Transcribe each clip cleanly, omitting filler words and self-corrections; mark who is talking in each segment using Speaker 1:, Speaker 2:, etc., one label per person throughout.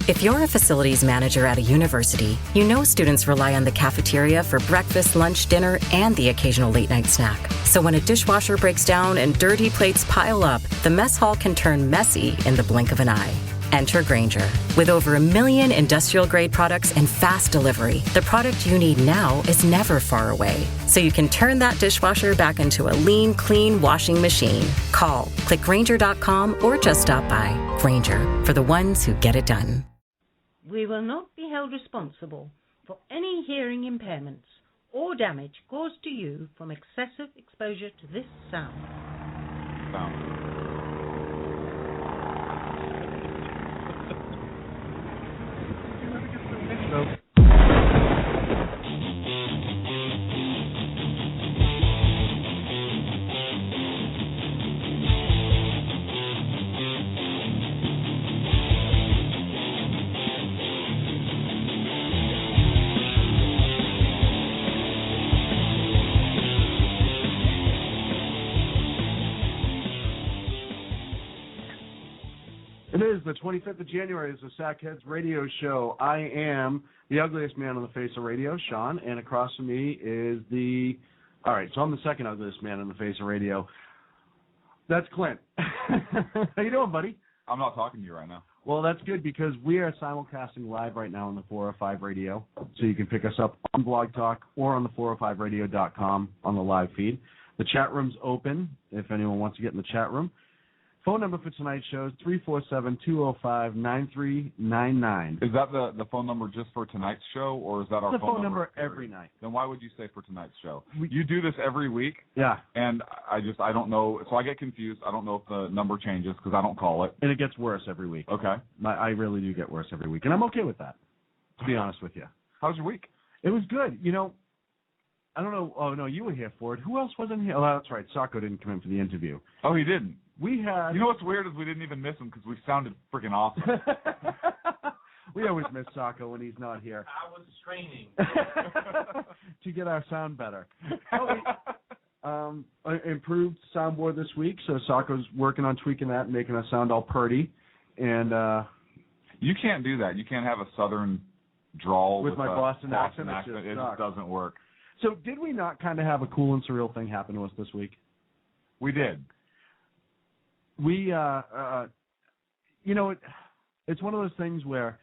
Speaker 1: If you're a facilities manager at a university, you know students rely on the cafeteria for breakfast, lunch, dinner, and the occasional late-night snack. So when a dishwasher breaks down and dirty plates pile up, the mess hall can turn messy in the blink of an eye. Enter Grainger. With over 1 million industrial-grade products and fast delivery, the product you need now is never far away. So you can turn that dishwasher back into a lean, clean washing machine. Call, click Grainger.com, or just stop by. Grainger, for the ones who get it done.
Speaker 2: We will not be held responsible for any hearing impairments or damage caused to you from excessive exposure to this sound.
Speaker 3: It is the 25th of January. It's the Sackheads Radio Show. I am the ugliest man on the face of radio, Sean, and across from me is all right, so I'm the second ugliest man on the face of radio. That's Clint. How you doing, buddy?
Speaker 4: I'm not talking to you right now.
Speaker 3: Well, that's good because we are simulcasting live right now on the 405 Radio, so you can pick us up on Blog Talk or on the 405radio.com on the live feed. The chat room's open if anyone wants to get in the chat room. Phone number for tonight's show is 347-205-9399.
Speaker 4: Is that the phone number just for tonight's show, or is that our phone
Speaker 3: number every night?
Speaker 4: Then why would you say for tonight's show? You do this every week?
Speaker 3: Yeah.
Speaker 4: And I don't know. So I get confused. I don't know if the number changes because I don't call it.
Speaker 3: And it gets worse every week.
Speaker 4: Okay.
Speaker 3: I really do get worse every week, and I'm okay with that, to be honest with you.
Speaker 4: How's your week?
Speaker 3: It was good. You know, I don't know. Oh, no, you were here for it. Who else wasn't here? Oh, that's right. Sacco didn't come in for the interview.
Speaker 4: Oh, he didn't?
Speaker 3: We had...
Speaker 4: You know what's weird is we didn't even miss him because we sounded freaking awesome.
Speaker 3: We always miss Sacco when he's not here.
Speaker 5: I was training.
Speaker 3: To get our sound better. Improved soundboard this week, so Sacco's working on tweaking that and making us sound all purty. And
Speaker 4: you can't do that. You can't have a southern drawl
Speaker 3: with my Boston accent.
Speaker 4: It just doesn't work.
Speaker 3: So did we not kind of have a cool and surreal thing happen to us this week?
Speaker 4: We did.
Speaker 3: We, you know, it's one of those things where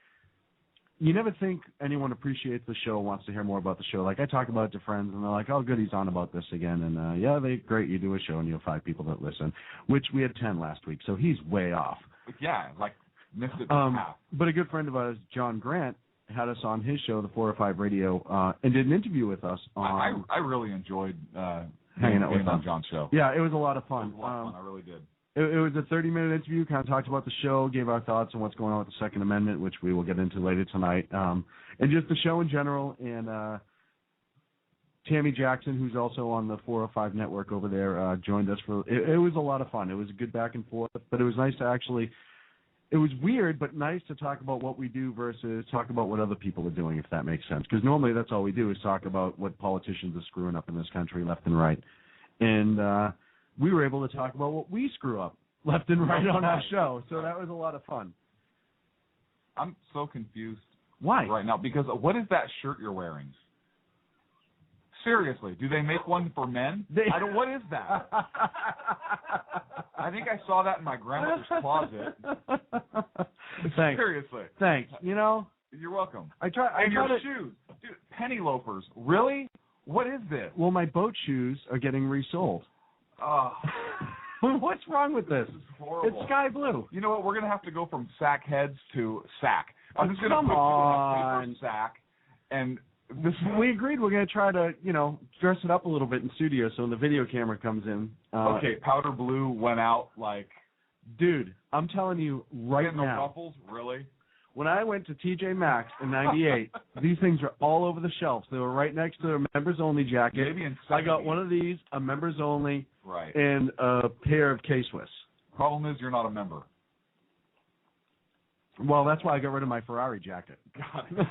Speaker 3: you never think anyone appreciates the show, wants to hear more about the show. Like, I talk about it to friends, and they're like, oh, good, he's on about this again. And, yeah, great, you do a show, and you have 5 people that listen, which we had 10 last week, so he's way off.
Speaker 4: Yeah, like, missed it by half.
Speaker 3: But a good friend of ours, John Grant, had us on his show, the 405 Radio, and did an interview with us.
Speaker 4: I really enjoyed
Speaker 3: hanging out with
Speaker 4: on John's show.
Speaker 3: Yeah, it was a lot of fun.
Speaker 4: It was a lot of fun. I really did.
Speaker 3: It was a 30-minute interview, kind of talked about the show, gave our thoughts on what's going on with the Second Amendment, which we will get into later tonight, and just the show in general. And Tami Jackson, who's also on the 405 network over there, joined us for it was a lot of fun. It was a good back and forth, but it was nice to actually – it was weird but nice to talk about what we do versus talk about what other people are doing, if that makes sense. Because normally that's all we do is talk about what politicians are screwing up in this country left and right. And we were able to talk about what we screw up left and right on our show. So that was a lot of fun.
Speaker 4: I'm so confused.
Speaker 3: Why?
Speaker 4: Right now, because what is that shirt you're wearing? Seriously, do they make one for men? What is that? I think I saw that in my grandmother's closet.
Speaker 3: Thanks.
Speaker 4: Seriously.
Speaker 3: Thanks. You know?
Speaker 4: You're welcome.
Speaker 3: And
Speaker 4: your shoes. Dude, penny loafers. Really? What is this?
Speaker 3: Well, my boat shoes are getting resold. What's wrong with this?
Speaker 4: This is horrible.
Speaker 3: It's sky blue.
Speaker 4: You know what? We're going to have to go from sack heads to sack. I'm just going to put you in a paper sack. And
Speaker 3: we agreed we're going to try to, dress it up a little bit in studio so when the video camera comes in.
Speaker 4: Okay, powder blue went out like...
Speaker 3: Dude, I'm telling you right now.
Speaker 4: No ruffles? Really?
Speaker 3: When I went to TJ Maxx in '98, these things were all over the shelves. They were right next to a members-only jacket.
Speaker 4: Maybe in
Speaker 3: I got one of these, a members-only,
Speaker 4: right,
Speaker 3: and a pair of K-Swiss.
Speaker 4: Problem is you're not a member.
Speaker 3: Well, that's why I got rid of my Ferrari jacket.
Speaker 4: Got it.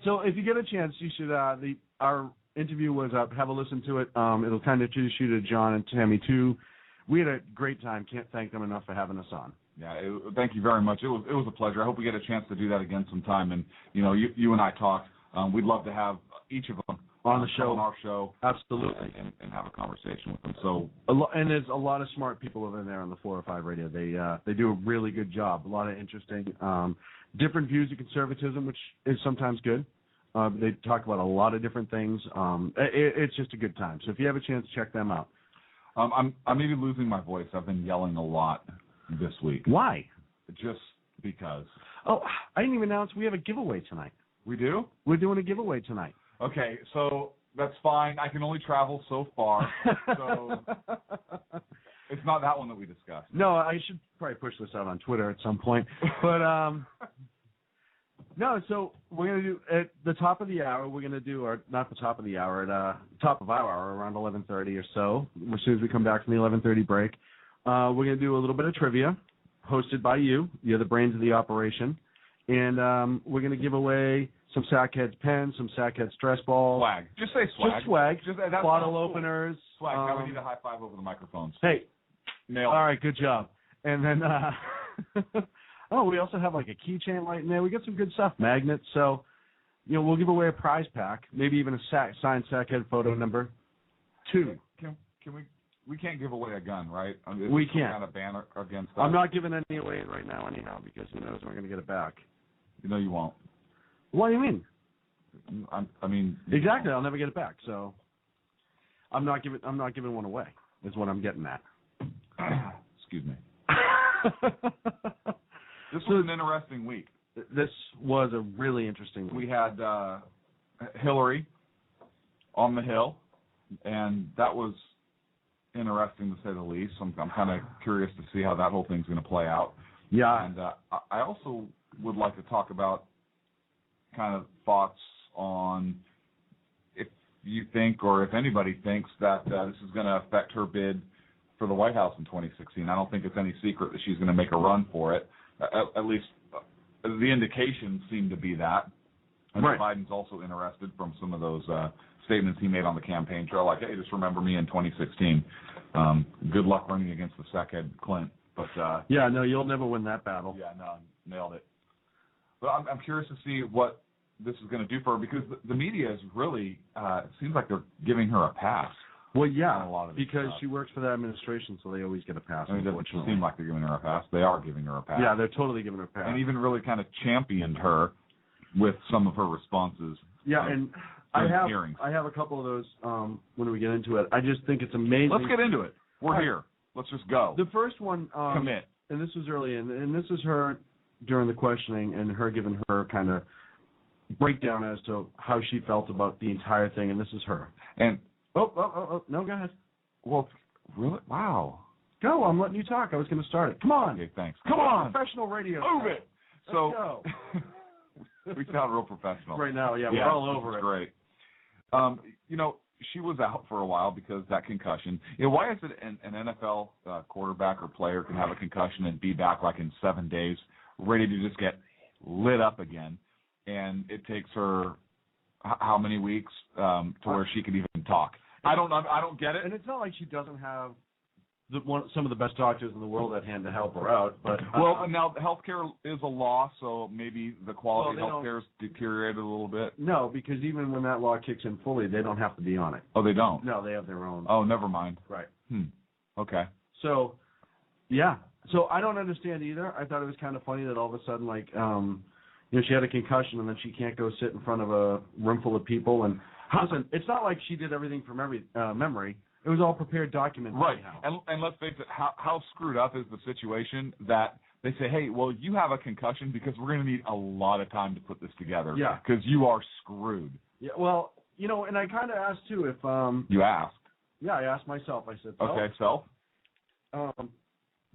Speaker 3: So if you get a chance, you should. Our interview was up. Have a listen to it. It'll kind of introduce you to John and Tami too. We had a great time. Can't thank them enough for having us on.
Speaker 4: Yeah, thank you very much. It was a pleasure. I hope we get a chance to do that again sometime. And, you and I talked. We'd love to have each of them
Speaker 3: on the show,
Speaker 4: on our show.
Speaker 3: Absolutely.
Speaker 4: And have a conversation with them. So,
Speaker 3: and there's a lot of smart people over there on the 405 radio. They do a really good job. A lot of interesting, different views of conservatism, which is sometimes good. They talk about a lot of different things. It's just a good time. So if you have a chance, check them out.
Speaker 4: I'm maybe losing my voice. I've been yelling a lot this week.
Speaker 3: Why?
Speaker 4: Just because.
Speaker 3: Oh, I didn't even announce we have a giveaway tonight.
Speaker 4: We do?
Speaker 3: We're doing a giveaway tonight.
Speaker 4: Okay, so that's fine. I can only travel so far. So it's not that one that we discussed.
Speaker 3: No, I should probably push this out on Twitter at some point. But no, so we're going to do at the top of the hour, we're going to do, or not the top of the hour, at top of our hour, around 11:30 or so, as soon as we come back from the 11:30 break. We're going to do a little bit of trivia, hosted by you. You're the brains of the operation. And we're going to give away some Sackheads pens, some Sackheads stress balls.
Speaker 4: Swag. Just say swag.
Speaker 3: Just swag.
Speaker 4: That's
Speaker 3: bottle
Speaker 4: cool.
Speaker 3: openers.
Speaker 4: Swag. Now we need a high five over the microphones.
Speaker 3: Hey.
Speaker 4: Nailed.
Speaker 3: All right, good job. And then, we also have like a keychain light in there. We got some good stuff, magnets. So, we'll give away a prize pack, maybe even a signed Sackhead photo number 2.
Speaker 4: Can we can't give away a gun, right?
Speaker 3: We can't.
Speaker 4: Kind of ban against that.
Speaker 3: I'm not giving any away right now anyhow because who knows when we're going to get it back.
Speaker 4: You won't.
Speaker 3: What do you mean?
Speaker 4: I mean
Speaker 3: exactly. I'll never get it back. So I'm not giving one away. Is what I'm getting at.
Speaker 4: Excuse me. This was an interesting week.
Speaker 3: This was a really interesting week.
Speaker 4: We had Hillary on the Hill, and that was interesting to say the least. I'm kind of curious to see how that whole thing's going to play out.
Speaker 3: Yeah.
Speaker 4: And I also would like to talk about kind of thoughts on if you think or if anybody thinks that this is going to affect her bid for the White House in 2016. I don't think it's any secret that she's going to make a run for it. At least the indications seem to be that. And
Speaker 3: right.
Speaker 4: Biden's also interested from some of those statements he made on the campaign trail, like, hey, just remember me in 2016. Good luck running against the sackhead Clint. But
Speaker 3: yeah, no, you'll never win that battle.
Speaker 4: Yeah, no, nailed it. But I'm curious to see what this is going to do for her because the media is really, it seems like they're giving her a pass.
Speaker 3: Well, yeah,
Speaker 4: a lot of
Speaker 3: because
Speaker 4: stuff.
Speaker 3: she works for that administration, so they always get a pass.
Speaker 4: I mean, it doesn't seem like they're giving her a pass. They are giving her a pass.
Speaker 3: Yeah, they're totally giving her a pass.
Speaker 4: And even really kind of championed her with some of her responses.
Speaker 3: Yeah, and I have a couple of those when we get into it. I just think it's amazing.
Speaker 4: Let's get into it. We're here. Let's just go.
Speaker 3: The first one,
Speaker 4: commit.
Speaker 3: And this was early, and this is her during the questioning, and her giving her kind of breakdown as to how she felt about the entire thing, and this is her.
Speaker 4: And
Speaker 3: no, go ahead.
Speaker 4: Well, really? Wow.
Speaker 3: Go. I'm letting you talk. I was going to start it. Come on.
Speaker 4: Okay, thanks.
Speaker 3: Come on. Professional radio.
Speaker 4: Move it.
Speaker 3: Let's go.
Speaker 4: We sound real professional
Speaker 3: right now. Yeah, we're all over it.
Speaker 4: Great. She was out for a while because that concussion. Why is it an NFL quarterback or player can have a concussion and be back like in 7 days, ready to just get lit up again, and it takes her how many weeks to where she can even talk? I don't get it.
Speaker 3: And it's not like she doesn't have some of the best doctors in the world at hand to help her out. But
Speaker 4: well, now healthcare is a law, so maybe the quality of healthcare is deteriorated a little bit.
Speaker 3: No, because even when that law kicks in fully, they don't have to be on it.
Speaker 4: Oh, they don't?
Speaker 3: No, they have their own.
Speaker 4: Oh, never mind.
Speaker 3: Right.
Speaker 4: Okay.
Speaker 3: So, yeah. So I don't understand either. I thought it was kind of funny that all of a sudden, like, she had a concussion and then she can't go sit in front of a room full of people. And listen, it's not like she did everything from memory. It was all prepared documents.
Speaker 4: Right.
Speaker 3: Anyhow.
Speaker 4: And let's face it, how screwed up is the situation that they say, hey, well, you have a concussion because we're going to need a lot of time to put this together.
Speaker 3: Yeah.
Speaker 4: Because you are screwed.
Speaker 3: Yeah. Well, and I kind of asked, too, if
Speaker 4: you asked.
Speaker 3: Yeah, I asked myself. I said,
Speaker 4: okay, self?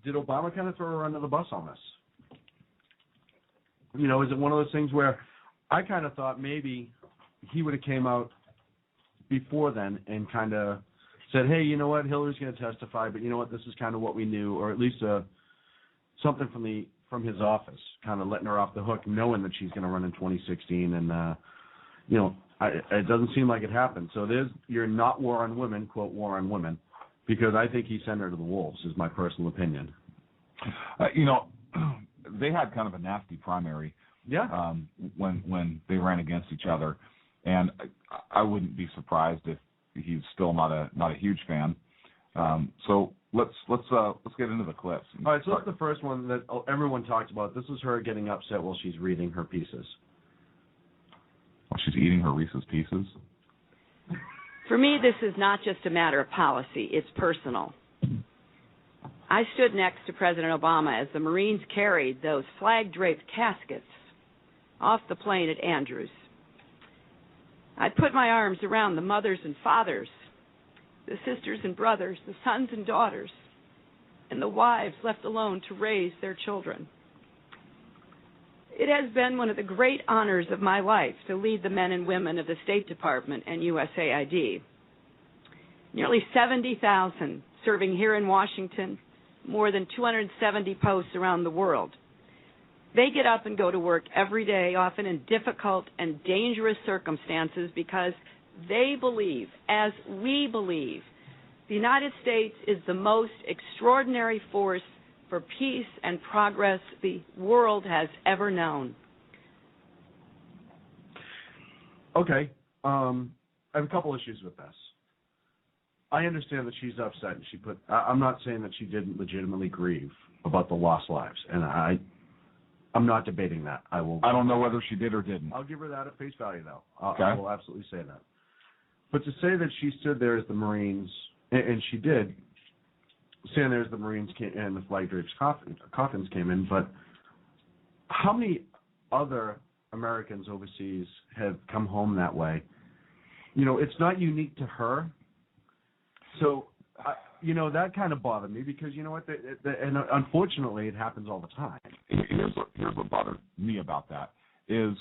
Speaker 3: Did Obama kind of throw her under the bus on this? Is it one of those things where I kind of thought maybe he would have came out before then and kind of said, hey, you know what, Hillary's going to testify, but you know what, this is kind of what we knew, or at least something from his office, kind of letting her off the hook, knowing that she's going to run in 2016. And, it doesn't seem like it happened. So you're not war on women, quote, war on women, because I think he sent her to the wolves, is my personal opinion.
Speaker 4: they had kind of a nasty primary.
Speaker 3: Yeah.
Speaker 4: When they ran against each other, and I wouldn't be surprised if he's still not a huge fan. So let's get into the clips.
Speaker 3: All right, so that's the first one that everyone talked about. This is her getting upset while she's reading her pieces.
Speaker 4: While she's eating her Reese's Pieces.
Speaker 5: For me, this is not just a matter of policy. It's personal. I stood next to President Obama as the Marines carried those flag-draped caskets off the plane at Andrews. I put my arms around the mothers and fathers, the sisters and brothers, the sons and daughters, and the wives left alone to raise their children. It has been one of the great honors of my life to lead the men and women of the State Department and USAID. Nearly 70,000 serving here in Washington, more than 270 posts around the world. They get up and go to work every day, often in difficult and dangerous circumstances, because they believe, as we believe, the United States is the most extraordinary force for peace and progress the world has ever known.
Speaker 3: Okay. I have a couple issues with this. I understand that she's upset, and I'm not saying that she didn't legitimately grieve about the lost lives, and I'm not debating that. I
Speaker 4: don't know whether she did or didn't.
Speaker 3: I'll give her that at face value, though.
Speaker 4: Okay.
Speaker 3: I will absolutely say that. But to say that she stood there as the Marines, and she did, stand there as the Marines came, and the flag draped coffins came in, but how many other Americans overseas have come home that way? It's not unique to her. So, that kind of bothered me because, you know what, and unfortunately it happens all the time.
Speaker 4: Here's what bothered me about that is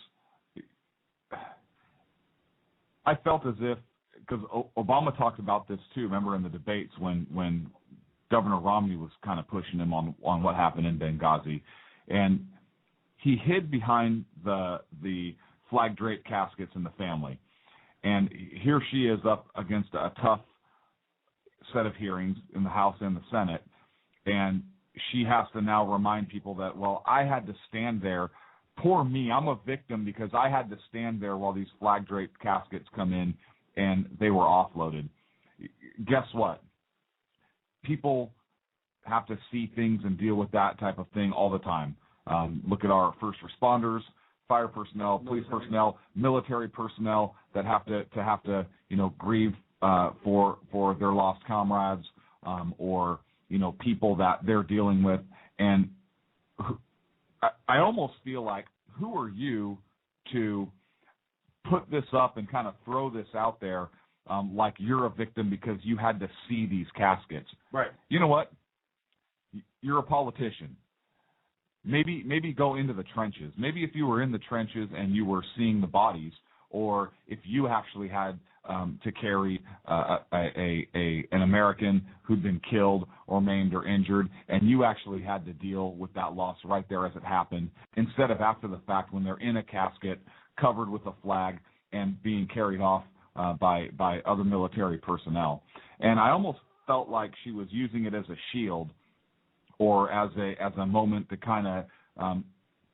Speaker 4: I felt as if, because Obama talked about this too, remember in the debates when Governor Romney was kind of pushing him on what happened in Benghazi, and he hid behind the flag-draped caskets in the family. And here she is up against a tough set of hearings in the House and the Senate, and she has to now remind people that, well, I had to stand there. Poor me, I'm a victim because I had to stand there while these flag-draped caskets come in and they were offloaded. Guess what? People have to see things and deal with that type of thing all the time. Look at our first responders, fire personnel, police personnel, military personnel that have to grieve for their lost comrades, or people that they're dealing with. And I almost feel like, who are you to put this up and kind of throw this out there like you're a victim because you had to see these caskets?
Speaker 3: Right.
Speaker 4: You know what? You're a politician. Maybe go into the trenches. Maybe if you were in the trenches and you were seeing the bodies, or if you actually had to carry an American who'd been killed or maimed or injured, and you actually had to deal with that loss right there as it happened, instead of after the fact when they're in a casket covered with a flag and being carried off by other military personnel. And I almost felt like she was using it as a shield or as a moment to kind of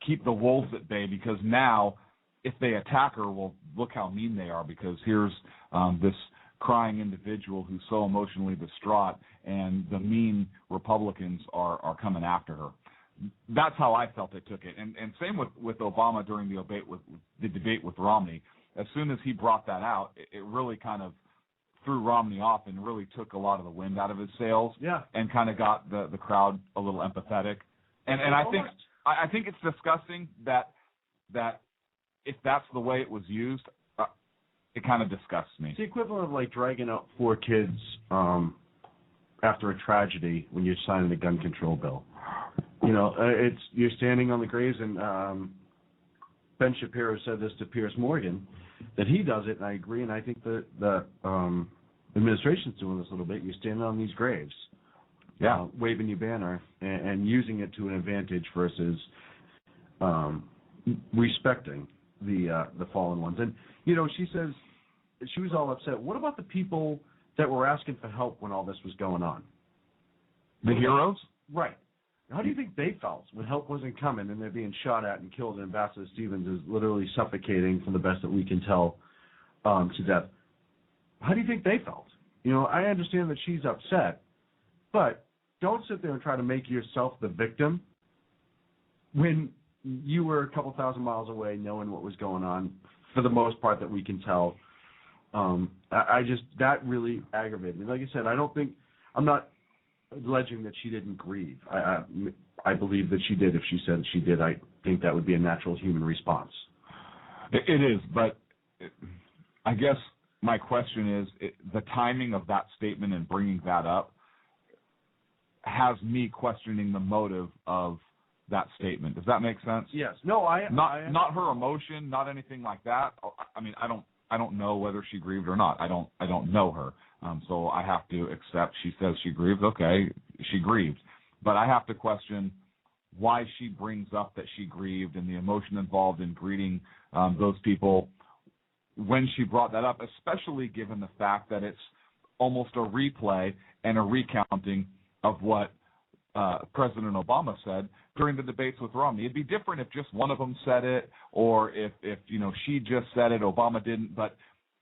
Speaker 4: keep the wolves at bay, because now if they attack her, well, look how mean they are, because here's this crying individual who's so emotionally distraught, and the mean Republicans are coming after her. That's how I felt they took it. And same with Obama during the debate with Romney. As soon as he brought that out, it really kind of threw Romney off and really took a lot of the wind out of his sails.
Speaker 3: Yeah.
Speaker 4: And kind of got the crowd a little empathetic. And I think it's disgusting that if that's the way it was used, it kind of disgusts me.
Speaker 3: It's the equivalent of like dragging out 4 kids after a tragedy when you're signing a gun control bill. You're standing on the graves, and Ben Shapiro said this to Piers Morgan, that he does it, and I agree, and I think the administration's doing this a little bit. You're standing on these graves, waving your banner and using it to an advantage versus respecting the fallen ones. And she says she was all upset. What about the people that were asking for help when all this was going on?
Speaker 4: The heroes?
Speaker 3: Right. How do you think they felt when help wasn't coming and they're being shot at and killed, and Ambassador Stevens is literally suffocating, from the best that we can tell, to death? How do you think they felt? You know, I understand that she's upset, but don't sit there and try to make yourself the victim when you were a couple thousand miles away knowing what was going on, for the most part that we can tell. That really aggravated me. Like I said, I'm not alleging that she didn't grieve. I believe that she did. If she said she did, I think that would be a natural human response.
Speaker 4: It is, but I guess my question is, the timing of that statement and bringing that up has me questioning the motive of that statement. Does that make sense?
Speaker 3: Yes. No,
Speaker 4: not her emotion, not anything like that. I mean, I don't know whether she grieved or not. I don't know her. So I have to accept she says she grieved. Okay, she grieved. But I have to question why she brings up that she grieved and the emotion involved in greeting those people when she brought that up, especially given the fact that it's almost a replay and a recounting of what President Obama said during the debates with Romney. It'd be different if just one of them said it, or if she just said it, Obama didn't, but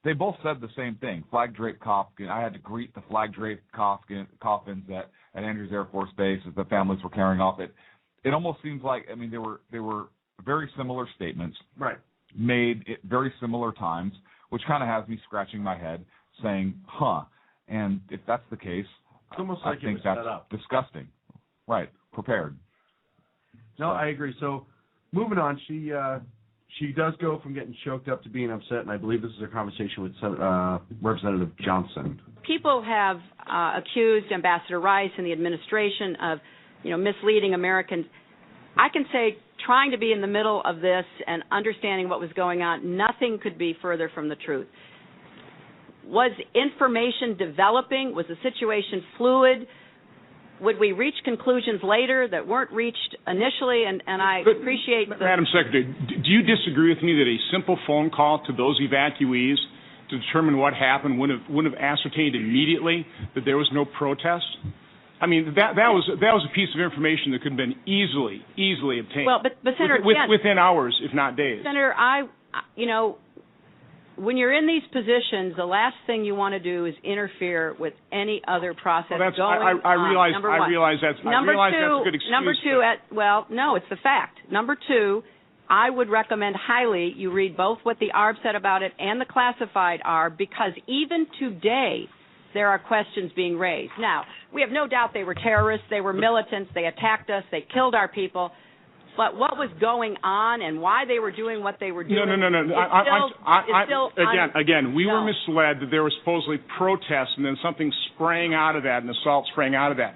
Speaker 4: they both said the same thing. Flag draped coffin. I had to greet the flag draped coffins at Andrews Air Force Base as the families were carrying off. It almost seems like, I mean, they were very similar statements,
Speaker 3: right,
Speaker 4: made at very similar times, which kind of has me scratching my head, saying, "Huh." And if that's the case,
Speaker 3: it's almost
Speaker 4: I
Speaker 3: like
Speaker 4: think that's disgusting. Right, prepared.
Speaker 3: No, I agree. So, moving on, she does go from getting choked up to being upset, and I believe this is a conversation with Representative Johnson.
Speaker 5: People have accused Ambassador Rice and the administration of, misleading Americans. I can say, trying to be in the middle of this and understanding what was going on, nothing could be further from the truth. Was information developing? Was the situation fluid? Would we reach conclusions later that weren't reached initially? And I appreciate
Speaker 6: Madam Secretary, do you disagree with me that a simple phone call to those evacuees to determine what happened wouldn't have ascertained immediately that there was no protest? I mean, that was a piece of information that could have been easily obtained.
Speaker 5: Well, but Senator,
Speaker 6: within hours, if not days.
Speaker 5: Senator, when you're in these positions, the last thing you want to do is interfere with any other process going on.
Speaker 6: I realize that's a good excuse.
Speaker 5: Number two, no, it's the fact. Number two, I would recommend highly you read both what the ARB said about it and the classified ARB, because even today there are questions being raised. Now, we have no doubt they were terrorists, they were militants, they attacked us, they killed our people. But what was going on and why they were doing what they were doing?
Speaker 6: No. Again, we were misled that there were supposedly protests and then something sprang out of that, an assault sprang out of that.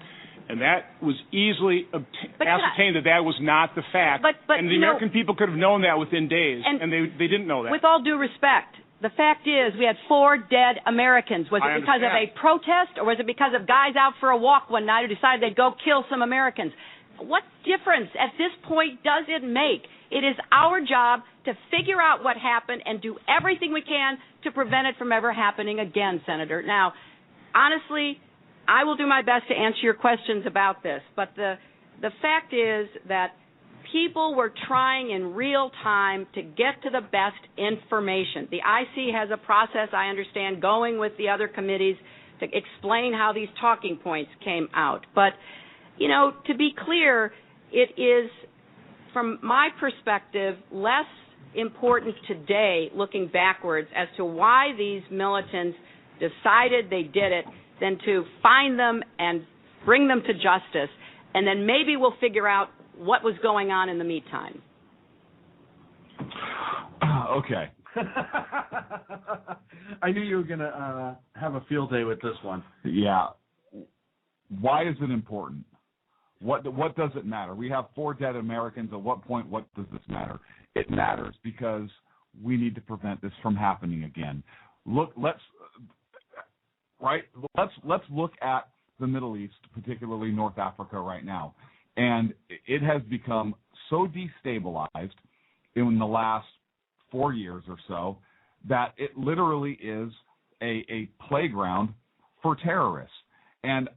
Speaker 6: And that was easily ascertained that was not the fact. And the American people could have known that within days, and they didn't know that.
Speaker 5: With all due respect, the fact is we had 4 dead Americans. Was it because of a protest, or was it because of guys out for a walk one night who decided they'd go kill some Americans? What difference at this point does it make? It is our job to figure out what happened and do everything we can to prevent it from ever happening again, Senator. Now, honestly, I will do my best to answer your questions about this, but the fact is that people were trying in real time to get to the best information. The IC has a process, I understand, going with the other committees to explain how these talking points came out. But to be clear, it is, from my perspective, less important today, looking backwards, as to why these militants decided they did it, than to find them and bring them to justice. And then maybe we'll figure out what was going on in the meantime.
Speaker 4: Okay.
Speaker 3: I knew you were going to have a field day with this one.
Speaker 4: Yeah. Why is it important? What does it matter? We have 4 dead Americans. At what point, what does this matter? It matters because we need to prevent this from happening again. Let's look at the Middle East, particularly North Africa right now. And it has become so destabilized in the last 4 years or so that it literally is a playground for terrorists. And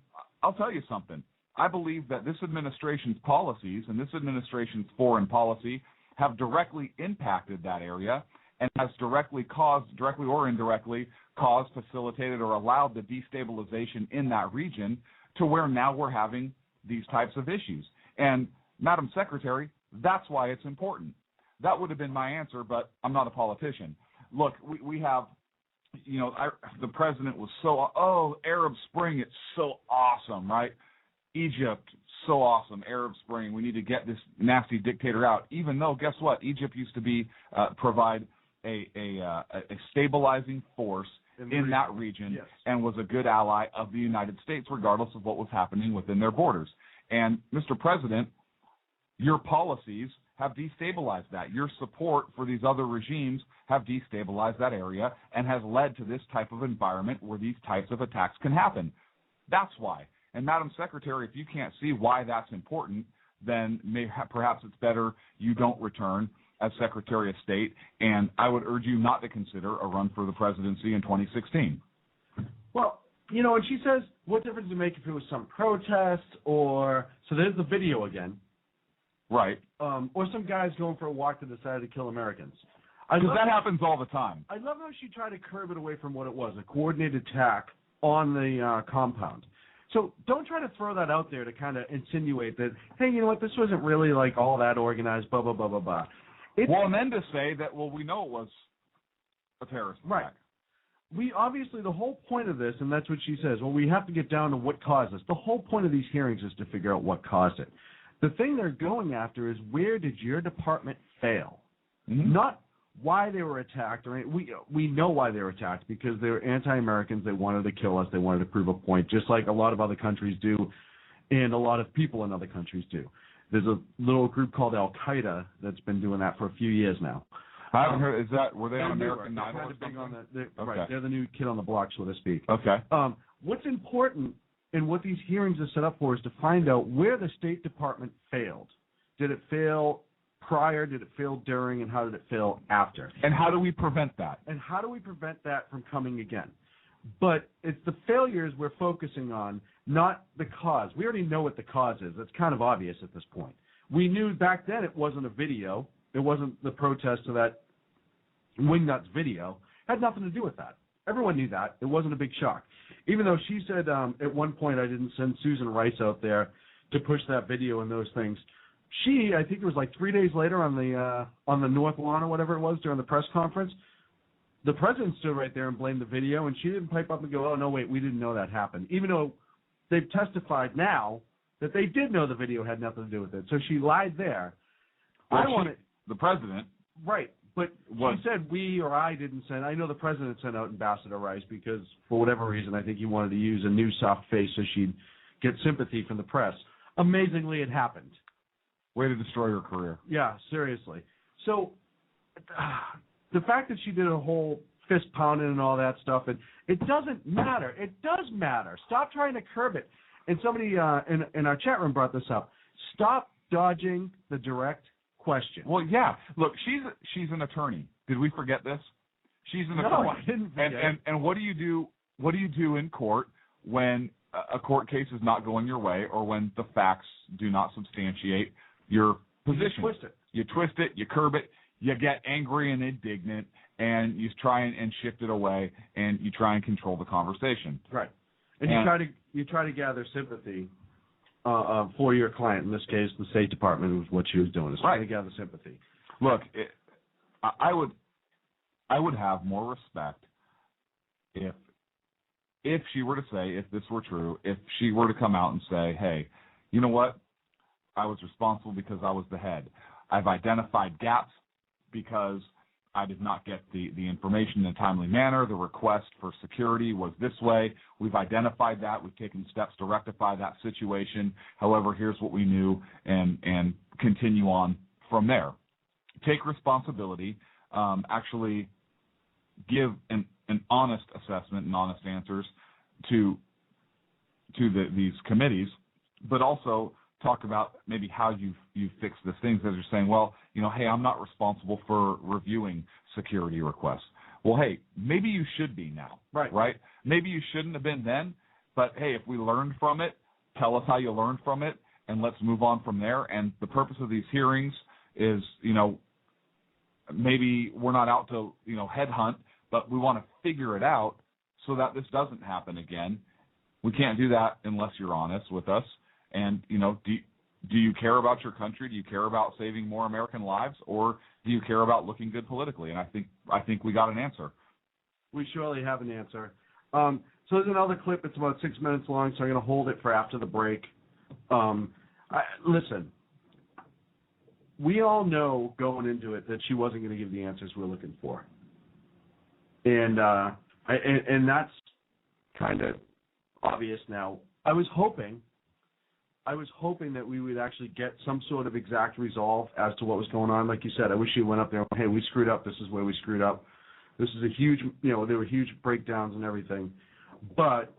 Speaker 4: I'll tell you something. I believe that this administration's policies and this administration's foreign policy have directly impacted that area and has directly or indirectly caused, facilitated, or allowed the destabilization in that region to where now we're having these types of issues. And, Madam Secretary, that's why it's important. That would have been my answer, but I'm not a politician. Look, we have, the president was Arab Spring, it's so awesome, right? Egypt, so awesome, Arab Spring. We need to get this nasty dictator out. Even though, guess what? Egypt used to provide a stabilizing force in that region, yes, and was a good ally of the United States, regardless of what was happening within their borders. And, Mr. President, your policies have destabilized that. Your support for these other regimes have destabilized that area and has led to this type of environment where these types of attacks can happen. That's why. And, Madam Secretary, if you can't see why that's important, then perhaps it's better you don't return as Secretary of State, and I would urge you not to consider a run for the presidency in 2016.
Speaker 3: Well, and she says, what difference does it make if it was some protest or – so there's the video again.
Speaker 4: Right.
Speaker 3: Or some guys going for a walk that decided to kill Americans.
Speaker 4: Because that happens all the time.
Speaker 3: I love how she tried to curb it away from what it was, a coordinated attack on the compound. So don't try to throw that out there to kind of insinuate that, hey, you know what, this wasn't really like all that organized, blah, blah, blah, blah, blah.
Speaker 4: And then to say that, we know it was a terrorist attack.
Speaker 3: Right. We obviously, the whole point of this, and that's what she says, we have to get down to what caused this. The whole point of these hearings is to figure out what caused it. The thing they're going after is where did your department fail? Mm-hmm. Not why they were attacked. We know why they were attacked, because they were anti-Americans. They wanted to kill us. They wanted to prove a point, just like a lot of other countries do and a lot of people in other countries do. There's a little group called Al-Qaeda that's been doing that for a few years now.
Speaker 4: I haven't heard. Were they on American Idol or something?
Speaker 3: Okay. Right, they're the new kid on the block, so to speak.
Speaker 4: Okay.
Speaker 3: What's important and what these hearings are set up for is to find out where the State Department failed. Did it fail prior? Did it fail during? And how did it fail after?
Speaker 4: And how do we prevent that?
Speaker 3: And how do we prevent that from coming again? But it's the failures we're focusing on, not the cause. We already know what the cause is. It's kind of obvious at this point. We knew back then it wasn't a video. It wasn't the protest of that Wingnuts video. It had nothing to do with that. Everyone knew that. It wasn't a big shock. Even though she said at one point I didn't send Susan Rice out there to push that video and those things. I think it was like 3 days later on the North Lawn or whatever it was during the press conference, the president stood right there and blamed the video, and she didn't pipe up and go, oh, no, wait, we didn't know that happened, even though they've testified now that they did know the video had nothing to do with it. So she lied there.
Speaker 4: The president.
Speaker 3: Right. But she said we or I didn't send. I know the president sent out Ambassador Rice because, for whatever reason, I think he wanted to use a new soft face so she'd get sympathy from the press. Amazingly, it happened.
Speaker 4: Way to destroy her career.
Speaker 3: Yeah, seriously. So the fact that she did a whole fist pounding and all that stuff, and it doesn't matter. It does matter. Stop trying to curb it. And somebody in our chat room brought this up. Stop dodging the direct question.
Speaker 4: Well, yeah. Look, she's an attorney. Did we forget this? She's an attorney.
Speaker 3: No, I didn't forget.
Speaker 4: And what do you do? What do you do in court when a court case is not going your way, or when the facts do not substantiate your position?
Speaker 3: You twist it.
Speaker 4: You twist it. You curb it. You get angry and indignant, and you try and shift it away, and you try and control the conversation.
Speaker 3: Right. And you try to gather sympathy for your client. In this case, the State Department was what she was doing. Is trying to gather sympathy.
Speaker 4: Look, I would have more respect if she were to say, if this were true, if she were to come out and say, hey, you know what? I was responsible because I was the head. I've identified gaps because I did not get the information in a timely manner. The request for security was this way. We've identified that. We've taken steps to rectify that situation. However, here's what we knew, and continue on from there. Take responsibility. Actually give an honest assessment and honest answers to these committees, but also talk about maybe how you've fixed this. Things that are saying, well, hey, I'm not responsible for reviewing security requests. Well, hey, maybe you should be now, right? Maybe you shouldn't have been then, but hey, if we learned from it, tell us how you learned from it, and let's move on from there. And the purpose of these hearings is, maybe we're not out to, headhunt, but we want to figure it out so that this doesn't happen again. We can't do that unless you're honest with us. And, do you care about your country? Do you care about saving more American lives? Or do you care about looking good politically? And I think we got an answer.
Speaker 3: We surely have an answer. So there's another clip. It's about 6 minutes long, so I'm going to hold it for after the break. Listen, we all know going into it that she wasn't going to give the answers we're looking for. And that's kind of obvious now. I was hoping that we would actually get some sort of exact resolve as to what was going on. Like you said, I wish you went up there, hey, we screwed up. This is where we screwed up. This is a huge, there were huge breakdowns and everything. But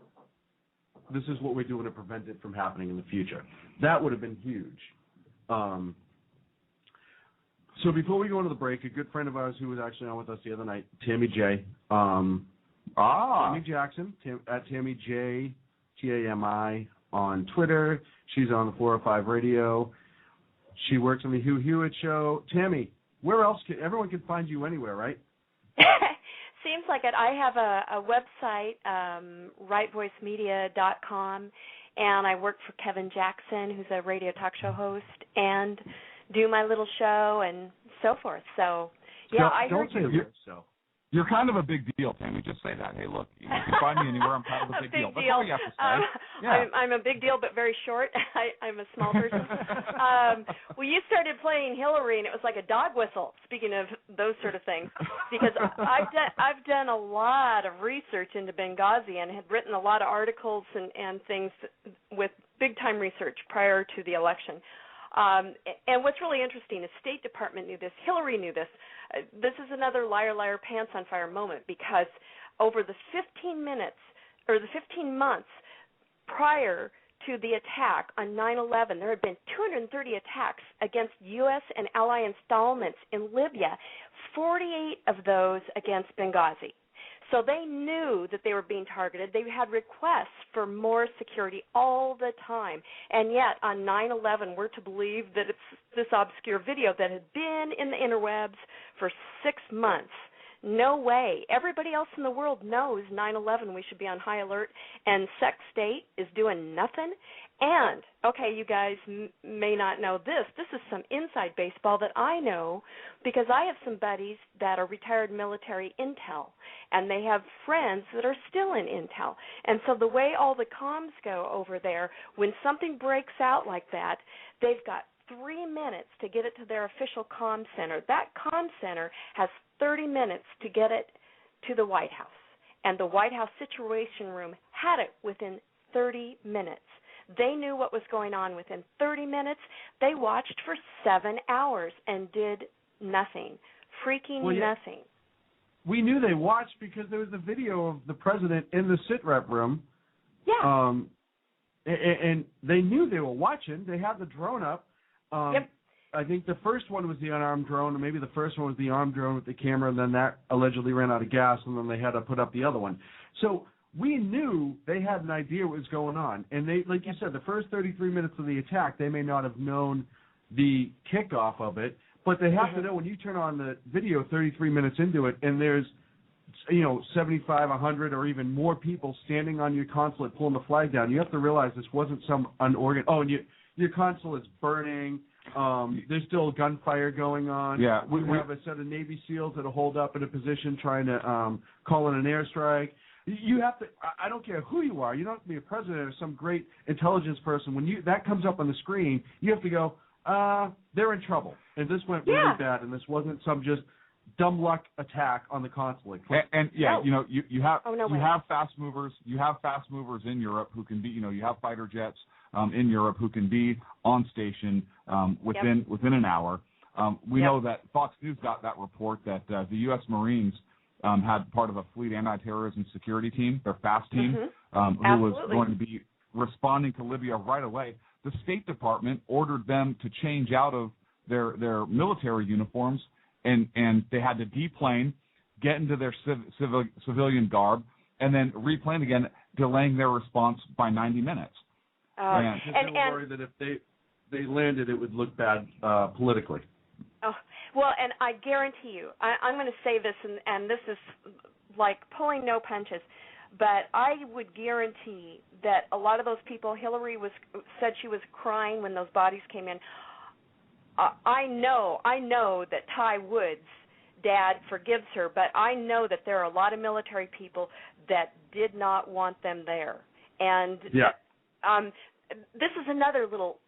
Speaker 3: this is what we're doing to prevent it from happening in the future. That would have been huge. So before we go into the break, a good friend of ours who was actually on with us the other night, Tami J. Tami Jackson, at Tami J, Tami, on Twitter. She's on the 405 radio. She works on the Hugh Hewitt show. Tami, where else everyone can find you anywhere, right?
Speaker 7: Seems like it. I have a website, rightvoicemedia.com, and I work for Kevin Jackson, who's a radio talk show host, and do my little show and so forth. So, yeah,
Speaker 3: don't say your show.
Speaker 4: You're kind of a big deal, Tami. Just say that. Hey, look, you can find me anywhere. I'm kind of a big deal. That's all you have to say. Yeah.
Speaker 7: I'm a big deal, but very short. I'm a small person. Well, you started playing Hillary, and it was like a dog whistle, speaking of those sort of things, because I've done a lot of research into Benghazi and had written a lot of articles and things with big-time research prior to the election. And what's really interesting is State Department knew this. Hillary knew this. This is another liar, liar, pants on fire moment, because over the 15 months prior to the attack on 9/11, there had been 230 attacks against U.S. and ally installments in Libya, 48 of those against Benghazi. So they knew that they were being targeted. They had requests for more security all the time. And yet on 9/11, we're to believe that it's this obscure video that had been in the interwebs for 6 months. No way. Everybody else in the world knows 9/11. We should be on high alert. And Sex State is doing nothing. And, okay, you guys may not know this. This is some inside baseball that I know because I have some buddies that are retired military intel, and they have friends that are still in intel. And so the way all the comms go over there, when something breaks out like that, they've got 3 minutes to get it to their official comm center. That comm center has 30 minutes to get it to the White House. And the White House Situation Room had it within 30 minutes. They knew what was going on within 30 minutes. They watched for 7 hours and did nothing, nothing.
Speaker 3: We knew they watched because there was a video of the president in the sit-rep room.
Speaker 7: Yeah.
Speaker 3: And they knew they were watching. They had the drone up.
Speaker 7: Yep.
Speaker 3: I think the first one was the unarmed drone, or maybe the first one was the armed drone with the camera, and then that allegedly ran out of gas, and then they had to put up the other one. So we knew they had an idea what was going on. And they, like you said, the first 33 minutes of the attack, they may not have known the kickoff of it, but they have to know when you turn on the video 33 minutes into it and there's, 75, 100, or even more people standing on your consulate pulling the flag down, you have to realize this wasn't some unorganized, and your consulate's burning. There's still gunfire going on.
Speaker 4: Yeah,
Speaker 3: we have a set of Navy SEALs that are holed up in a position trying to call in an airstrike. You have to. I don't care who you are. You don't have to be a president or some great intelligence person. When that comes up on the screen, you have to go. They're in trouble, and this went really bad, and this wasn't some just dumb luck attack on the consulate.
Speaker 4: And you have fast movers. You have fast movers in Europe who can be. You have fighter jets in Europe who can be on station within an hour. We know that Fox News got that report that the U.S. Marines had part of a fleet anti-terrorism security team, their FAST team, who was going to be responding to Libya right away. The State Department ordered them to change out of their military uniforms, and they had to deplane, get into their civilian garb, and then replane again, delaying their response by 90 minutes.
Speaker 3: And worried that if they landed, it would look bad politically.
Speaker 7: Oh, well, and I guarantee you, I'm going to say this, and this is like pulling no punches, but I would guarantee that a lot of those people, Hillary said she was crying when those bodies came in. I know that Ty Woods' dad forgives her, but I know that there are a lot of military people that did not want them there. And this is another little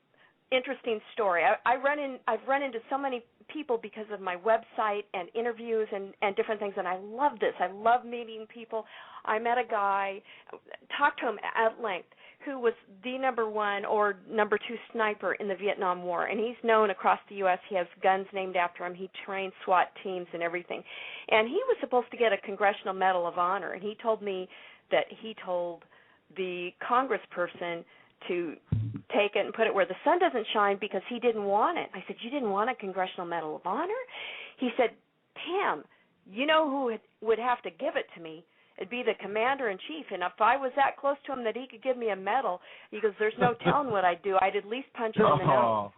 Speaker 7: interesting story. I've run into so many people because of my website and interviews and different things, and I love this. I love meeting people. I met a guy, talked to him at length, who was the number 1 or number 2 sniper in the Vietnam War, and he's known across the U.S. He has guns named after him. He trains SWAT teams and everything. And he was supposed to get a Congressional Medal of Honor, and he told me that he told the congressperson to take it and put it where the sun doesn't shine because he didn't want it. I said, you didn't want a Congressional Medal of Honor? He said, Pam, you know who would have to give it to me? It'd be the commander-in-chief, and if I was that close to him that he could give me a medal, he goes, there's no telling what I'd do. I'd at least punch him in the nose.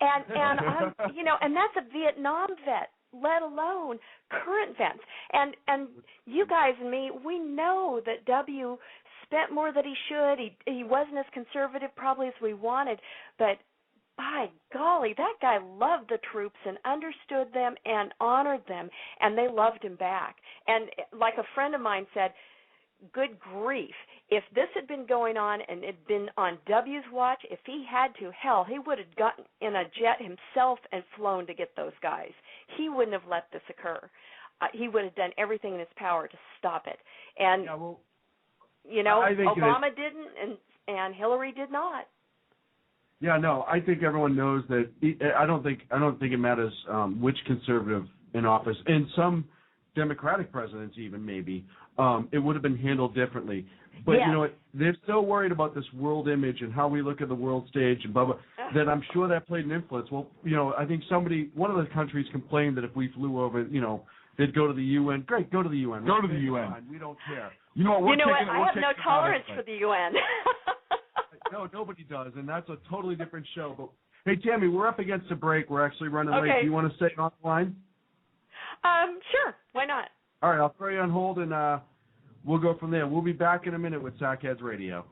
Speaker 7: And and that's a Vietnam vet, let alone current vets. And you guys and me, we know that W spent more than he should. He wasn't as conservative probably as we wanted, but by golly, that guy loved the troops and understood them and honored them, and they loved him back. And like a friend of mine said, good grief, if this had been going on and it had been on W's watch, if he had to, hell, he would have gotten in a jet himself and flown to get those guys. He wouldn't have let this occur. He would have done everything in his power to stop it. And, Obama didn't and Hillary did not.
Speaker 3: Yeah, no, I think everyone knows that. I don't think it matters which conservative in office. And some Democratic presidents, even maybe, it would have been handled differently. But you know what? They're so worried about this world image and how we look at the world stage and blah blah. That I'm sure that played an influence. Well, I think one of the countries complained that if we flew over, they'd go to the UN. Great, go to the UN.
Speaker 4: Go to the UN.
Speaker 3: Fine. We don't care.
Speaker 4: You know what?
Speaker 7: I have no tolerance for the UN.
Speaker 3: No, nobody does, and that's a totally different show. But hey, Tami, we're up against a break. We're actually running late. Do you want to stay on the line?
Speaker 7: Sure. Why not?
Speaker 3: All right, I'll throw you on hold, and we'll go from there. We'll be back in a minute with Sackheads Radio.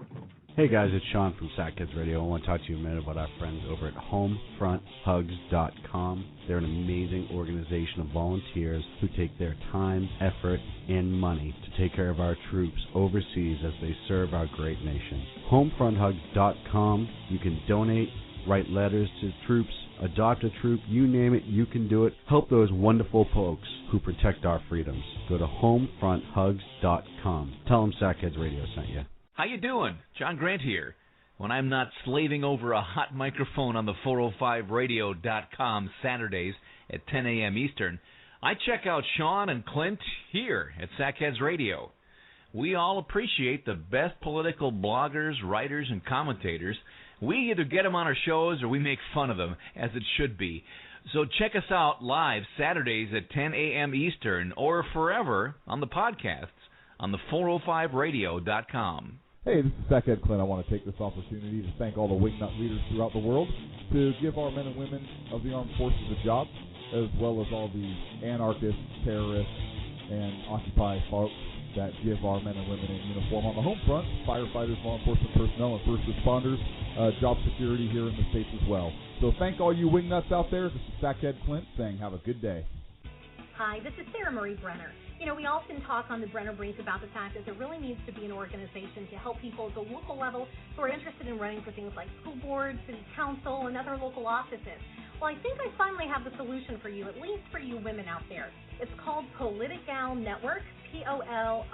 Speaker 8: Hey, guys, it's Sean from Sackheads Radio. I want to talk to you a minute about our friends over at HomefrontHugs.com. They're an amazing organization of volunteers who take their time, effort, and money to take care of our troops overseas as they serve our great nation. HomefrontHugs.com. You can donate, write letters to troops, adopt a troop, you name it, you can do it. Help those wonderful folks who protect our freedoms. Go to HomefrontHugs.com. Tell them Sackheads Radio sent you.
Speaker 9: How you doing? John Grant here. When I'm not slaving over a hot microphone on the 405radio.com Saturdays at 10 a.m. Eastern, I check out Sean and Clint here at Sackheads Radio. We all appreciate the best political bloggers, writers, and commentators. We either get them on our shows or we make fun of them, as it should be. So check us out live Saturdays at 10 a.m. Eastern or forever on the podcasts on the 405radio.com.
Speaker 10: Hey, this is Sackhead Clint. I want to take this opportunity to thank all the wingnut leaders throughout the world to give our men and women of the armed forces a job, as well as all the anarchists, terrorists, and Occupy folks that give our men and women in uniform on the home front, firefighters, law enforcement personnel, and first responders, job security here in the States as well. So thank all you wingnuts out there. This is Sackhead Clint saying have a good day.
Speaker 11: Hi, this is Sarah Marie Brenner. We often talk on the Brenner Brief about the fact that there really needs to be an organization to help people at the local level who are interested in running for things like school board, city council, and other local offices. Well, I think I finally have the solution for you, at least for you women out there. It's called Politigal Network, Politigal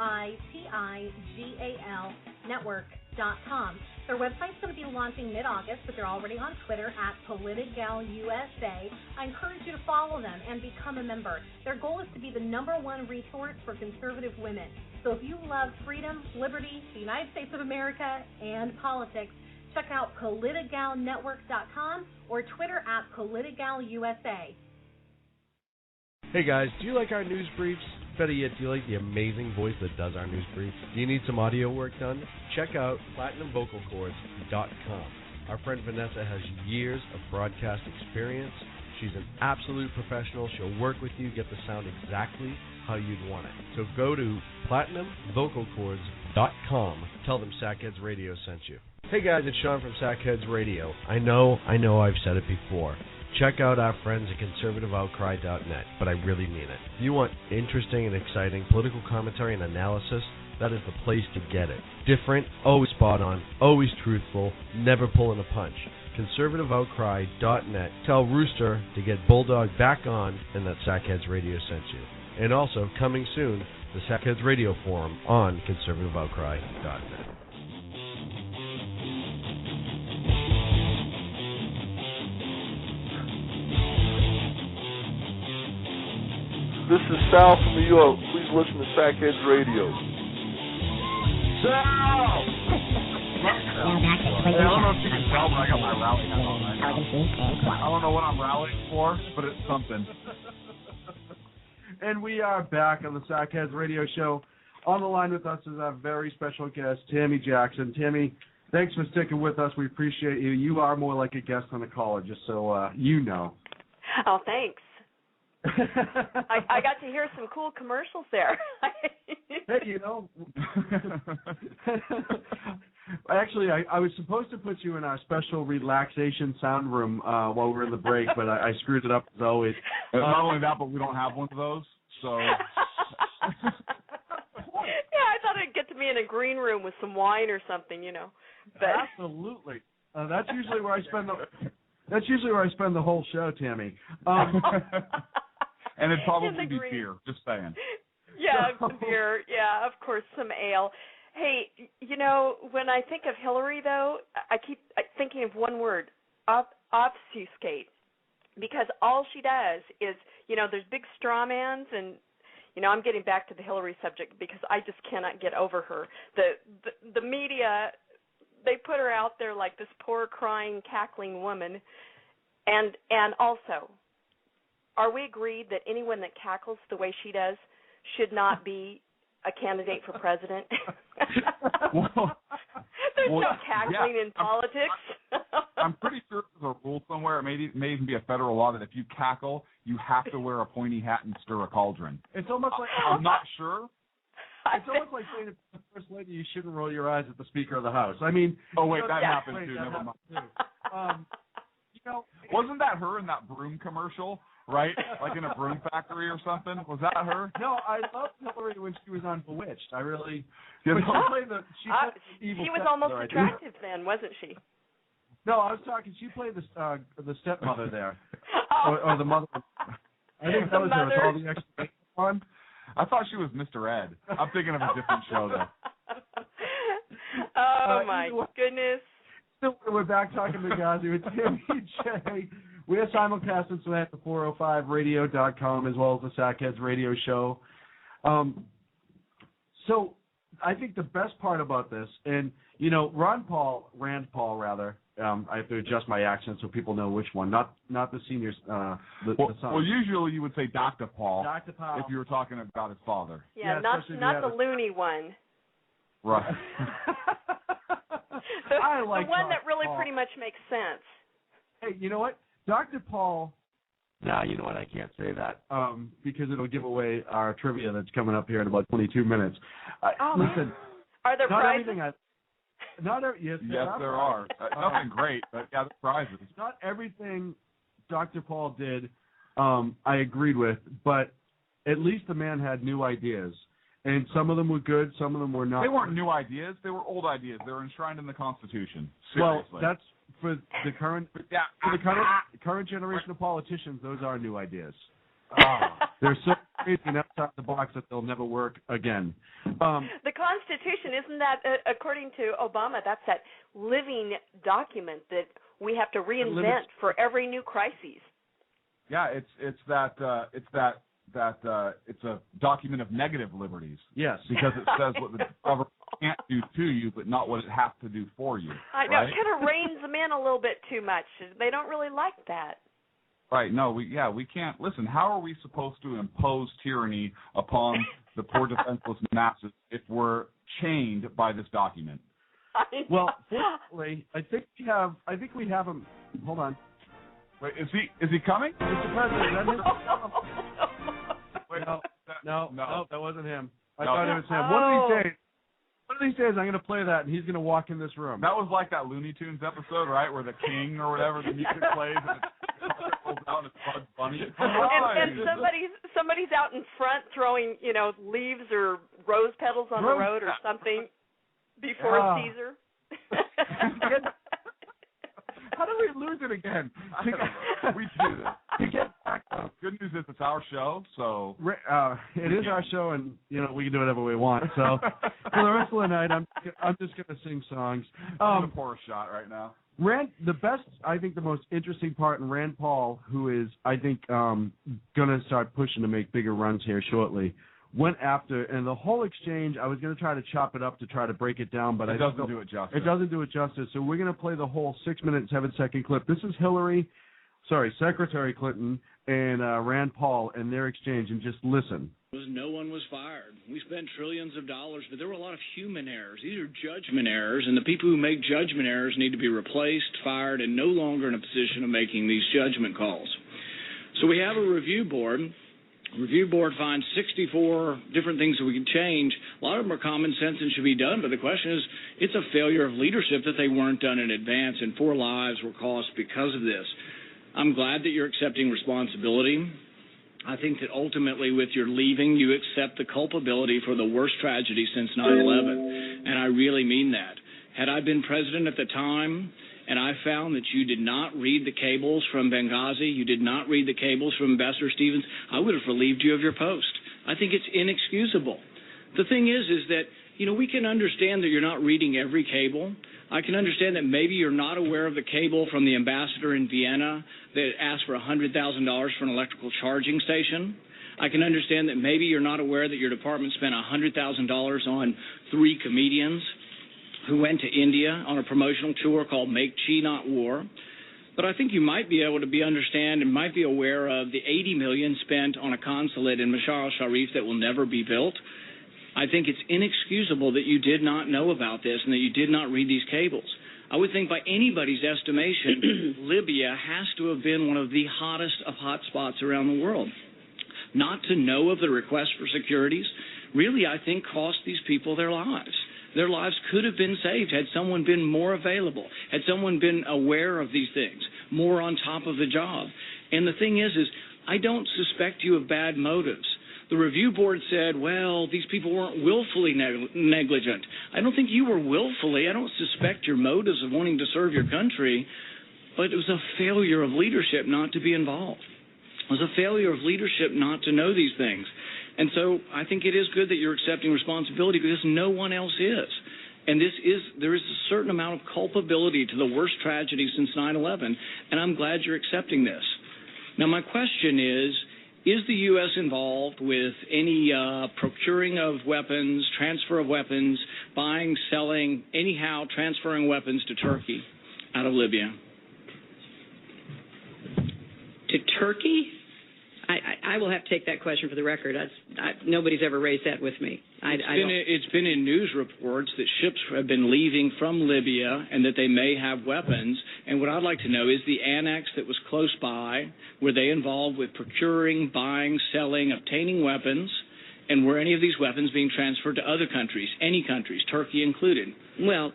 Speaker 11: Network.com. Their website's going to be launching mid-August, but they're already on Twitter at PolitigalUSA. I encourage you to follow them and become a member. Their goal is to be the #1 resource for conservative women. So if you love freedom, liberty, the United States of America, and politics, check out PolitigalNetwork.com or Twitter at PolitigalUSA.
Speaker 12: Hey guys, do you like our news briefs? Better yet, do you like the amazing voice that does our news brief? Do you need some audio work done? Check out PlatinumVocalCords.com. Our friend Vanessa has years of broadcast experience. She's an absolute professional. She'll work with you, get the sound exactly how you'd want it. So go to PlatinumVocalCords.com. Tell them Sackheads Radio sent you. Hey guys, it's Sean from Sackheads Radio. I know I've said it before. Check out our friends at conservativeoutcry.net, but I really mean it. If you want interesting and exciting political commentary and analysis, that is the place to get it. Different, always spot on, always truthful, never pulling a punch. ConservativeOutcry.net. Tell Rooster to get Bulldog back on and that Sackheads Radio sent you. And also, coming soon, the Sackheads Radio Forum on ConservativeOutcry.net.
Speaker 13: This is Sal from New York. Please listen to Sackheads Radio.
Speaker 4: Sal! I don't know if you can tell, but I got my rally hat on right now. I don't know what I'm rallying for, but it's something.
Speaker 3: And we are back on the Sackheads Radio Show. On the line with us is our very special guest, Tami Jackson. Tami, thanks for sticking with us. We appreciate you. You are more like a guest on a caller, just so you know.
Speaker 7: Oh, thanks. I got to hear some cool commercials there.
Speaker 3: Hey, you know, actually, I was supposed to put you in our special relaxation sound room while we were in the break, but I screwed it up as always.
Speaker 4: Not only that, but we don't have one of those, so...
Speaker 7: Yeah, I thought I'd get to be in a green room with some wine or something, you know. But...
Speaker 3: Absolutely. That's usually where I spend the whole show, Tami.
Speaker 4: And it'd probably be beer, just saying.
Speaker 7: Yeah, beer. Yeah, of course, some ale. Hey, you know, when I think of Hillary, though, I keep thinking of one word, obfuscate. Because all she does is, you know, there's big straw mans, and, you know, I'm getting back to the Hillary subject because I just cannot get over her. The media, they put her out there like this poor, crying, cackling woman. And also, are we agreed that anyone that cackles the way she does should not be a candidate for president? There's no cackling in politics.
Speaker 4: I'm pretty sure there's a rule somewhere. It may even be a federal law that if you cackle, you have to wear a pointy hat and stir a cauldron.
Speaker 3: It's almost like
Speaker 4: I'm not sure.
Speaker 3: It's almost like saying to the First Lady, you shouldn't roll your eyes at the Speaker of the House. I mean,
Speaker 4: oh wait, that happened too. Never mind. You know, wasn't that her in that broom commercial? Right? Like in a broom factory or something? Was that her?
Speaker 3: No, I loved Hillary when she was on Bewitched. I really...
Speaker 4: You know?
Speaker 7: She was almost attractive then, wasn't she?
Speaker 3: No, I was talking... She played the stepmother there. Or the mother. I think that was her with all the extra on.
Speaker 4: I thought she was Mr. Ed. I'm thinking of a different show, though.
Speaker 7: Oh, my goodness.
Speaker 3: So we're back talking Benghazi with Tami J. We are simulcasting tonight at the 405radio.com as well as the Sackheads Radio Show. So I think the best part about this, and, you know, Rand Paul, I have to adjust my accent so people know which one, not the seniors, the son.
Speaker 4: Well, usually you would say Dr. Paul.
Speaker 3: Dr. Paul.
Speaker 4: If you were talking about his father.
Speaker 7: Yeah, not the loony one.
Speaker 4: Right.
Speaker 7: the one that really pretty much makes sense.
Speaker 3: Hey, you know what? Dr. Paul, you know what, I can't say that because it'll give away our trivia that's coming up here in about 22 minutes. Listen,
Speaker 7: are there prizes?
Speaker 3: Yes,
Speaker 4: there are. Nothing great, but yeah, the prizes.
Speaker 3: Not everything Dr. Paul did I agreed with, but at least the man had new ideas. And some of them were good, some of them were not.
Speaker 4: They weren't new ideas. They were old ideas. They were enshrined in the Constitution. Seriously.
Speaker 3: Well, that's for the current current generation of politicians. Those are new ideas. They're so crazy and outside the box that they'll never work again.
Speaker 7: The Constitution, isn't that, according to Obama, that's that living document that we have to reinvent for every new crisis.
Speaker 4: Yeah, it's a document of negative liberties.
Speaker 3: Yes.
Speaker 4: Because it says what the government can't do to you, but not what it has to do for you.
Speaker 7: I know, right? It kind of reins them in a little bit too much. They don't really like that.
Speaker 4: Right. No, we can't. Listen, how are we supposed to impose tyranny upon the poor defenseless masses if we're chained by this document?
Speaker 3: Well, fortunately, I think we have him. Hold on.
Speaker 4: Wait, is he coming?
Speaker 3: Mr. President, is that him? Wait, no, that wasn't him. I thought it was him. One of these days, I'm going to play that, and he's going to walk in this room.
Speaker 4: That was like that Looney Tunes episode, right, where the king or whatever, the music plays, and it rolls out, and it's Bugs Bunny.
Speaker 7: And somebody's out in front throwing, leaves or rose petals on the road or something before Caesar.
Speaker 3: How do we lose it again?
Speaker 4: We do this. Good news is it's our show, so
Speaker 3: it is our show, and we can do whatever we want. So for the rest of the night, I'm just going to sing songs.
Speaker 4: I'm going to pour a shot right now.
Speaker 3: The most interesting part in Rand Paul, who is, I think, going to start pushing to make bigger runs here shortly, went after, and the whole exchange, I was going to try to chop it up to try to break it down, but
Speaker 4: it doesn't do it justice.
Speaker 3: It doesn't do it justice, so we're going to play the whole 6-minute, 7-second clip. This is Secretary Clinton and Rand Paul and their exchange, and just listen.
Speaker 14: No one was fired. We spent trillions of dollars, but there were a lot of human errors. These are judgment errors, and the people who make judgment errors need to be replaced, fired, and no longer in a position of making these judgment calls. So we have a review board. The review board finds 64 different things that we can change. A lot of them are common sense and should be done, but the question is, it's a failure of leadership that they weren't done in advance, and 4 lives were cost because of this. I'm glad that you're accepting responsibility. I think that ultimately with your leaving, you accept the culpability for the worst tragedy since 9/11, and I really mean that. Had I been president at the time, and I found that you did not read the cables from Benghazi, you did not read the cables from Ambassador Stevens, I would have relieved you of your post. I think it's inexcusable. The thing is that, we can understand that you're not reading every cable. I can understand that maybe you're not aware of the cable from the ambassador in Vienna that asked for $100,000 for an electrical charging station. I can understand that maybe you're not aware that your department spent $100,000 on 3 comedians who went to India on a promotional tour called Make Chi Not War. But I think you might be able to understand and might be aware of the $80 million spent on a consulate in Mashar al-Sharif that will never be built. I think it's inexcusable that you did not know about this and that you did not read these cables. I would think by anybody's estimation, Libya has to have been one of the hottest of hot spots around the world. Not to know of the request for securities really, I think, cost these people their lives. Their lives could have been saved had someone been more available, had someone been aware of these things, more on top of the job. And the thing is I don't suspect you of bad motives. The review board said, well, these people weren't willfully negligent. I don't think you were willfully. I don't suspect your motives of wanting to serve your country, but it was a failure of leadership not to be involved. It was a failure of leadership not to know these things. And so I think it is good that you're accepting responsibility because no one else is. And there is a certain amount of culpability to the worst tragedy since 9/11, and I'm glad you're accepting this. Now, my question is the U.S. involved with any procuring of weapons, transfer of weapons, buying, selling, anyhow transferring weapons to Turkey out of Libya?
Speaker 5: To Turkey? I will have to take that question for the record. Nobody's ever raised that with me.
Speaker 14: It's been in news reports that ships have been leaving from Libya and that they may have weapons. And what I'd like to know is the annex that was close by, were they involved with procuring, buying, selling, obtaining weapons? And were any of these weapons being transferred to other countries, any countries, Turkey included?
Speaker 5: Well,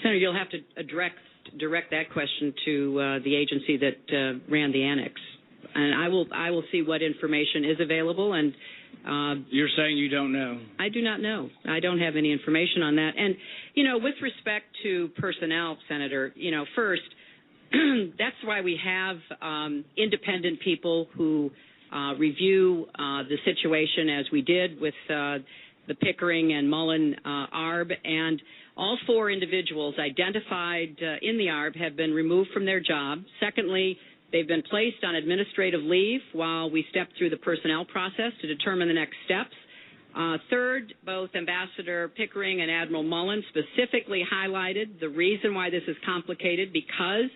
Speaker 5: Senator, you'll have to direct that question to the agency that ran the annex. And I will see what information is available. And
Speaker 14: you're saying you don't know?
Speaker 5: I do not know. I don't have any information on that. And, with respect to personnel, Senator, first, that's why we have independent people who review the situation as we did with the Pickering and Mullen ARB. And all 4 individuals identified in the ARB have been removed from their job. Secondly, they've been placed on administrative leave while we step through the personnel process to determine the next steps. Third, both Ambassador Pickering and Admiral Mullen specifically highlighted the reason why this is complicated because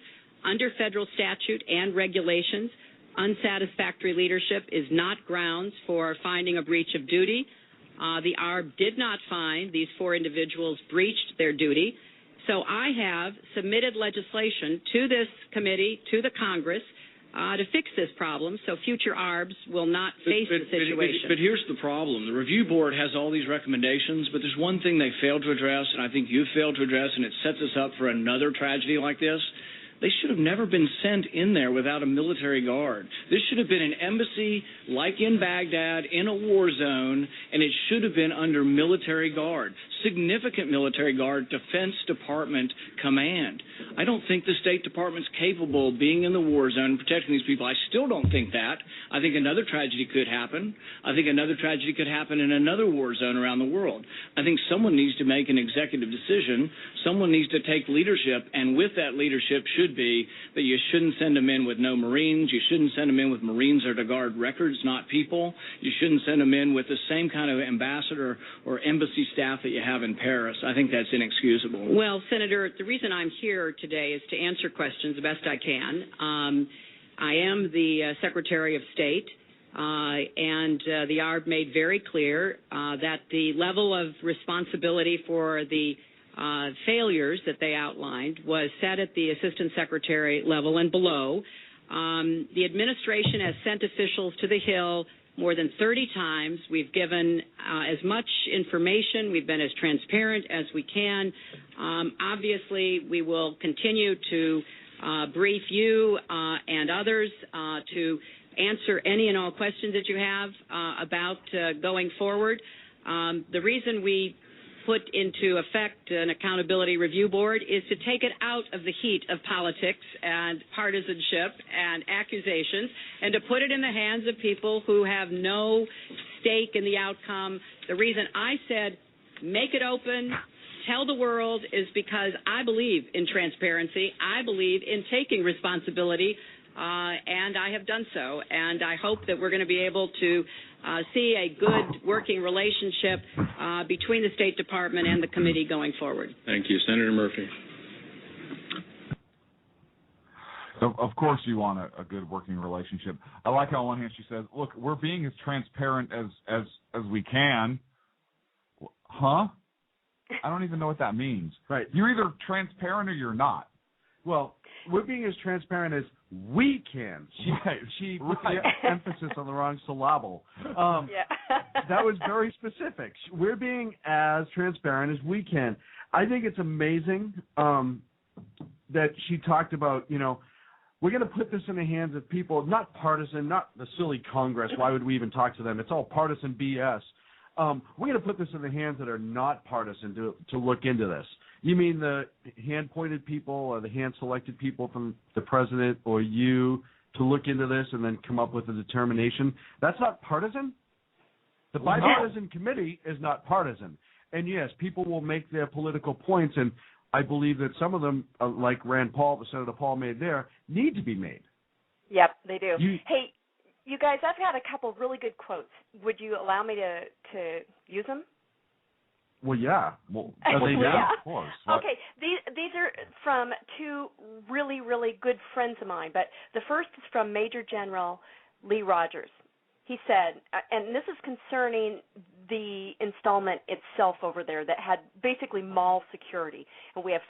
Speaker 5: under federal statute and regulations,
Speaker 15: unsatisfactory leadership is not grounds for finding a breach of duty. The ARB did not find these 4 individuals breached their duty. So I have submitted legislation to this committee, to the Congress, to fix this problem so future ARBs will not face the situation.
Speaker 14: But here's the problem. The review board has all these recommendations, but there's one thing they failed to address, and I think you've failed to address, and it sets us up for another tragedy like this. They should have never been sent in there without a military guard. This should have been an embassy like in Baghdad in a war zone, and it should have been under military guard, significant military guard, Defense Department command. I don't think the State Department's capable of being in the war zone and protecting these people. I still don't think that. I think another tragedy could happen. I think another tragedy could happen in another war zone around the world. I think someone needs to make an executive decision. Someone needs to take leadership, and with that leadership should be that you shouldn't send them in with no Marines. You shouldn't send them in with Marines that are to guard records, not people. You shouldn't send them in with the same kind of ambassador or embassy staff that you have in Paris. I think that's inexcusable.
Speaker 15: Well, Senator, the reason I'm here today is to answer questions the best I can. I am the Secretary of State, and the ARB made very clear that the level of responsibility for the failures that they outlined was set at the Assistant Secretary level and below. The administration has sent officials to the Hill more than 30 times. We've given as much information. We've been as transparent as we can. Obviously, we will continue to brief you and others to answer any and all questions that you have about going forward. The reason we put into effect an accountability review board is to take it out of the heat of politics and partisanship and accusations and to put it in the hands of people who have no stake in the outcome. The reason I said make it open, tell the world, is because I believe in transparency. I believe in taking responsibility, and I have done so. And I hope that we're going to be able to see a good working relationship between the State Department and the committee going forward.
Speaker 14: Thank you. Senator Murphy.
Speaker 4: Of course you want a good working relationship. I like how on one hand she says, look, we're being as transparent as we can. Huh? I don't even know what that means.
Speaker 3: Right.
Speaker 4: You're either transparent or you're not.
Speaker 3: Well, we're being as transparent as we can. She put the emphasis on the wrong syllable. That was very specific. We're being as transparent as we can. I think it's amazing that she talked about, we're going to put this in the hands of people, not partisan, not the silly Congress. Why would we even talk to them? It's all partisan BS. We're going to put this in the hands that are not partisan to look into this. You mean the hand-pointed people or the hand-selected people from the president or you to look into this and then come up with a determination? That's not partisan? The bipartisan committee is not partisan. And, yes, people will make their political points, and I believe that some of them, like Senator Paul made there, need to be made.
Speaker 7: Yep, they do. Hey, you guys, I've had a couple really good quotes. Would you allow me to use them?
Speaker 3: Well, yeah. Well, are they
Speaker 7: yeah.
Speaker 3: Of course.
Speaker 7: Okay, these are from two really, really good friends of mine, but the first is from Major General Lee Rogers. He said, and this is concerning the installment itself over there that had basically mall security. And we have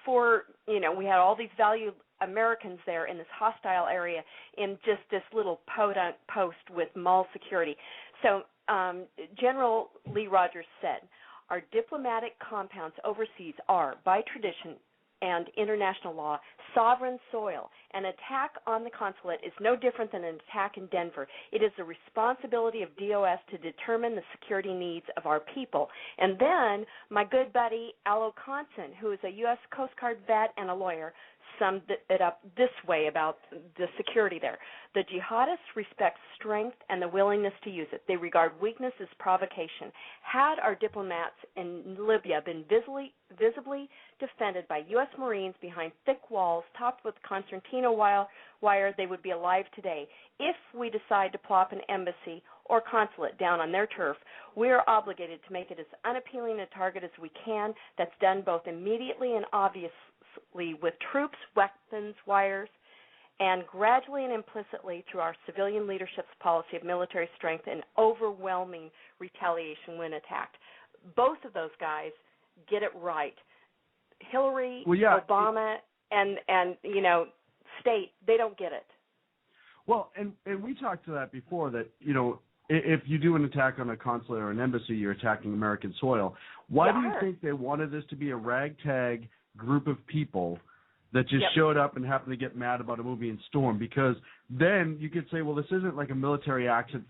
Speaker 7: we had all these valued Americans there in this hostile area in just this little podunk post with mall security. So General Lee Rogers said, our diplomatic compounds overseas are, by tradition and international law, sovereign soil. An attack on the consulate is no different than an attack in Denver. It is the responsibility of DOS to determine the security needs of our people. And then my good buddy Al O'Conson, who is a U.S. Coast Guard vet and a lawyer, summed it up this way about the security there. The jihadists respect strength and the willingness to use it. They regard weakness as provocation. Had our diplomats in Libya been visibly defended by U.S. Marines behind thick walls topped with concertina wire, they would be alive today. If we decide to plop an embassy or consulate down on their turf, we are obligated to make it as unappealing a target as we can. That's done both immediately and obviously with troops, weapons, wires, and gradually and implicitly through our civilian leadership's policy of military strength and overwhelming retaliation when attacked. Both of those guys get it right. Hillary, Obama, and State, they don't get it.
Speaker 3: Well, and we talked to that before, that, if you do an attack on a consulate or an embassy, you're attacking American soil. Why do you think they wanted this to be a ragtag group of people that just showed up and happened to get mad about a movie and storm? Because then you could say, well, this isn't like a military action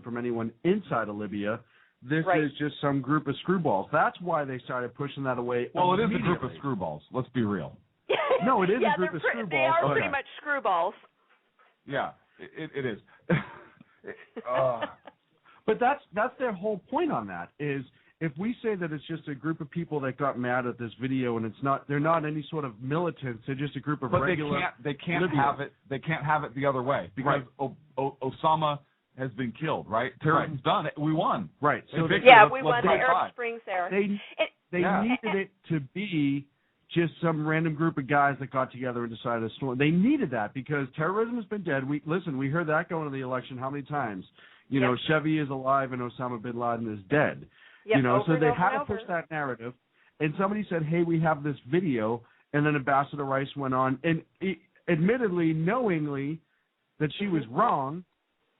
Speaker 3: from anyone inside of Libya. This is just some group of screwballs. That's why they started pushing that away.
Speaker 4: Well, it is a group of screwballs. Let's be real.
Speaker 3: No, it is a group of screwballs.
Speaker 7: They are pretty much screwballs.
Speaker 4: Yeah, it is.
Speaker 3: But that's their whole point on that, is if we say that it's just a group of people that got mad at this video and they're not any sort of militants, they're just a group of regular.
Speaker 4: But they can't have it. They can't have it the other way, because Osama has been killed. Right? Terrorism's done. We won.
Speaker 3: Right.
Speaker 7: So we won the Arab Springs there.
Speaker 3: They needed it to be just some random group of guys that got together and decided to storm. They needed that because terrorism has been dead. We heard that going to the election how many times? Chevy is alive and Osama bin Laden is dead. So they had to push that narrative. And somebody said, hey, we have this video. And then Ambassador Rice went on and admittedly, knowingly, that she was wrong,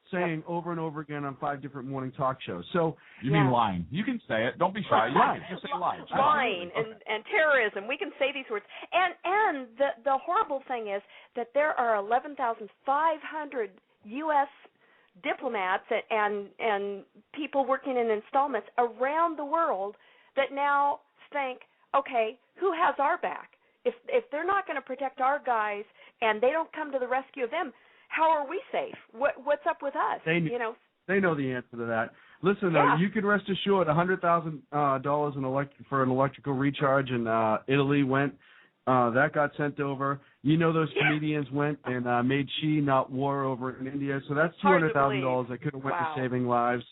Speaker 3: saying over and over again on 5 different morning talk shows. So
Speaker 4: you mean lying? You can say it. Don't be shy.
Speaker 3: Lying.
Speaker 4: Just say lying.
Speaker 7: Lying and terrorism. We can say these words. And the horrible thing is that there are 11,500 U.S. diplomats and people working in installments around the world that now think, okay, who has our back? If they're not going to protect our guys and they don't come to the rescue of them, how are we safe? What's up with us?
Speaker 3: They know the answer to that. Listen, though, you can rest assured $100,000 for an electrical recharge in Italy went. That got sent over. Those comedians went and made she not war over in India. So that's $200,000 that could have went to saving lives.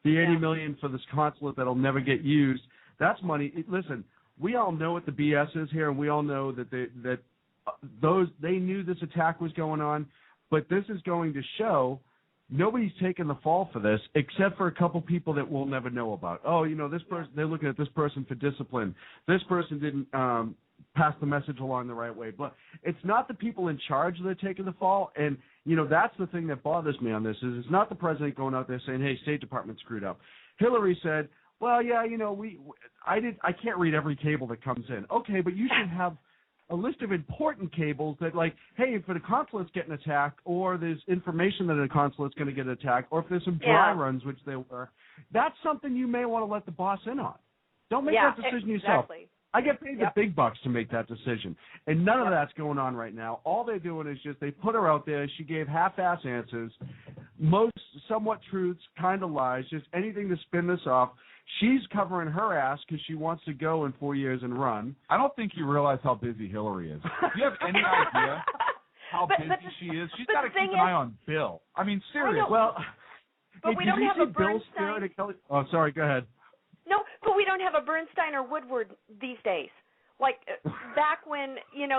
Speaker 3: The $80 million for this consulate that'll never get used. That's money. Listen, we all know what the BS is here, and we all know that they knew this attack was going on. But this is going to show nobody's taking the fall for this except for a couple people that we'll never know about. Oh, this person, they're looking at this person for discipline. This person didn't pass the message along the right way. But it's not the people in charge that are taking the fall. And, that's the thing that bothers me on this is it's not the president going out there saying, hey, State Department screwed up. Hillary said, well, yeah, I can't read every cable that comes in. Okay, but you should have a list of important cables that, like, hey, if the consulate's getting attacked, or there's information that a consulate's going to get attacked, or if there's some dry runs, which they were, that's something you may want to let the boss in on. Don't make that decision yourself. I get paid the big bucks to make that decision, and none of that's going on right now. All they're doing is just they put her out there. She gave half-ass answers, most somewhat truths, kind of lies, just anything to spin this off. She's covering her ass because she wants to go in 4 years and run.
Speaker 4: I don't think you realize how busy Hillary is. Do you have any idea how busy she is? She's got to keep an eye on Bill. I mean, seriously.
Speaker 3: Well,
Speaker 7: but we don't have a Bernstein.
Speaker 3: Oh, sorry. Go ahead.
Speaker 7: No, but we don't have a Bernstein or Woodward these days. Like back when,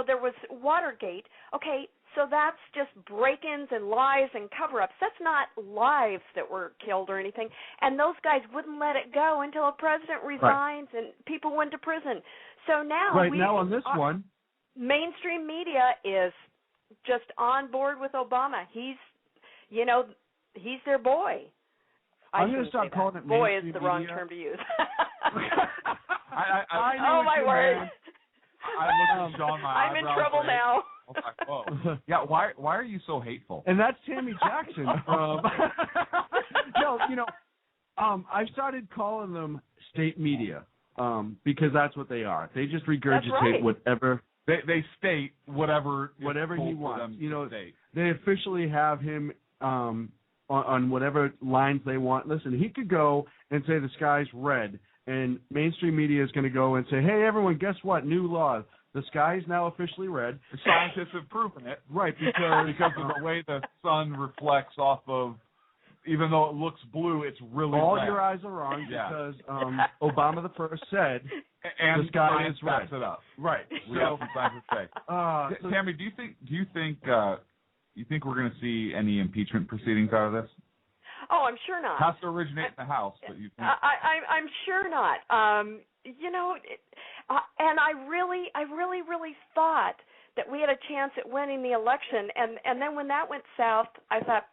Speaker 7: there was Watergate. Okay, so that's just break-ins and lies and cover-ups. That's not lives that were killed or anything. And those guys wouldn't let it go until a president resigns and people went to prison. So now
Speaker 3: now on this one,
Speaker 7: mainstream media is just on board with Obama. He's their boy.
Speaker 3: I'm going to stop calling it
Speaker 7: boy is
Speaker 3: mainstream
Speaker 7: the wrong
Speaker 3: media.
Speaker 7: term to use.
Speaker 3: I know
Speaker 7: oh my word!
Speaker 4: I looked at Sean.
Speaker 7: I'm in trouble now.
Speaker 4: Whoa. Yeah, why are you so hateful?
Speaker 3: And that's Tami Jackson from. I've started calling them state media because that's what they are. They just regurgitate whatever
Speaker 4: they state whatever
Speaker 3: he wants.
Speaker 4: Them
Speaker 3: they officially have him on whatever lines they want. Listen, he could go and say the sky's red, and mainstream media is going to go and say, hey, everyone, guess what? New law. The sky is now officially red.
Speaker 4: The scientists have proven it.
Speaker 3: Right,
Speaker 4: because of the way the sun reflects off of, even though it looks blue, it's really
Speaker 3: all
Speaker 4: red.
Speaker 3: Your eyes are wrong because Obama the first said
Speaker 4: and
Speaker 3: the sky is red.
Speaker 4: Backs it up.
Speaker 3: Right.
Speaker 4: We have some science to say. Tammy, do you think you think we're going to see any impeachment proceedings out of this?
Speaker 7: Oh, I'm sure not.
Speaker 4: It has to originate in the House, but you think...
Speaker 7: I'm sure not. And I really thought that we had a chance at winning the election, and then when that went south, I thought,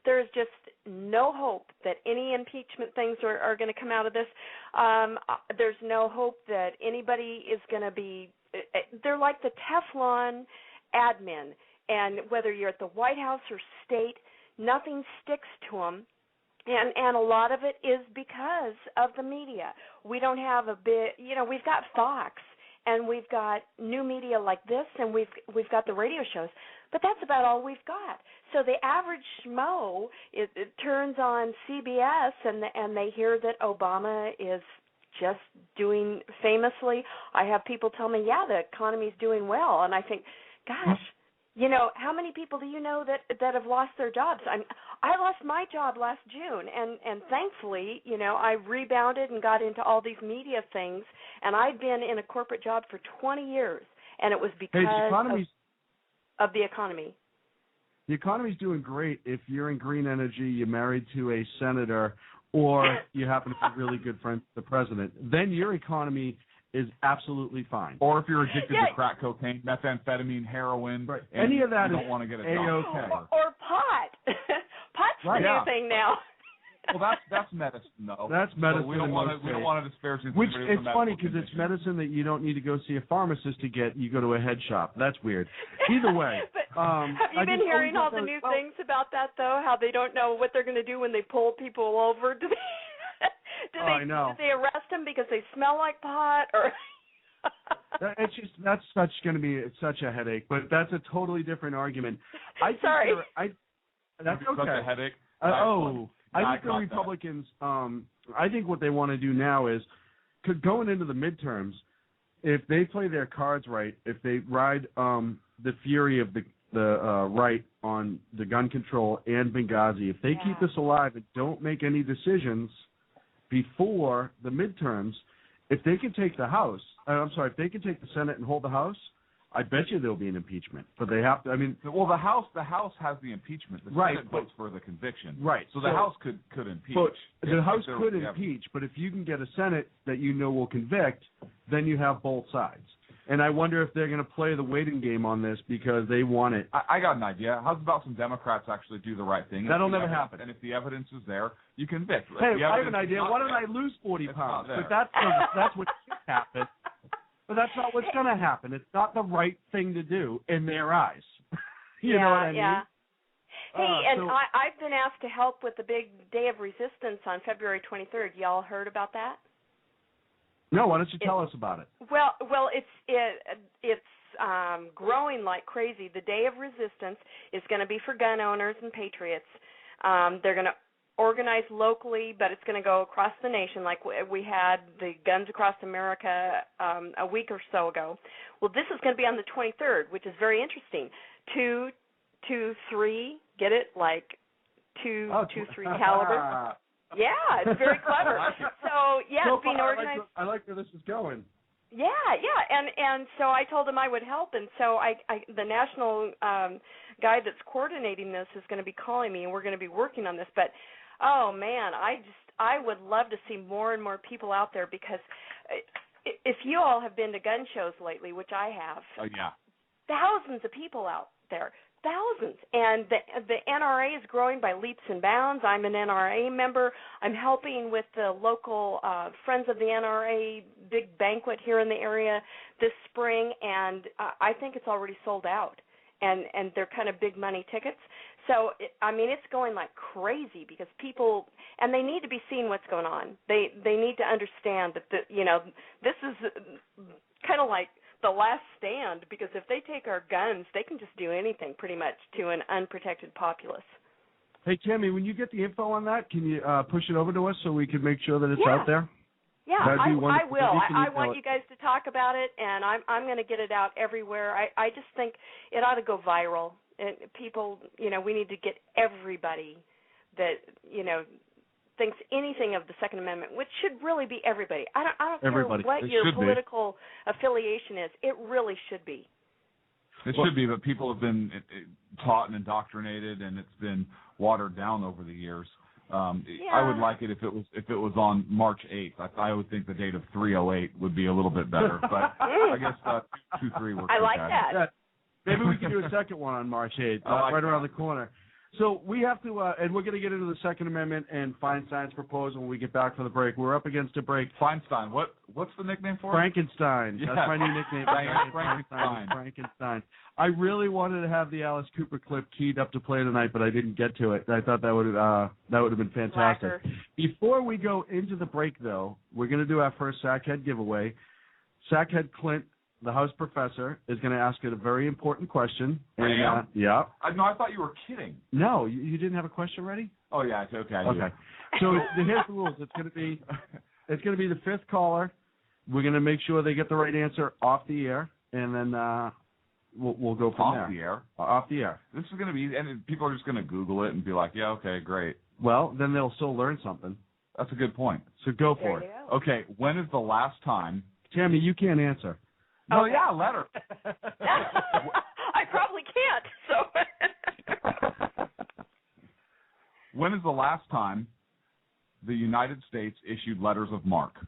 Speaker 7: there's just no hope that any impeachment things are going to come out of this. There's no hope that anybody is going to be. They're like the Teflon admin, and whether you're at the White House or state, nothing sticks to them. And a lot of it is because of the media. We don't have a bit, we've got Fox and we've got new media like this, and we've got the radio shows, but that's about all we've got. So the average schmo it turns on CBS and they hear that Obama is just doing famously. I have people tell me, yeah, the economy's doing well, and I think, gosh, how many people do you know that have lost their jobs? I lost my job last June, and thankfully, I rebounded and got into all these media things, and I'd been in a corporate job for 20 years, and it was because of the economy.
Speaker 3: The economy's doing great if you're in green energy, you're married to a senator, or you happen to be really good friends with the president. Then your economy is absolutely fine.
Speaker 4: Or if you're addicted to crack cocaine, methamphetamine, heroin,
Speaker 3: right.
Speaker 4: and
Speaker 3: any of that
Speaker 4: you don't want to get a job.
Speaker 7: Or pot. Pot's the new thing now.
Speaker 4: Well, that's medicine, though.
Speaker 3: That's medicine.
Speaker 4: So we don't want to disparage it.
Speaker 3: Which it's funny because it's medicine that you don't need to go see a pharmacist to get. You go to a head shop. That's weird. Either way.
Speaker 7: Have you been hearing all the new things about that, though? How they don't know what they're going to do when they pull people over?
Speaker 3: I know.
Speaker 7: Do they arrest them because they smell like pot? Or
Speaker 3: that's going to be such a headache. But that's a totally different argument.
Speaker 7: Sorry.
Speaker 3: That's okay.
Speaker 4: Such a headache.
Speaker 3: I think the Republicans, I think what they want to do now is, going into the midterms, if they play their cards right, if they ride the fury of the right on the gun control and Benghazi, if they keep this alive and don't make any decisions before the midterms, if they can take the House, if they can take the Senate and hold the House, I bet you there'll be an impeachment. But they have to. I mean,
Speaker 4: well, the House has the impeachment. The Senate votes for the conviction.
Speaker 3: Right.
Speaker 4: So the House could impeach.
Speaker 3: The House could impeach, but if you can get a Senate that will convict, then you have both sides. And I wonder if they're going to play the waiting game on this because they want it.
Speaker 4: I got an idea. How's about some Democrats actually do the right thing?
Speaker 3: That'll never happen.
Speaker 4: And if the evidence is there, you convict.
Speaker 3: Hey, I have an idea. Why don't I lose 40 pounds? But that's what should happen. But that's not what's going to happen. It's not the right thing to do in their eyes. You know what I mean?
Speaker 7: Yeah. Hey, I've been asked to help with the big Day of Resistance on February 23rd. Y'all heard about that?
Speaker 3: No, why don't you tell us about it?
Speaker 7: Well, it's growing like crazy. The Day of Resistance is going to be for gun owners and patriots. They're going to organize locally, but it's going to go across the nation. Like we had the Guns Across America a week or so ago. Well, this is going to be on the 23rd, which is very interesting. 223, get it? Like 223 caliber. Yeah, it's very clever. So, it's being organized.
Speaker 3: I like where this is going.
Speaker 7: Yeah, and so I told him I would help, and so the national guy that's coordinating this is going to be calling me, and we're going to be working on this. But, oh man, I would love to see more and more people out there, because if you all have been to gun shows lately, which I have, thousands of people out there. Thousands. And the NRA is growing by leaps and bounds. I'm an NRA member. I'm helping with the local Friends of the NRA big banquet here in the area this spring, and I think it's already sold out. And they're kind of big money tickets. So, it's going like crazy, because people, and they need to be seeing what's going on. They need to understand that, this is kind of like the last stand, because if they take our guns, they can just do anything pretty much to an unprotected populace.
Speaker 3: Hey, Tami, when you get the info on that, can you push it over to us so we can make sure that it's out there?
Speaker 7: Yeah, I will. I want you guys to talk about it, and I'm going to get it out everywhere. I just think it ought to go viral. And people, we need to get everybody that, thinks anything of the Second Amendment, which should really be everybody. I don't care what your political affiliation is. It really should be.
Speaker 4: It should be, but people have been taught and indoctrinated, and it's been watered down over the years. I would like it if it was on March 8th. I would think the date of 3/08 would be a little bit better, but I guess 2/3 works.
Speaker 7: I like that.
Speaker 3: Yeah. Maybe we can do a second one on March 8th, right around the corner. So we have to, and we're going to get into the Second Amendment and Feinstein's proposal when we get back from the break. We're up against a break.
Speaker 4: Feinstein. What's the nickname for it?
Speaker 3: Frankenstein.
Speaker 4: Yeah.
Speaker 3: That's my new nickname. Frankenstein. I really wanted to have the Alice Cooper clip keyed up to play tonight, but I didn't get to it. I thought that would have been fantastic.
Speaker 7: Slacker.
Speaker 3: Before we go into the break, though, we're going to do our first Sackhead giveaway. Sackhead Clint, the House professor, is going to ask it a very important question. And, yeah.
Speaker 4: No, I thought you were kidding.
Speaker 3: No, you didn't have a question ready?
Speaker 4: Oh yeah, okay.
Speaker 3: Okay. So here's the rules. It's going to be the fifth caller. We're going to make sure they get the right answer off the air, and then we'll go from there.
Speaker 4: Off the air.
Speaker 3: Off the air.
Speaker 4: This is going to be, and people are just going to Google it and be like, yeah, okay, great.
Speaker 3: Well, then they'll still learn something.
Speaker 4: That's a good point.
Speaker 3: So go for it.
Speaker 4: Okay. When is the last time?
Speaker 3: Tammy, you can't answer.
Speaker 4: Oh yeah, let her.
Speaker 7: I probably can't. So.
Speaker 4: When is the last time the United States issued letters of marque?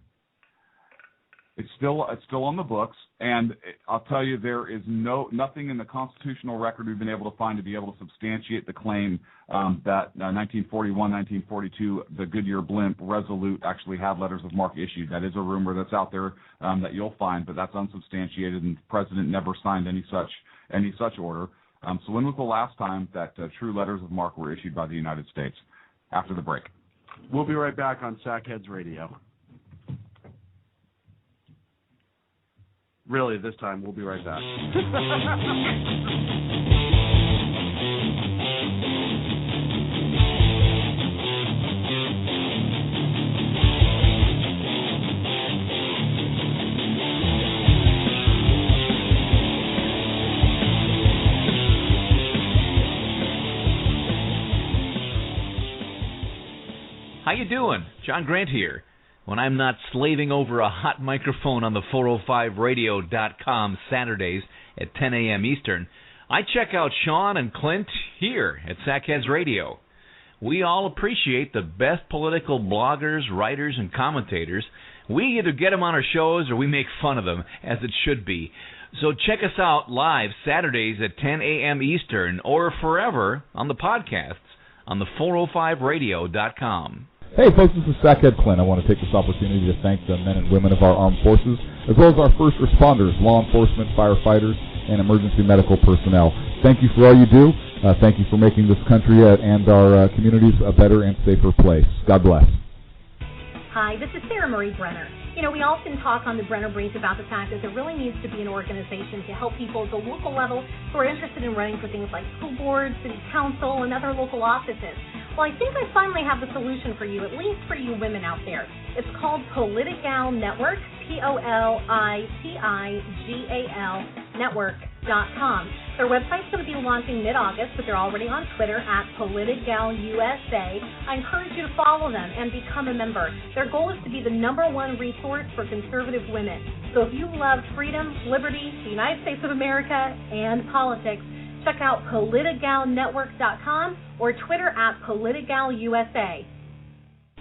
Speaker 4: It's still on the books, and I'll tell you, there is nothing in the constitutional record we've been able to find to be able to substantiate the claim that 1941, 1942, the Goodyear blimp Resolute actually had letters of marque issued. That is a rumor that's out there that you'll find, but that's unsubstantiated, and the president never signed any such order. So when was the last time that true letters of marque were issued by the United States? After the break.
Speaker 3: We'll be right back on Sackheads Radio. Really, this time, we'll be right back.
Speaker 9: How you doing? John Grant here. When I'm not slaving over a hot microphone on the 405radio.com Saturdays at 10 a.m. Eastern, I check out Sean and Clint here at Sackheads Radio. We all appreciate the best political bloggers, writers, and commentators. We either get them on our shows or we make fun of them, as it should be. So check us out live Saturdays at 10 a.m. Eastern or forever on the podcasts on the 405radio.com.
Speaker 10: Hey folks, this is Sackhead Clint. I want to take this opportunity to thank the men and women of our armed forces, as well as our first responders, law enforcement, firefighters, and emergency medical personnel. Thank you for all you do. Thank you for making this country and our communities a better and safer place. God bless.
Speaker 11: Hi, this is Sarah Marie Brenner. You know, we often talk on the Brenner Brief about the fact that there really needs to be an organization to help people at the local level who are interested in running for things like school boards, city council, and other local offices. Well, I think I finally have the solution for you, at least for you women out there. It's called Politigal Network, Politigal Network.com. Their website's going to be launching mid-August, but they're already on Twitter at PoliticalUSA. I encourage you to follow them and become a member. Their goal is to be the #1 resource for conservative women. So if you love freedom, liberty, the United States of America, and politics, check out PoliticalNetwork.com or Twitter at PoliticalUSA.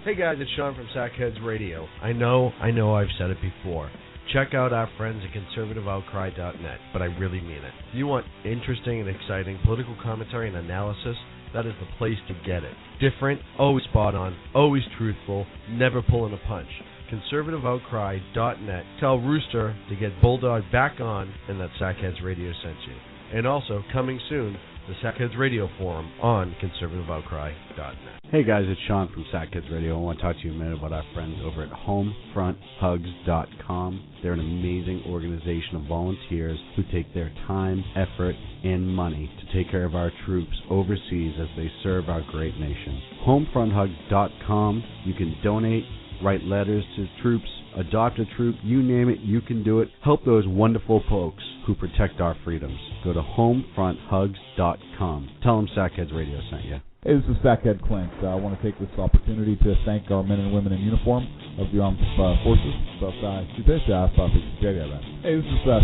Speaker 12: Hey guys, it's Sean from Sackheads Radio. I know I've said it before. Check out our friends at conservativeoutcry.net, but I really mean it. If you want interesting and exciting political commentary and analysis, that is the place to get it. Different, always spot on, always truthful, never pulling a punch. conservativeoutcry.net. Tell Rooster to get Bulldog back on and that Sackheads Radio sent you. And also, coming soon, the Sackheads Radio Forum on conservativeoutcry.net.
Speaker 8: Hey guys, it's Sean from Sackheads Radio. I want to talk to you a minute about our friends over at HomefrontHugs.com. They're an amazing organization of volunteers who take their time, effort, and money to take care of our troops overseas as they serve our great nation. HomefrontHugs.com. You can donate, write letters to troops, adopt a troop, you name it, you can do it. Help those wonderful folks who protect our freedoms. Go to HomefrontHugs.com. Tell them Sackheads Radio sent you.
Speaker 10: Hey, this is Sackhead Clint. I want to take this opportunity to thank our men and women in uniform of the armed forces. Hey, this is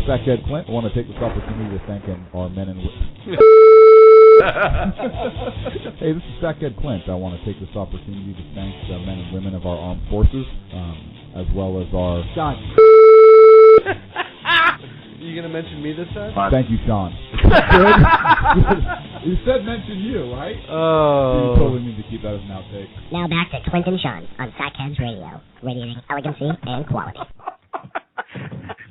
Speaker 10: Sackhead Clint. I want to take this opportunity to thank our men and women. Hey, this is Sackhead Clint. I want to take this opportunity to thank the men and women of our armed forces, as well as our... Sean.
Speaker 12: You going to mention me this time?
Speaker 10: Thank you, Sean. You said mention you, right?
Speaker 12: Oh.
Speaker 10: You totally need to keep that as an outtake.
Speaker 16: Now back to Clint and Sean on Sackheads Radio, radiating elegancy and quality.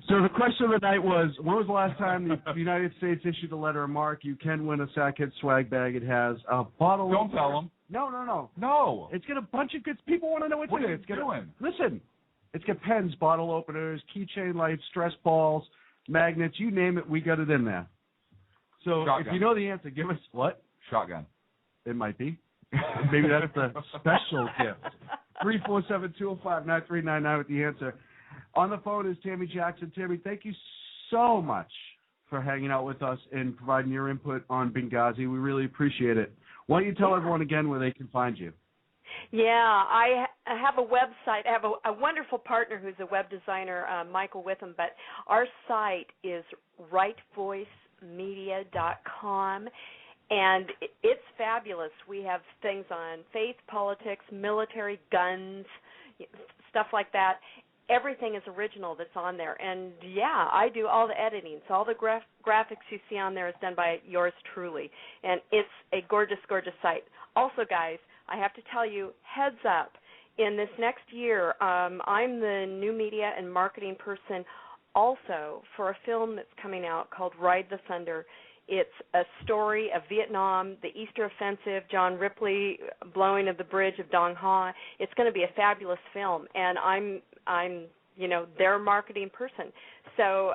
Speaker 3: So the question of the night was, when was the last time the United States issued a letter of marque? You can win a Sackhead swag bag. It has a bottle.
Speaker 4: Don't tell them.
Speaker 3: No. It's got a bunch of good. People want to know what's in it. It's doing? Listen, it's got pens, bottle openers, keychain lights, stress balls, magnets, you name it, we got it in there. So
Speaker 4: Shotgun.
Speaker 3: If you know the answer, give us what?
Speaker 4: Shotgun.
Speaker 3: It might be. Maybe that's the special gift. 347-205-9399 with the answer. On the phone is Tami Jackson. Tami, thank you so much for hanging out with us and providing your input on Benghazi. We really appreciate it. Why don't you tell everyone again where they can find you?
Speaker 7: Yeah, I have a website. I have a wonderful partner who's a web designer, Michael Witham, but our site is rightvoicemedia.com, and it's fabulous. We have things on faith, politics, military, guns, stuff like that. Everything is original that's on there. And, yeah, I do all the editing. So all the graphics you see on there is done by yours truly. And it's a gorgeous, gorgeous site. Also, guys, I have to tell you, heads up, in this next year, I'm the new media and marketing person also for a film that's coming out called Ride the Thunder. It's a story of Vietnam, the Easter Offensive, John Ripley blowing of the bridge of Dong Ha. It's going to be a fabulous film, and I'm their marketing person. So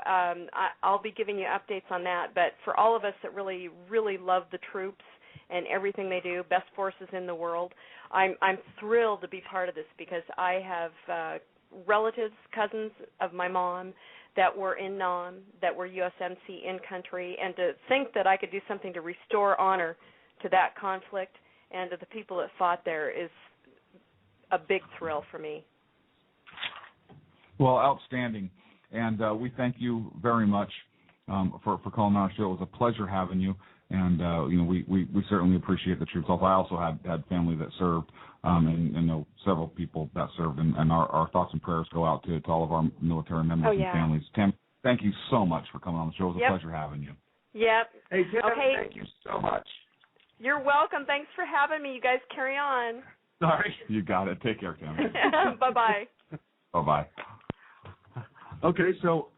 Speaker 7: I'll be giving you updates on that. But for all of us that really, really love the troops and everything they do, best forces in the world, I'm thrilled to be part of this because I have relatives, cousins of my mom that were in Nam, that were USMC in country, and to think that I could do something to restore honor to that conflict and to the people that fought there is a big thrill for me.
Speaker 4: Well, outstanding. And we thank you very much for calling our show. It was a pleasure having you. And, we certainly appreciate the troops. I also had family that served and know several people that served. And our thoughts and prayers go out to all of our military members and families. Tim, thank you so much for coming on the show. It was a pleasure having you.
Speaker 7: Yep.
Speaker 3: Hey, Tim,
Speaker 7: okay.
Speaker 3: Thank you so much.
Speaker 7: You're welcome. Thanks for having me. You guys carry on.
Speaker 3: Sorry.
Speaker 4: You got it. Take care, Tim.
Speaker 7: Bye-bye.
Speaker 4: Bye-bye.
Speaker 3: Okay, so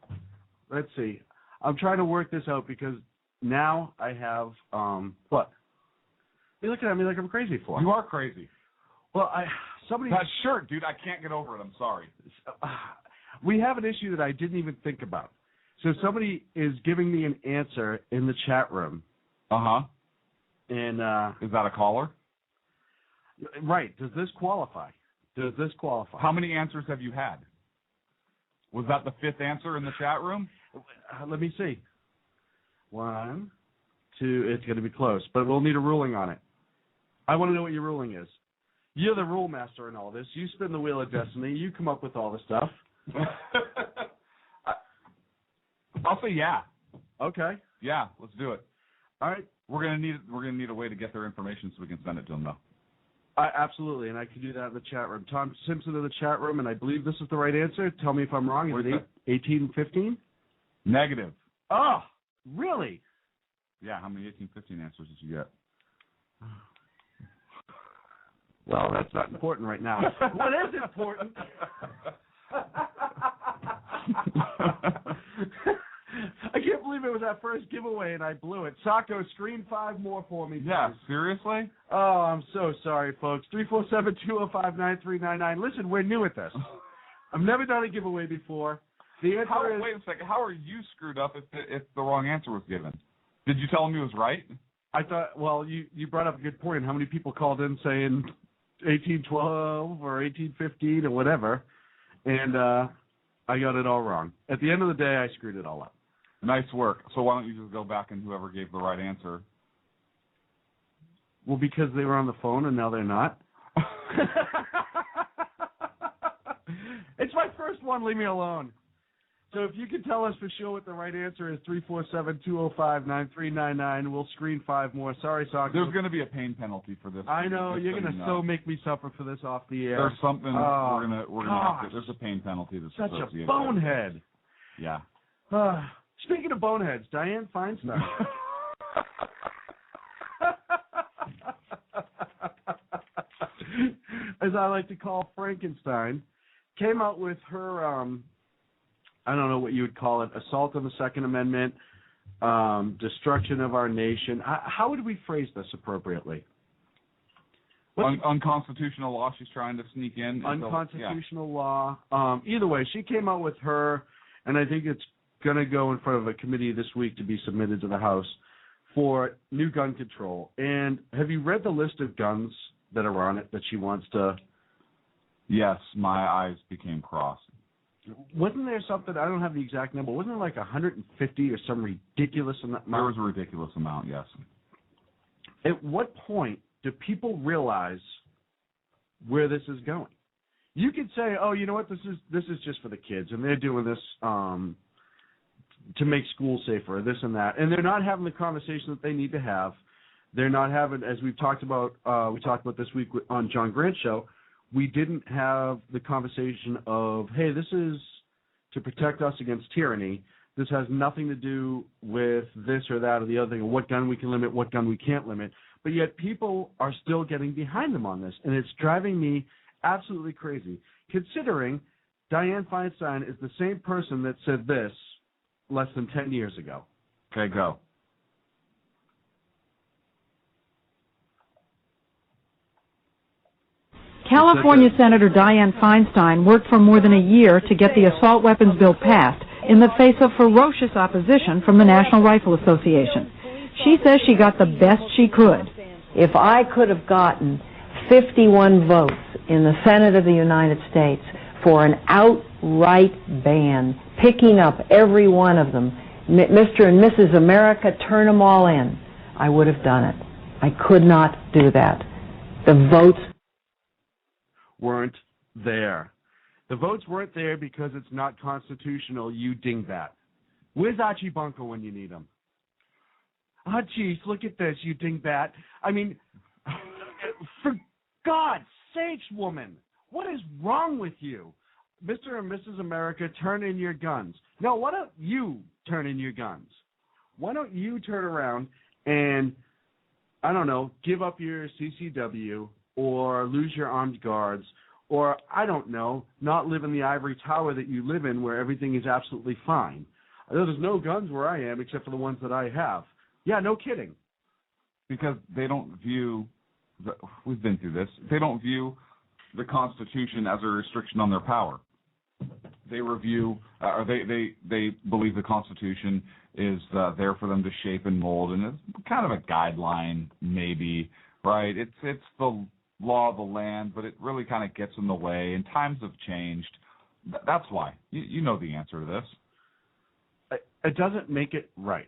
Speaker 3: let's see. I'm trying to work this out because now I have what? You're looking at me like I'm crazy for.
Speaker 4: You are crazy.
Speaker 3: Well, somebody.
Speaker 4: That shirt, dude. I can't get over it. I'm sorry.
Speaker 3: We have an issue that I didn't even think about. So somebody is giving me an answer in the chat room.
Speaker 4: Uh-huh.
Speaker 3: And
Speaker 4: is that a caller?
Speaker 3: Right. Does this qualify?
Speaker 4: How many answers have you had? Was that the fifth answer in the chat room?
Speaker 3: Let me see. 1, 2. It's going to be close, but we'll need a ruling on it. I want to know what your ruling is. You're the rule master in all this. You spin the wheel of destiny. You come up with all the stuff.
Speaker 4: I'll say yeah.
Speaker 3: Okay.
Speaker 4: Yeah, let's do it.
Speaker 3: All right.
Speaker 4: We're gonna need a way to get their information so we can send it to them though.
Speaker 3: Absolutely, and I can do that in the chat room. Tom Simpson in the chat room, and I believe this is the right answer. Tell me if I'm wrong. Is it 18 and 15?
Speaker 4: Negative.
Speaker 3: Oh, really?
Speaker 4: Yeah, how many 18, 15 answers did you get?
Speaker 3: Well, that's not important right now. What is important? I can't believe it was that first giveaway and I blew it. Sacco, screen 5 more for me.
Speaker 4: Yeah,
Speaker 3: please.
Speaker 4: seriously?
Speaker 3: Oh, I'm so sorry, folks. 347-205-9399. Listen, we're new at this. I've never done a giveaway before. The answer is...
Speaker 4: Wait a second. How are you screwed up if the wrong answer was given? Did you tell him he was right?
Speaker 3: I thought, well, you brought up a good point. How many people called in saying 1812 or 1815 or whatever, and I got it all wrong. At the end of the day, I screwed it all up.
Speaker 4: Nice work. So why don't you just go back and whoever gave the right answer,
Speaker 3: Well, because they were on the phone and now they're not. It's my first one. Leave me alone. So if you can tell us for sure what the right answer is, 347-205-9399. We'll screen 5 more. Sorry, Sox.
Speaker 4: There's going to be a pain penalty for this.
Speaker 3: I know. You're going to so make me suffer for this off the air.
Speaker 4: There's something we're gonna have to. There's a pain penalty that's
Speaker 3: such
Speaker 4: associated.
Speaker 3: A bonehead.
Speaker 4: Yeah.
Speaker 3: Speaking of boneheads, Diane Feinstein. As I like to call Frankenstein, came out with her, I don't know what you would call it, assault on the Second Amendment, destruction of our nation. How would we phrase this appropriately?
Speaker 4: Unconstitutional law she's trying to sneak in.
Speaker 3: Unconstitutional law. Either way, she came out with her, and I think it's going to go in front of a committee this week to be submitted to the House for new gun control. And have you read the list of guns that are on it that she wants to?
Speaker 4: Yes, my eyes became crossed.
Speaker 3: Wasn't there something, I don't have the exact number, wasn't it like 150 or some ridiculous amount?
Speaker 4: There was a ridiculous amount, yes.
Speaker 3: At what point do people realize where this is going? You could say, oh, you know what, this is just for the kids, and they're doing this to make school safer, this and that, and they're not having the conversation that they need to have. They're not having, as we've talked about, we talked about this week on John Grant's show, we didn't have the conversation of, hey, this is to protect us against tyranny. This has nothing to do with this or that or the other thing, or what gun we can limit, what gun we can't limit. But yet people are still getting behind them on this, and it's driving me absolutely crazy, considering Diane Feinstein is the same person that said this less than 10 years ago.
Speaker 4: Okay, go.
Speaker 17: California Senator Diane Feinstein worked for more than a year to get the assault weapons bill passed in the face of ferocious opposition from the National Rifle Association. She says she got the best she could.
Speaker 18: If I could have gotten 51 votes in the Senate of the United States for an outright ban, picking up every one of them, Mr. and Mrs. America, turn them all in, I would have done it. I could not do that. The votes
Speaker 3: weren't there. The votes weren't there because it's not constitutional, you dingbat. Where's Archie Bunker when you need him? Oh, geez, look at this, you dingbat. I mean, for God's sakes, woman, what is wrong with you? Mr. and Mrs. America, turn in your guns. No, why don't you turn in your guns? Why don't you turn around and, I don't know, give up your CCW or lose your armed guards, or, I don't know, not live in the ivory tower that you live in where everything is absolutely fine. There's no guns where I am except for the ones that I have. Yeah, no kidding.
Speaker 4: Because they don't view, we've been through this, they don't view the Constitution as a restriction on their power. They review, or they believe the Constitution is there for them to shape and mold, and it's kind of a guideline, maybe, right? It's the law of the land, but it really kind of gets in the way, and times have changed. That's why. You know the answer to this.
Speaker 3: It doesn't make it right.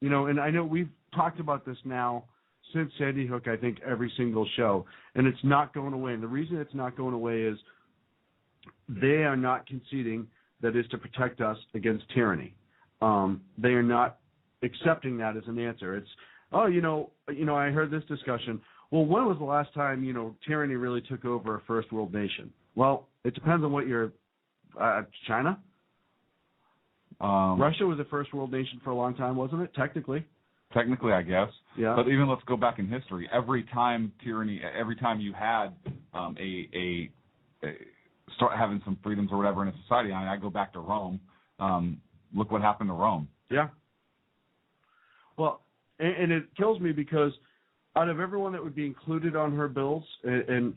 Speaker 3: You know, and I know we've talked about this now since Sandy Hook, I think, every single show, and it's not going away. And the reason it's not going away is they are not conceding that is to protect us against tyranny. They are not accepting that as an answer. It's, oh, you know, I heard this discussion. Well, when was the last time, tyranny really took over a first world nation? Well, it depends on what you're, China? Russia was a first world nation for a long time, wasn't it? Technically, I guess. Yeah. But even let's go back in history. Every time you had start having some freedoms or whatever in a society, I go back to Rome. Look what happened to Rome. Yeah. Well, and it kills me because out of everyone that would be included on her bills, and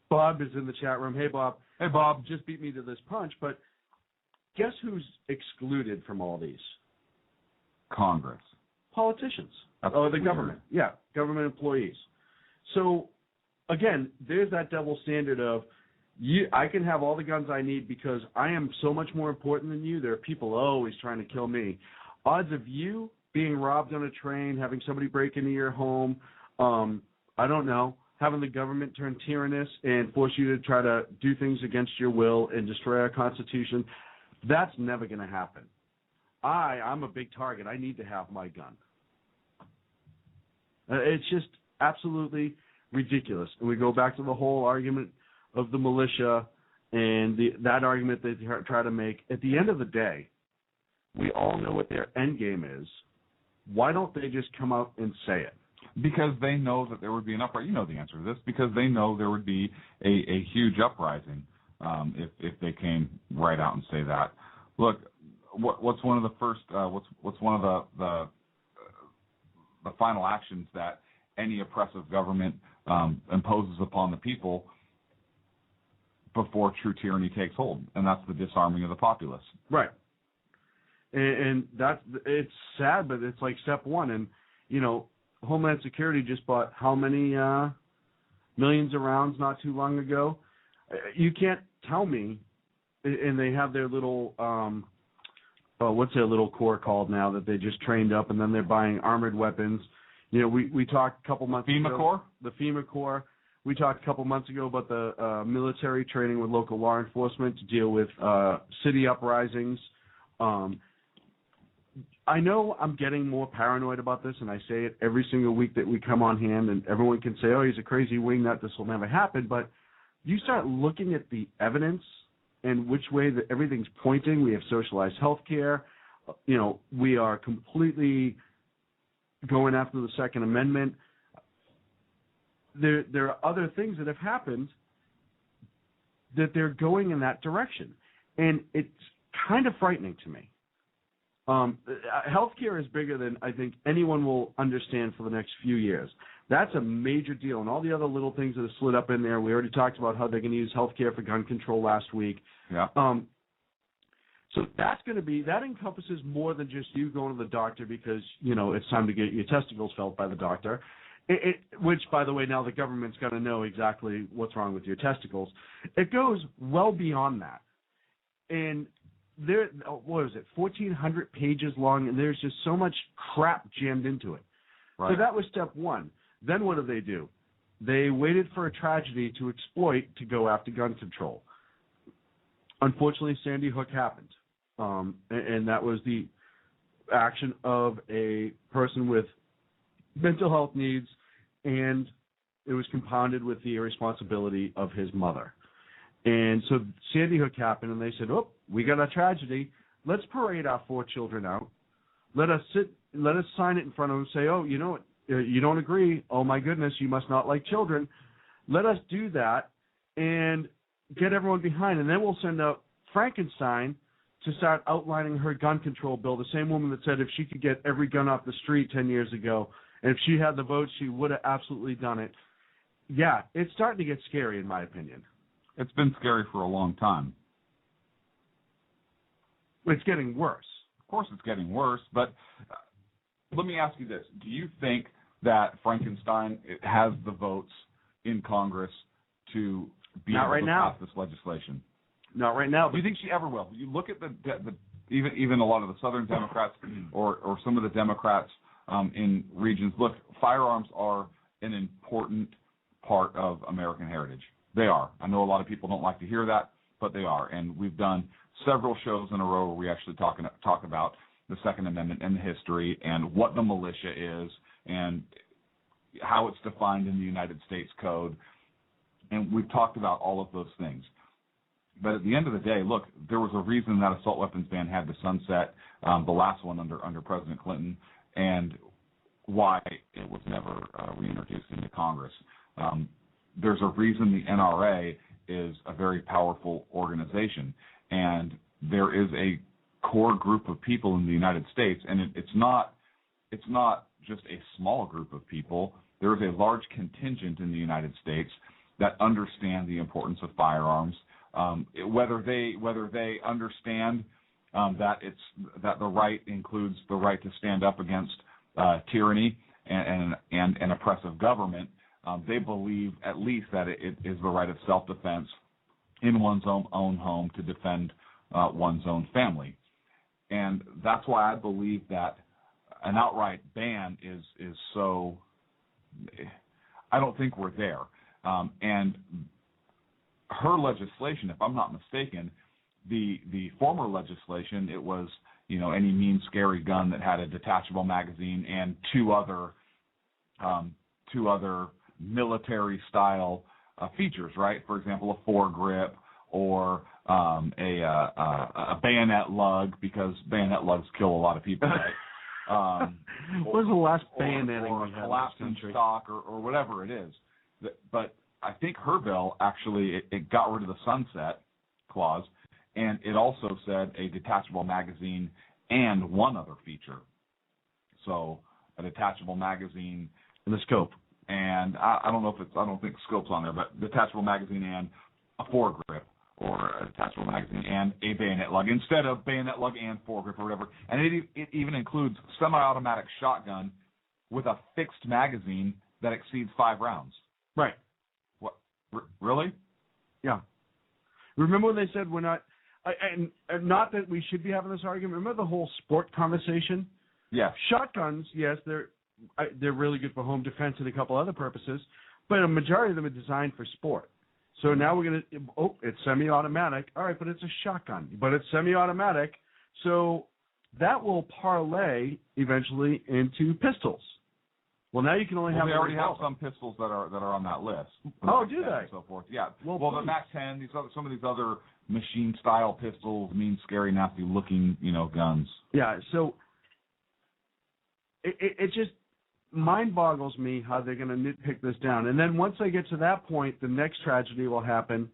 Speaker 3: Bob is in the chat room. Hey, Bob. Hey, Bob. Just beat me to this punch, but guess who's excluded from all these? Congress. Politicians. The government. Yeah, government employees. So, again, there's that double standard of, I can have all the guns I need because I am so much more important than you. There are people always trying to kill me. Odds of you being robbed on a train, having somebody break into your home, I don't know. Having the government turn tyrannous and force you to try to do things against your will and destroy our Constitution, that's never going to happen. I'm a big target. I need to have my gun. It's just absolutely ridiculous. And we go back to the whole argument of the militia and that argument they try to make. At the end of the day, we all know what their end game is. Why don't they just come out and say it?
Speaker 4: Because they know that there would be an uprising. You know the answer to this. Because they know there would be a huge uprising if they came right out and say that. Look, what's one of the first? What's one of the final actions that any oppressive government imposes upon the people before true tyranny takes hold, and that's the disarming of the populace.
Speaker 3: Right. And it's sad, but it's like step one. And Homeland Security just bought how many millions of rounds not too long ago? You can't tell me. And they have their little what's their little corps called now that they just trained up, and then they're buying armored weapons. We talked a couple months ago.
Speaker 4: FEMA Corps?
Speaker 3: The FEMA Corps. We talked a couple months ago about the military training with local law enforcement to deal with city uprisings. I know I'm getting more paranoid about this, and I say it every single week that we come on hand, and everyone can say, oh, he's a crazy wingnut, this will never happen. But you start looking at the evidence and which way that everything's pointing. We have socialized health care. We are completely going after the Second Amendment. There are other things that have happened that they're going in that direction. And it's kind of frightening to me. Healthcare is bigger than I think anyone will understand for the next few years. That's a major deal. And all the other little things that have slid up in there, we already talked about how they're going to use healthcare for gun control last week.
Speaker 4: Yeah.
Speaker 3: So that's going to be, that encompasses more than just you going to the doctor because, it's time to get your testicles felt by the doctor. Which, by the way, now the government's going to know exactly what's wrong with your testicles. It goes well beyond that. And there, what is it, 1,400 pages long, and there's just so much crap jammed into it. Right. So that was step one. Then what do? They waited for a tragedy to exploit to go after gun control. Unfortunately, Sandy Hook happened, and that was the action of a person with mental health needs, and it was compounded with the irresponsibility of his mother. And so Sandy Hook happened, and they said, oh, we got a tragedy. Let's parade our 4 children out. Let us sign it in front of them and say, oh, you know what? You don't agree. Oh, my goodness, you must not like children. Let us do that and get everyone behind. And then we'll send out Frankenstein to start outlining her gun control bill, the same woman that said if she could get every gun off the street 10 years ago, and if she had the votes, she would have absolutely done it. Yeah, it's starting to get scary, in my opinion.
Speaker 4: It's been scary for a long time.
Speaker 3: It's getting worse.
Speaker 4: Of course it's getting worse, but let me ask you this. Do you think that Frankenstein has the votes in Congress to be able to pass this legislation?
Speaker 3: Not right now.
Speaker 4: Do you think she ever will? You look at even a lot of the Southern Democrats or some of the Democrats in regions. Look, firearms are an important part of American heritage. They are. I know a lot of people don't like to hear that, but they are. And we've done several shows in a row where we actually talk about the Second Amendment and the history and what the militia is and how it's defined in the United States Code. And we've talked about all of those things. But at the end of the day, look, there was a reason that assault weapons ban had to sunset, the last one under President Clinton, and why it was never reintroduced into Congress. There's a reason the NRA is a very powerful organization, and there is a core group of people in the United States, and it's not just a small group of people. There is a large contingent in the United States that understand the importance of firearms. Whether they understand that the right includes the right to stand up against tyranny and an oppressive government, they believe at least that it is the right of self-defense in one's own home to defend one's own family. And that's why I believe that an outright ban is so, I don't think we're there. And her legislation, if I'm not mistaken, the former legislation, it was, any mean, scary gun that had a detachable magazine and two other military style features, right? For example, a foregrip or a bayonet lug, because bayonet lugs kill a lot of people, right?
Speaker 3: What was the last bayoneting
Speaker 4: or
Speaker 3: we had
Speaker 4: collapse
Speaker 3: in
Speaker 4: in
Speaker 3: this country?
Speaker 4: stock or whatever it is. But I think her bill actually, it got rid of the sunset clause, and it also said a detachable magazine and one other feature. So a detachable magazine
Speaker 3: and the scope.
Speaker 4: And I don't think scope's on there, but detachable magazine and a foregrip, or a detachable magazine and a bayonet lug instead of bayonet lug and foregrip or whatever. And it even includes semi-automatic shotgun with a fixed magazine that exceeds 5 rounds.
Speaker 3: Right.
Speaker 4: What? Really?
Speaker 3: Yeah. Remember when they said we're not, and not that we should be having this argument. Remember the whole sport conversation?
Speaker 4: Yeah.
Speaker 3: Shotguns, yes, they're really good for home defense and a couple other purposes, but a majority of them are designed for sport. So now we're going to, it's semi-automatic. All right, but it's a shotgun, but it's semi-automatic. So that will parlay eventually into pistols. Well, now you can only have.
Speaker 4: They already have some pistols that are on that list.
Speaker 3: Oh, do they?
Speaker 4: And so forth. Yeah.
Speaker 3: Well,
Speaker 4: the MAC-10, some of these other machine-style pistols, mean, scary, nasty-looking, guns.
Speaker 3: Yeah. So it just mind boggles me how they're going to nitpick this down. And then once they get to that point, the next tragedy will happen.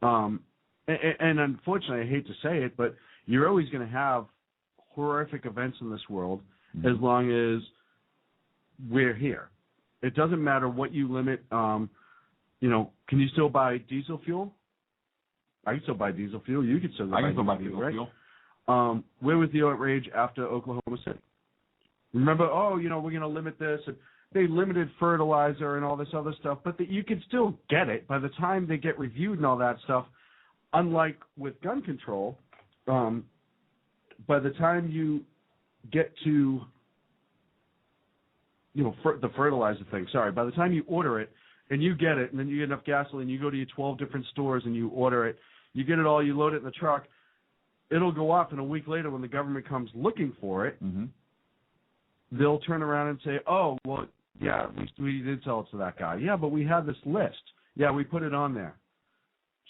Speaker 3: And unfortunately, I hate to say it, but you're always going to have horrific events in this world as long as we're here. It doesn't matter what you limit. Can you still buy diesel fuel? I can still buy diesel fuel. You can still buy diesel fuel. Where was the outrage after Oklahoma City? Remember, we're going to limit this. And they limited fertilizer and all this other stuff, but you can still get it by the time they get reviewed and all that stuff. Unlike with gun control, by the time you get to the fertilizer thing, by the time you order it and you get it, and then you get enough gasoline, you go to your 12 different stores and you order it, you get it all, you load it in the truck, it'll go off, and a week later when the government comes looking for it, they'll turn around and say, oh, well, yeah, we did sell it to that guy. Yeah, but we had this list. Yeah, we put it on there.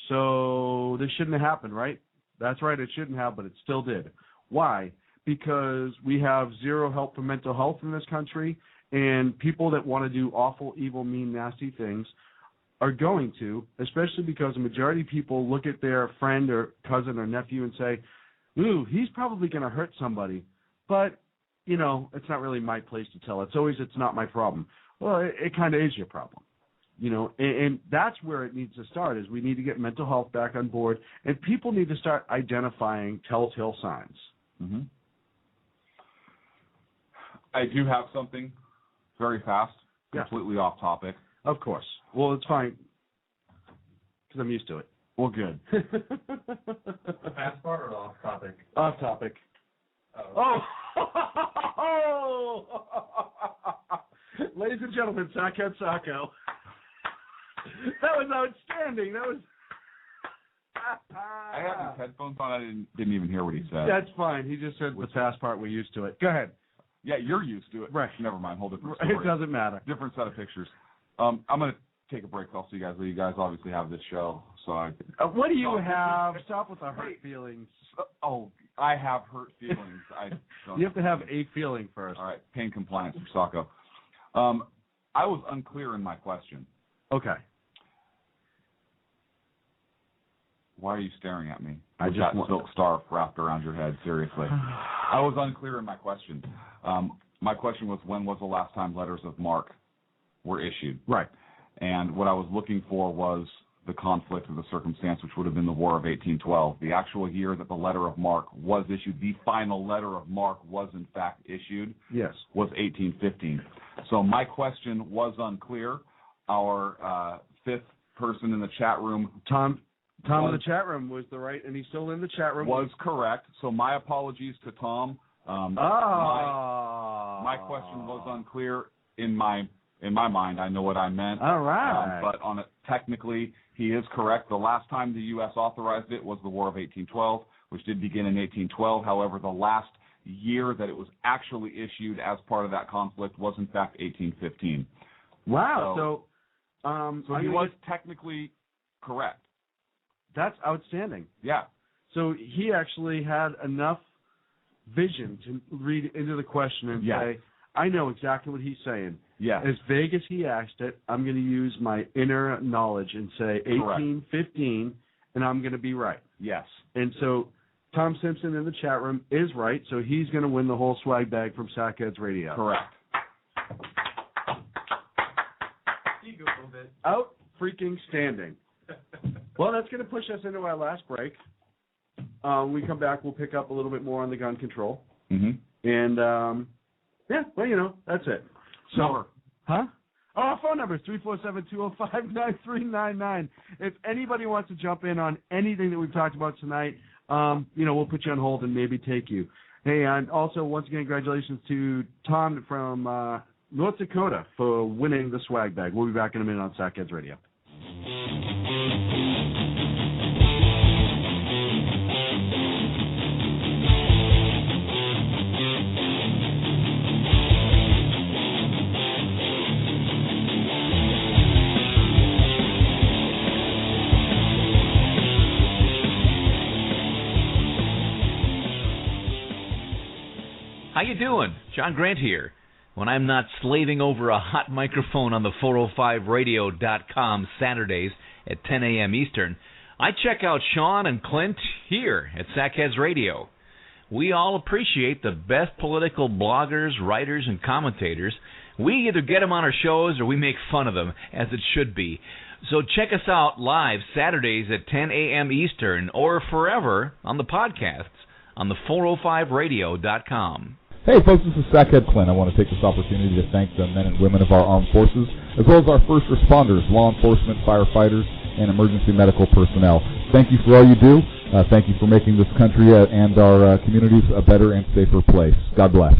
Speaker 3: So this shouldn't have happened, right? That's right, it shouldn't have, but it still did. Why? Because we have zero help for mental health in this country, and people that want to do awful, evil, mean, nasty things are going to, especially because the majority of people look at their friend or cousin or nephew and say, ooh, he's probably going to hurt somebody. But it's not really my place to tell. It's not my problem. Well, it kind of is your problem, and that's where it needs to start, is we need to get mental health back on board, and people need to start identifying telltale signs.
Speaker 4: I do have something very fast, completely off topic.
Speaker 3: Of course. Well, it's fine, because I'm used to it.
Speaker 4: Well, good.
Speaker 19: Fast part or off topic?
Speaker 3: Off topic. Oh! Ladies and gentlemen, Sackhead Sacco. That was outstanding. That was.
Speaker 4: I have his headphones on. I didn't even hear what he said.
Speaker 3: That's fine. He just said the fast part. We're used to it. Go ahead.
Speaker 4: Yeah, you're used to it.
Speaker 3: Right.
Speaker 4: Never mind. Whole different story.
Speaker 3: It doesn't matter.
Speaker 4: Different set of pictures. I'm going to take a break. I'll see you guys. You guys obviously have this show, so
Speaker 3: what do you have? Stop with the hurt feelings.
Speaker 4: I have hurt feelings.
Speaker 3: You have to have a feeling first.
Speaker 4: All right. Pain compliance for Sacco. I was unclear in my question.
Speaker 3: Okay.
Speaker 4: Why are you staring at me?
Speaker 3: I just
Speaker 4: got silk scarf wrapped around your head. Seriously. I was unclear in my question. My question was, when was the last time letters of marque were issued?
Speaker 3: Right.
Speaker 4: And what I was looking for was the conflict of the circumstance, which would have been the War of 1812. The actual year that the letter of marque was issued, the final letter of marque was in fact issued,
Speaker 3: yes,
Speaker 4: was 1815. So my question was unclear. Our fifth person in the chat room,
Speaker 3: Tom in the chat room was the right, and he's still in the chat room.
Speaker 4: Was correct. So my apologies to Tom. My question was unclear in my in my mind, I know what I meant.
Speaker 3: All right.
Speaker 4: But technically, he is correct. The last time the U.S. authorized it was the War of 1812, which did begin in 1812. However, the last year that it was actually issued as part of that conflict was, in fact, 1815.
Speaker 3: Wow.
Speaker 4: So he was technically correct.
Speaker 3: That's outstanding.
Speaker 4: Yeah.
Speaker 3: So he actually had enough vision to read into the question and say, I know exactly what he's saying.
Speaker 4: Yeah.
Speaker 3: As vague as he asked it, I'm going to use my inner knowledge and say 1815, and I'm going to be right.
Speaker 4: Yes.
Speaker 3: And so Tom Simpson in the chat room is right, so he's going to win the whole swag bag from Sackheads Radio.
Speaker 4: Correct.
Speaker 3: Out freaking standing. Well, that's going to push us into our last break. When we come back, we'll pick up a little bit more on the gun control.
Speaker 4: Mm-hmm.
Speaker 3: And, that's it. So,
Speaker 4: Huh?
Speaker 3: Oh, our phone number is 347-205-9399. If anybody wants to jump in on anything that we've talked about tonight, we'll put you on hold and maybe take you. Hey, and also, once again, congratulations to Tom from North Dakota for winning the swag bag. We'll be back in a minute on Sackheads Radio.
Speaker 9: How you doing? John Grant here. When I'm not slaving over a hot microphone on the 405radio.com Saturdays at 10 a.m. Eastern, I check out Sean and Clint here at Sackheads Radio. We all appreciate the best political bloggers, writers, and commentators. We either get them on our shows or we make fun of them, as it should be. So check us out live Saturdays at 10 a.m. Eastern or forever on the podcasts on the 405radio.com.
Speaker 10: Hey folks, this is Sackhead Clint. I want to take this opportunity to thank the men and women of our armed forces, as well as our first responders, law enforcement, firefighters, and emergency medical personnel. Thank you for all you do. Thank you for making this country and our communities a better and safer place. God bless.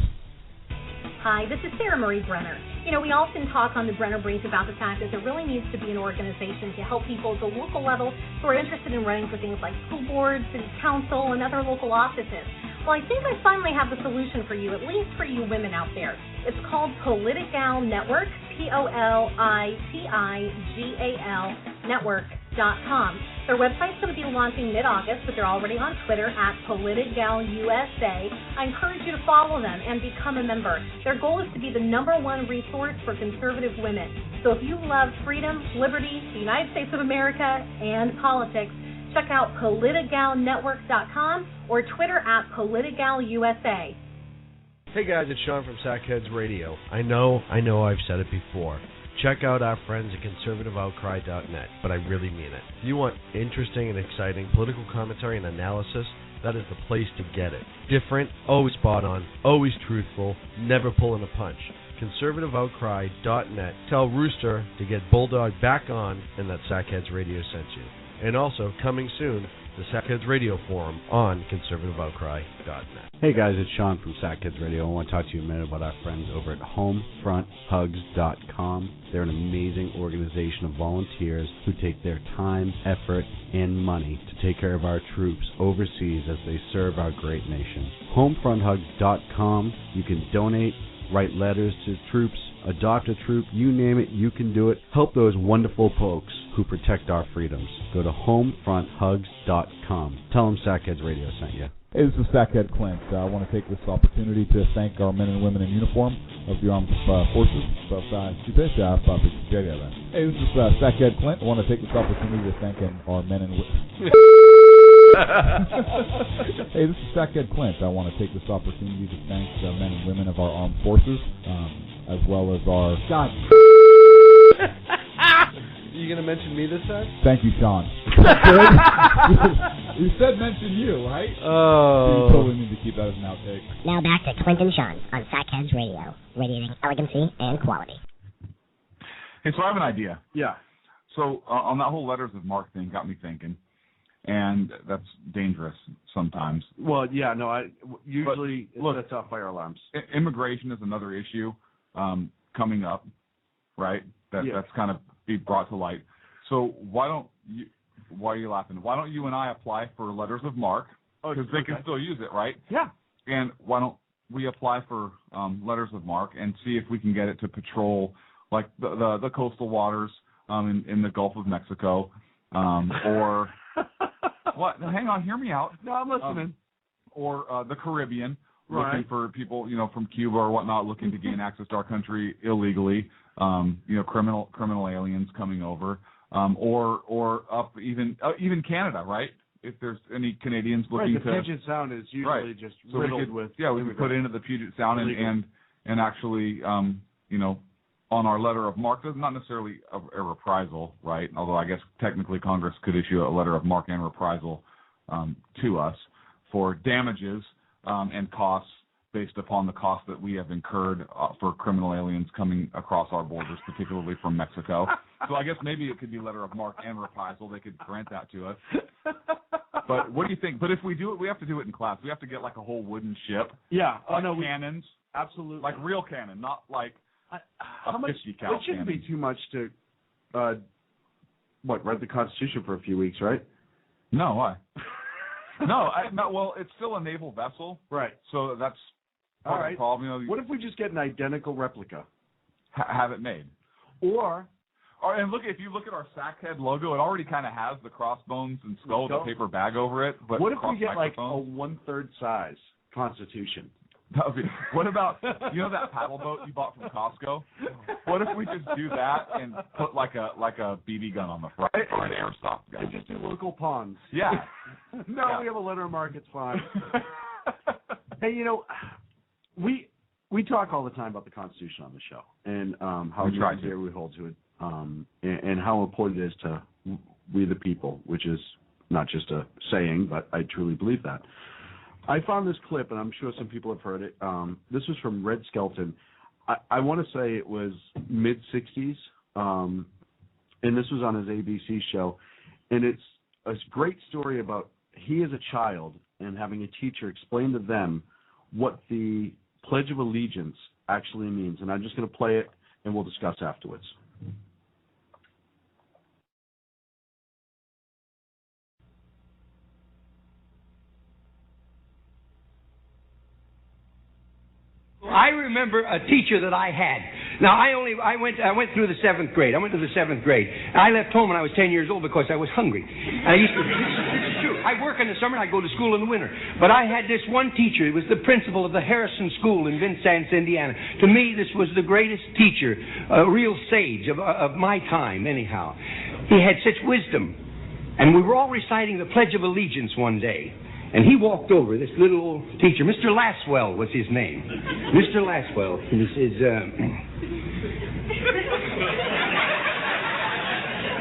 Speaker 11: Hi, this is Sarah Marie Brenner. We often talk on the Brenner Brief about the fact that there really needs to be an organization to help people at the local level who are interested in running for things like school boards, city council, and other local offices. Well, I think I finally have the solution for you, at least for you women out there. It's called Politigal Network, Politigal Network.com. Their website's going to be launching mid-August, but they're already on Twitter at PoliticalUSA. I encourage you to follow them and become a member. Their goal is to be the #1 resource for conservative women. So if you love freedom, liberty, the United States of America, and politics, check out PoliticalNetwork.com or Twitter at PoliticalUSA.
Speaker 12: Hey guys, it's Sean from Sackheads Radio. I know I've said it before. Check out our friends at conservativeoutcry.net, but I really mean it. If you want interesting and exciting political commentary and analysis, that is the place to get it. Different, always spot on, always truthful, never pulling a punch. conservativeoutcry.net. Tell Rooster to get Bulldog back on and that Sackheads Radio sent you. And also, coming soon, the Sackheads Radio Forum on conservativeoutcry.net.
Speaker 8: Hey guys, it's Sean from Sackheads Radio. I want to talk to you a minute about our friends over at HomefrontHugs.com. They're an amazing organization of volunteers who take their time, effort, and money to take care of our troops overseas as they serve our great nation. HomefrontHugs.com. You can donate, write letters to troops, adopt a troop, you name it, you can do it. Help those wonderful folks who protect our freedoms. Go to HomefrontHugs.com. Tell them Sackheads Radio sent you.
Speaker 10: Hey, this is Sackhead Clint. I want to take this opportunity to thank our men and women in uniform of the armed forces. Hey, this is Sackhead Clint. I want to take this opportunity to thank our men and women. Hey, this is Sackhead Clint. I want to take this opportunity to thank the men and women of our armed forces, as well as our... God.
Speaker 12: You going to mention me this time?
Speaker 10: Thank you, Sean. You said mention you, right?
Speaker 12: Oh.
Speaker 10: You totally need to keep that as an outtake.
Speaker 16: Now back to Clint and Sean on Sackheads Radio, radiating elegancy and quality.
Speaker 4: Hey, so I have an idea.
Speaker 3: Yeah.
Speaker 4: So on that whole letters of marque thing got me thinking, and that's dangerous sometimes.
Speaker 3: Well, yeah, no, it
Speaker 4: look,
Speaker 3: sets off fire alarms.
Speaker 4: Immigration is another issue coming up. right? That's kind of be brought to light. So why are you laughing? Why don't you and I apply for letters of marque? Because they can still use it, right?
Speaker 3: Yeah.
Speaker 4: And why don't we apply for letters of marque and see if we can get it to patrol like the coastal waters in the Gulf of Mexico, or what? Hang on, hear me out.
Speaker 3: No, I'm listening.
Speaker 4: Or the Caribbean,
Speaker 3: right,
Speaker 4: looking for people, from Cuba or whatnot, looking to gain access to our country illegally. Criminal aliens coming over, or up even Canada, right? If there's any Canadians looking
Speaker 3: the Puget Sound is usually just riddled with.
Speaker 4: Yeah, we could put into the Puget Sound and actually, on our letter of marque, not necessarily a reprisal, right? Although I guess technically Congress could issue a letter of marque and reprisal to us for damages and costs based upon the cost that we have incurred for criminal aliens coming across our borders, particularly from Mexico. So I guess maybe it could be letter of marque and reprisal. They could grant that to us. But what do you think? But if we do it, we have to do it in class. We have to get like a whole wooden ship.
Speaker 3: Yeah.
Speaker 4: Cannons.
Speaker 3: Absolutely.
Speaker 4: Like real cannon, not like
Speaker 3: how
Speaker 4: a
Speaker 3: much,
Speaker 4: 50 cal
Speaker 3: it shouldn't
Speaker 4: cannon.
Speaker 3: be too much to, read the Constitution for a few weeks, right?
Speaker 4: No, why? No, well, it's still a naval vessel.
Speaker 3: Right.
Speaker 4: So that's
Speaker 3: all right.
Speaker 4: the problem.
Speaker 3: What if we just get an identical replica?
Speaker 4: Have it made. And look, if you look at our Sackhead logo, it already kind of has the crossbones and skull, the paper bag over it. But
Speaker 3: what if we get like a 1/3 size Constitution?
Speaker 4: That would be, what about that paddle boat you bought from Costco? What if we just do that and put like a BB gun on the front or an airsoft gun?
Speaker 3: And just do local ponds.
Speaker 4: Yeah.
Speaker 3: We have a letter of marque. It's fine. Hey, we talk all the time about the Constitution on the show and how dear we hold to it, and how important it is to we the people, which is not just a saying, but I truly believe that. I found this clip, and I'm sure some people have heard it. This was from Red Skelton. I want to say it was mid-'60s, and this was on his ABC show. And it's a great story about he as a child and having a teacher explain to them what the Pledge of Allegiance actually means. And I'm just going to play it, and we'll discuss afterwards.
Speaker 20: I remember a teacher that I had. Now, I went through the 7th grade. I went to the 7th grade. I left home when I was 10 years old because I was hungry. And this is true. I work in the summer and I go to school in the winter. But I had this one teacher. He was the principal of the Harrison School in Vincennes, Indiana. To me, this was the greatest teacher, a real sage of my time, anyhow. He had such wisdom. And we were all reciting the Pledge of Allegiance one day. And he walked over, this little old teacher, Mr. Laswell was his name. Mr. Laswell. And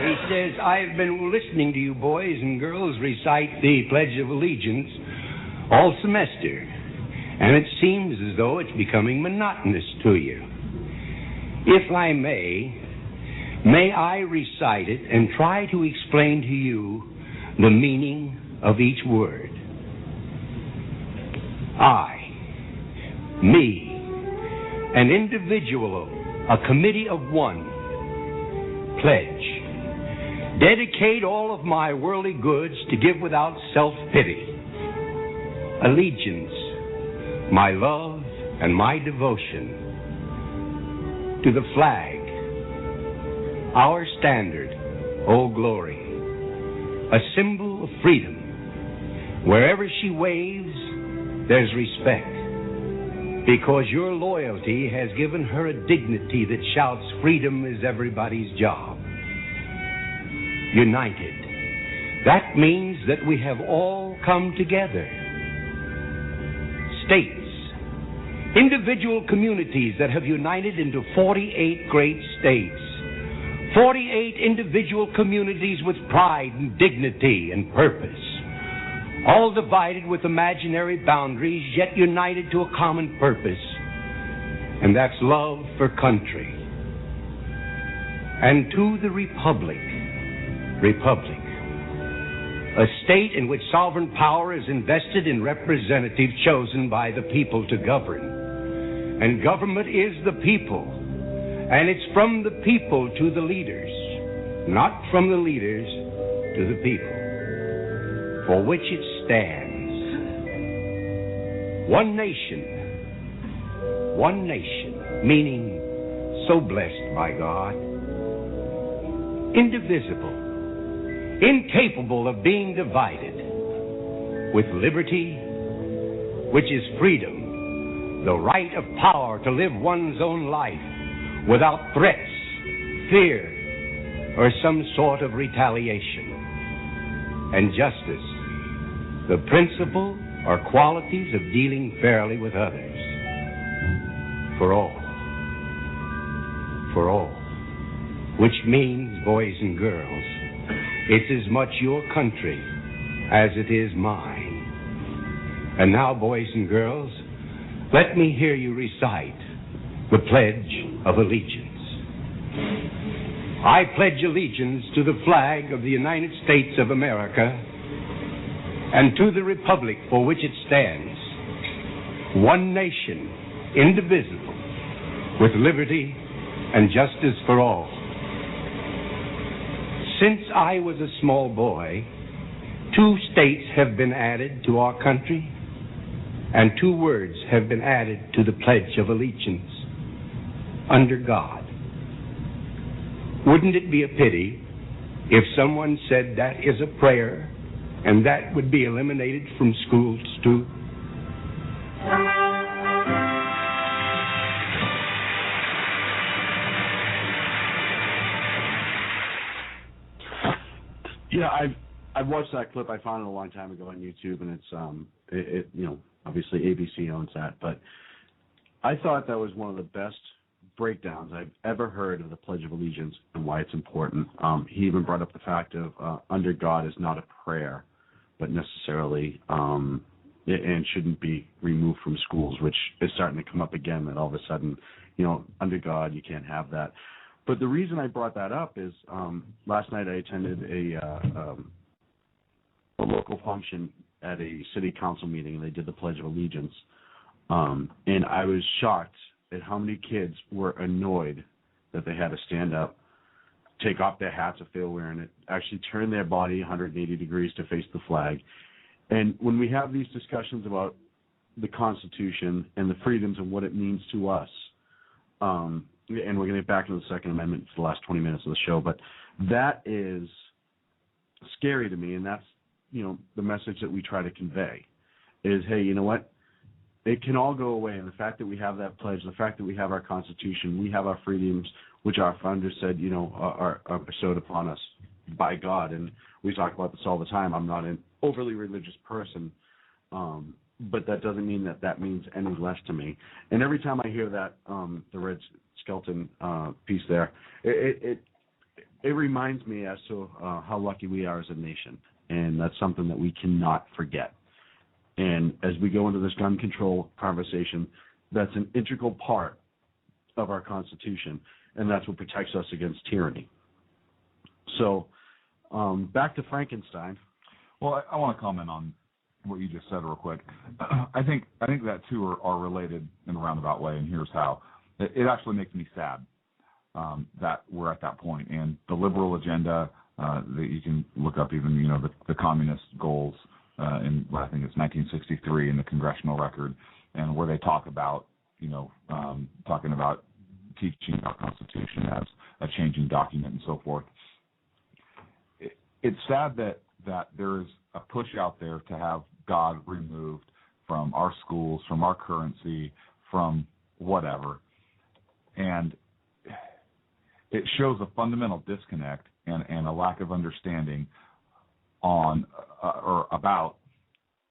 Speaker 20: he says, I've been listening to you boys and girls recite the Pledge of Allegiance all semester. And it seems as though it's becoming monotonous to you. If I may I recite it and try to explain to you the meaning of each word. I, me, an individual, a committee of one, pledge, dedicate all of my worldly goods to give without self-pity, allegiance, my love and my devotion to the flag, our standard, oh glory, a symbol of freedom. Wherever she waves, there's respect, because your loyalty has given her a dignity that shouts freedom is everybody's job. United. That means that we have all come together. States. Individual communities that have united into 48 great states. 48 individual communities with pride and dignity and purpose. All divided with imaginary boundaries, yet united to a common purpose, and that's love for country. And to the Republic, a state in which sovereign power is invested in representatives chosen by the people to govern. And government is the people, And it's from the people to the leaders, not from the leaders to the people, for which it stands. One nation, meaning so blessed by God, indivisible, incapable of being divided, with liberty, which is freedom, the right of power to live one's own life without threats, fear, or some sort of retaliation. And justice, the principle or qualities of dealing fairly with others. For all, which means, boys and girls, it's as much your country as it is mine. And now, boys and girls, let me hear you recite the Pledge of Allegiance. I pledge allegiance to the flag of the United States of America and to the republic for which it stands, one nation, indivisible, with liberty and justice for all. Since I was a small boy, 2 states have been added to our country, and 2 words have been added to the Pledge of Allegiance: under God. Wouldn't it be a pity if someone said that is a prayer and that would be eliminated from schools too?
Speaker 3: Yeah, I've watched that clip. I found it a long time ago on YouTube, and it's obviously ABC owns that, but I thought that was one of the best breakdowns I've ever heard of the Pledge of Allegiance and why it's important. He even brought up the fact of under God is not a prayer, but necessarily and shouldn't be removed from schools, which is starting to come up again, that all of a sudden, under God, you can't have that. But the reason I brought that up is last night I attended a local function at a city council meeting, and they did the Pledge of Allegiance. And I was shocked at how many kids were annoyed that they had to stand up, take off their hats if they were wearing it, actually turn their body 180 degrees to face the flag. And when we have these discussions about the Constitution and the freedoms and what it means to us, and we're going to get back to the Second Amendment for the last 20 minutes of the show, but that is scary to me, and that's, the message that we try to convey is, hey, you know what? It can all go away, and the fact that we have that pledge, the fact that we have our Constitution, we have our freedoms, which our founders said, are bestowed upon us by God, and we talk about this all the time. I'm not an overly religious person, but that doesn't mean that means any less to me. And every time I hear that, the Red Skelton piece there, it reminds me as to how lucky we are as a nation, and that's something that we cannot forget. And as we go into this gun control conversation, that's an integral part of our Constitution, and that's what protects us against tyranny. So, back to Frankenstein.
Speaker 4: Well, I want to comment on what you just said real quick. I think that two are related in a roundabout way, and here's how. It actually makes me sad that we're at that point, and the liberal agenda that you can look up, even the communist goals. In I think it's 1963 in the Congressional Record, and where they talk about talking about teaching our Constitution as a changing document and so forth. It's sad that there is a push out there to have God removed from our schools, from our currency, from whatever, and it shows a fundamental disconnect and a lack of understanding on or about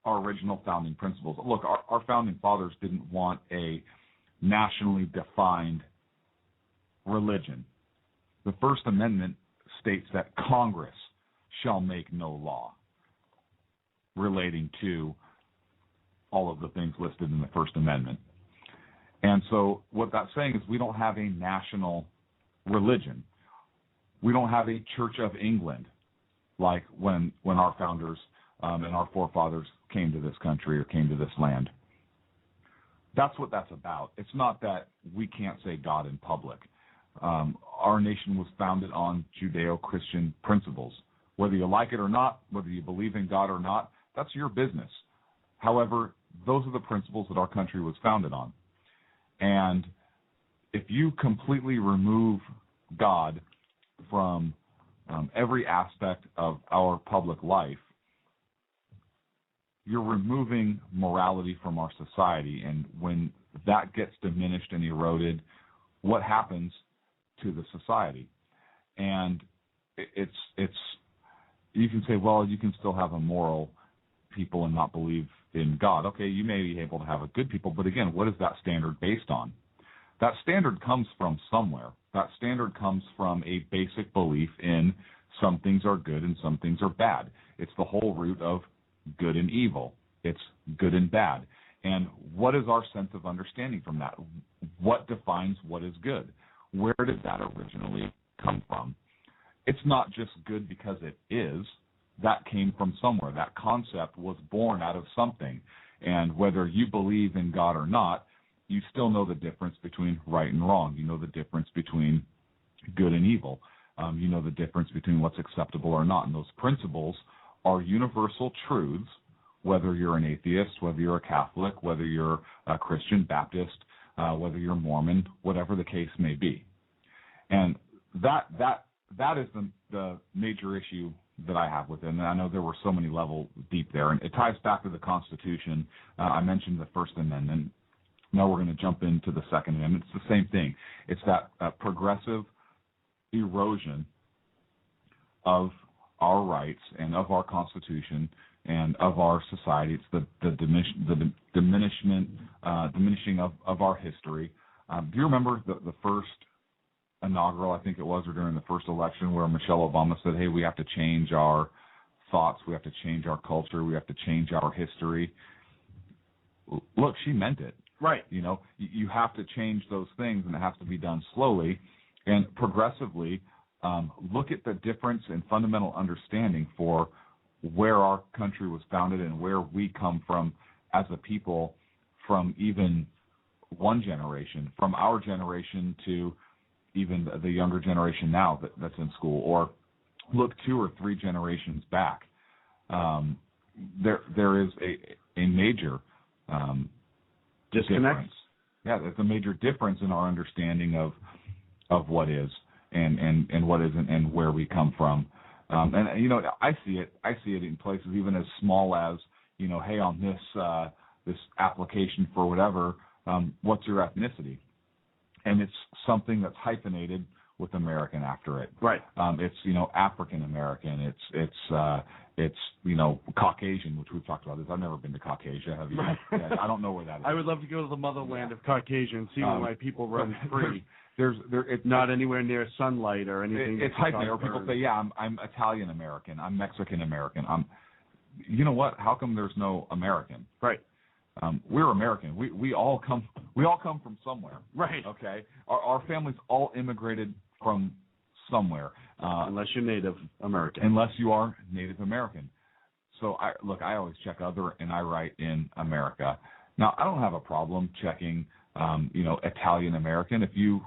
Speaker 4: our original founding principles. Look, our founding fathers didn't want a nationally defined religion. The First Amendment states that Congress shall make no law relating to all of the things listed in the First Amendment. And so what that's saying is we don't have a national religion. We don't have a Church of England like when our founders and our forefathers came to this country or came to this land. That's what that's about. It's not that we can't say God in public. our nation was founded on Judeo-Christian principles. Whether you like it or not, whether you believe in God or not, that's your business. However, those are the principles that our country was founded on. And if you completely remove God from every aspect of our public life, you're removing morality from our society. And when that gets diminished and eroded, what happens to the society? And it's you can say, well, you can still have immoral people and not believe in God. Okay, you may be able to have a good people, but again, what is that standard based on? That standard comes from somewhere. That standard comes from a basic belief in some things are good and some things are bad. It's the whole root of good and evil. It's good and bad. And what is our sense of understanding from that? What defines what is good? Where did that originally come from? It's not just good because it is. That came from somewhere. That concept was born out of something. And whether you believe in God or not, you still know the difference between right and wrong. You know the difference between good and evil. You know the difference between what's acceptable or not. And those principles are universal truths, whether you're an atheist, whether you're a Catholic, whether you're a Christian, Baptist, whether you're Mormon, whatever the case may be. And that is the major issue that I have with it. And I know there were so many levels deep there. And it ties back to the Constitution. I mentioned the First Amendment. Now we're going to jump into the Second Amendment. It's the same thing. It's that progressive erosion of our rights and of our Constitution and of our society. It's the diminishing of our history. Do you remember the first inaugural, I think it was, or during the first election, where Michelle Obama said, hey, we have to change our thoughts, we have to change our culture, we have to change our history? Look, she meant it.
Speaker 3: Right.
Speaker 4: You know, you have to change those things, and it has to be done slowly and progressively. Look at the difference in fundamental understanding for where our country was founded and where we come from as a people, from even one generation, from our generation to even the younger generation now that's in school, or look 2 or 3 generations back. There is a major
Speaker 3: disconnect.
Speaker 4: Difference. Yeah, there's a major difference in our understanding of what is and what isn't and where we come from. And you know, I see it in places even as small as, you know, hey, on this application for whatever, what's your ethnicity? And it's something that's hyphenated with American after it.
Speaker 3: Right.
Speaker 4: It's, you know, African American. It's you know, Caucasian, which we've talked about this. I've never been to Caucasia. Have you?
Speaker 3: Right.
Speaker 4: Yeah, I don't know where that is.
Speaker 3: I would love to go to the motherland of Caucasia and see why people run free. It's not anywhere near sunlight or anything.
Speaker 4: It's hyphenated. Or people say, yeah, I'm Italian American. I'm Mexican American. You know what? How come there's no American?
Speaker 3: Right.
Speaker 4: We're American. We all come from somewhere.
Speaker 3: Right.
Speaker 4: Okay. Our families all immigrated from somewhere.
Speaker 3: Unless you're Native American.
Speaker 4: Unless you are Native American. So I always check other, and I write in America. Now I don't have a problem checking, Italian American. If you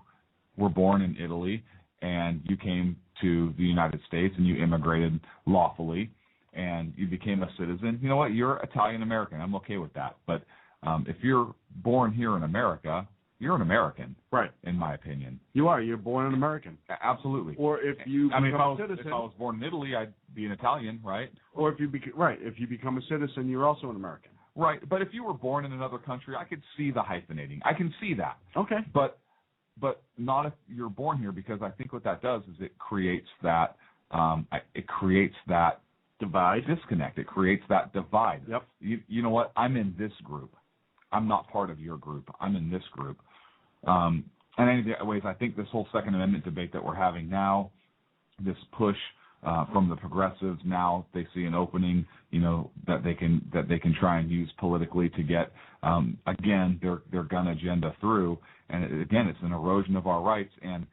Speaker 4: were born in Italy and you came to the United States and you immigrated lawfully and you became a citizen, you know what? You're Italian American. I'm okay with that. But if you're born here in America, you're an American,
Speaker 3: right?
Speaker 4: In my opinion,
Speaker 3: you are. You're born an American,
Speaker 4: absolutely.
Speaker 3: Or if you become a citizen,
Speaker 4: if I was born in Italy, I'd be an Italian, right?
Speaker 3: Or if you become a citizen, you're also an American,
Speaker 4: right? But if you were born in another country, I could see the hyphenating. I can see that.
Speaker 3: Okay.
Speaker 4: But not if you're born here, because I think what that does is it creates that
Speaker 3: divide,
Speaker 4: disconnect. It creates that divide.
Speaker 3: Yep.
Speaker 4: You know what? I'm in this group. I'm not part of your group. I'm in this group. And anyways, I think this whole Second Amendment debate that we're having now, this push from the progressives, now they see an opening, that they can try and use politically to get again their gun agenda through. And again, it's an erosion of our rights. And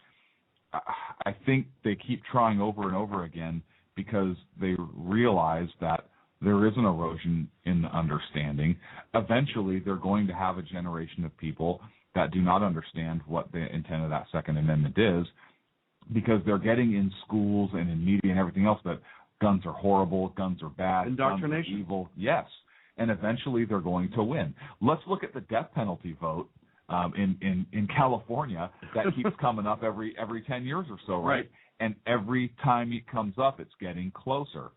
Speaker 4: I think they keep trying over and over again because they realize that there is an erosion in the understanding. Eventually, they're going to have a generation of people that do not understand what the intent of that Second Amendment is, because they're getting in schools and in media and everything else that guns are horrible, guns are bad,
Speaker 3: indoctrination,
Speaker 4: guns are evil. Yes, and eventually they're going to win. Let's look at the death penalty vote in California that keeps coming up every 10 years or so, right? And every time it comes up, it's getting closer.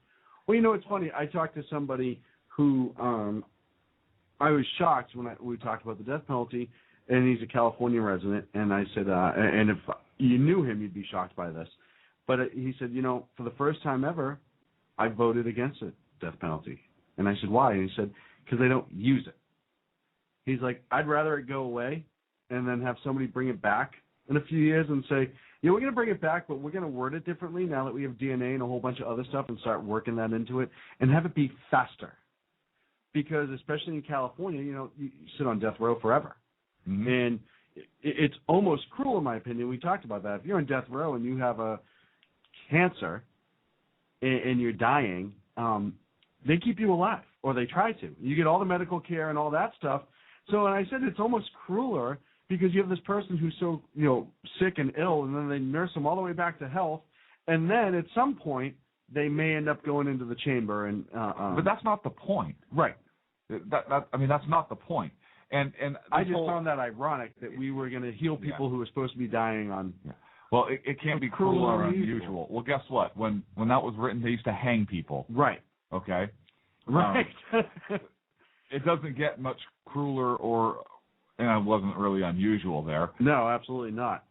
Speaker 3: Well, you know, it's funny. I talked to somebody who I was shocked when we talked about the death penalty, and he's a California resident, and I said, and if you knew him, you'd be shocked by this. But he said, you know, for the first time ever, I voted against the death penalty. And I said, why? And he said, because they don't use it. He's like, I'd rather it go away and then have somebody bring it back in a few years and say, yeah, we're going to bring it back, but we're going to word it differently now that we have DNA and a whole bunch of other stuff, and start working that into it and have it be faster. Because especially in California, you know, you sit on death row forever. Mm-hmm. And it's almost cruel, in my opinion. We talked about that. If you're on death row and you have a cancer and you're dying, they keep you alive, or they try to. You get all the medical care and all that stuff. So, and I said it's almost crueler because you have this person who's so, you know, sick and ill, and then they nurse them all the way back to health, and then at some point they may end up going into the chamber. And
Speaker 4: but that's not the point,
Speaker 3: right?
Speaker 4: I mean, that's not the point. And
Speaker 3: I just found that ironic that we were going to heal people who were supposed to be dying on.
Speaker 4: Yeah. Well, it can't be cruel or unusual. Well, guess what? When that was written, they used to hang people.
Speaker 3: Right.
Speaker 4: Okay.
Speaker 3: Right.
Speaker 4: It doesn't get much crueler and it wasn't really unusual there.
Speaker 3: No, absolutely not.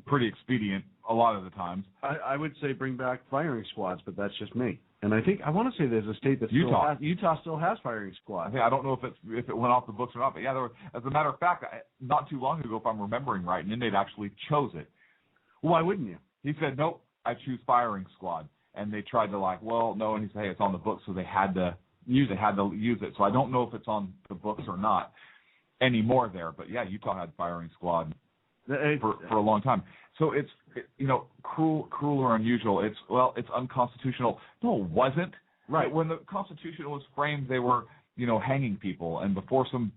Speaker 4: Pretty expedient a lot of the times.
Speaker 3: I would say bring back firing squads, but that's just me. And I want to say there's a state that Utah still has firing squads.
Speaker 4: I don't know if it went off the books or not, but yeah, as a matter of fact, not too long ago, if I'm remembering right, an inmate actually chose it.
Speaker 3: Why wouldn't you?
Speaker 4: He said, nope, I choose firing squad. And they tried to well, no, and he said, hey, it's on the books, so they had to use it. So I don't know if it's on the books or not anymore there. But yeah, Utah had firing squad for a long time. So it's cruel or unusual. It's unconstitutional. No, it wasn't. Right. When the Constitution was framed, they were hanging people, and before some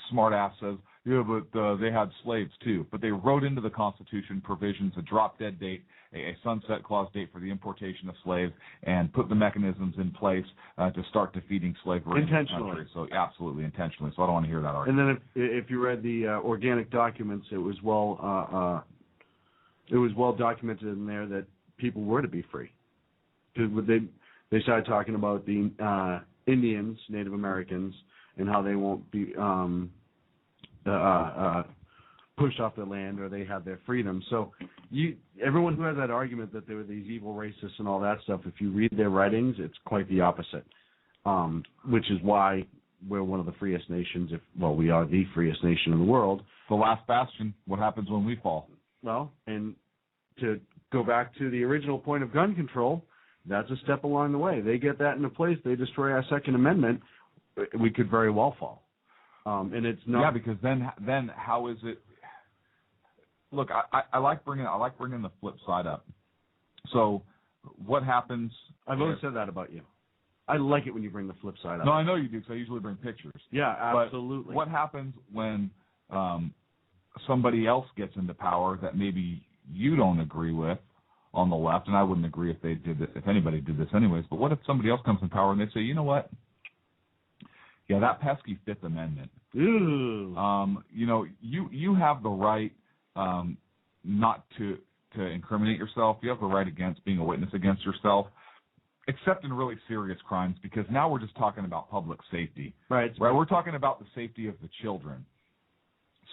Speaker 4: smart ass says, yeah, but they had slaves too. But they wrote into the Constitution provisions, a drop-dead date, a sunset clause date for the importation of slaves, and put the mechanisms in place to start defeating slavery
Speaker 3: intentionally.
Speaker 4: In the country. So absolutely intentionally. So I don't want to hear that argument.
Speaker 3: And then if you read the organic documents, it was well documented in there that people were to be free. Because they started talking about the Indians, Native Americans, and how they won't be pushed off their land, or they have their freedom. So everyone who has that argument that they were these evil racists and all that stuff, if you read their writings, it's quite the opposite, which is why we're one of the freest nations. We are the freest nation in the world.
Speaker 4: The last bastion. What happens when we fall?
Speaker 3: Well, and to go back to the original point of gun control, that's a step along the way. They get that into place, they destroy our Second Amendment, we could very well fall. And it's not.
Speaker 4: Yeah, because then how is it? Look, I like bringing the flip side up. So, what happens?
Speaker 3: I've always said that about you. I like it when you bring the flip side up.
Speaker 4: No, I know you do, because I usually bring pictures.
Speaker 3: Yeah, absolutely.
Speaker 4: But what happens when somebody else gets into power that maybe you don't agree with on the left, and I wouldn't agree if anybody did this anyways, but what if somebody else comes in power and they say, you know what? Yeah, that pesky Fifth Amendment.
Speaker 3: Ooh.
Speaker 4: You have the right not to incriminate yourself. You have the right against being a witness against yourself, except in really serious crimes, because now we're just talking about public safety.
Speaker 3: Right.
Speaker 4: We're talking about the safety of the children.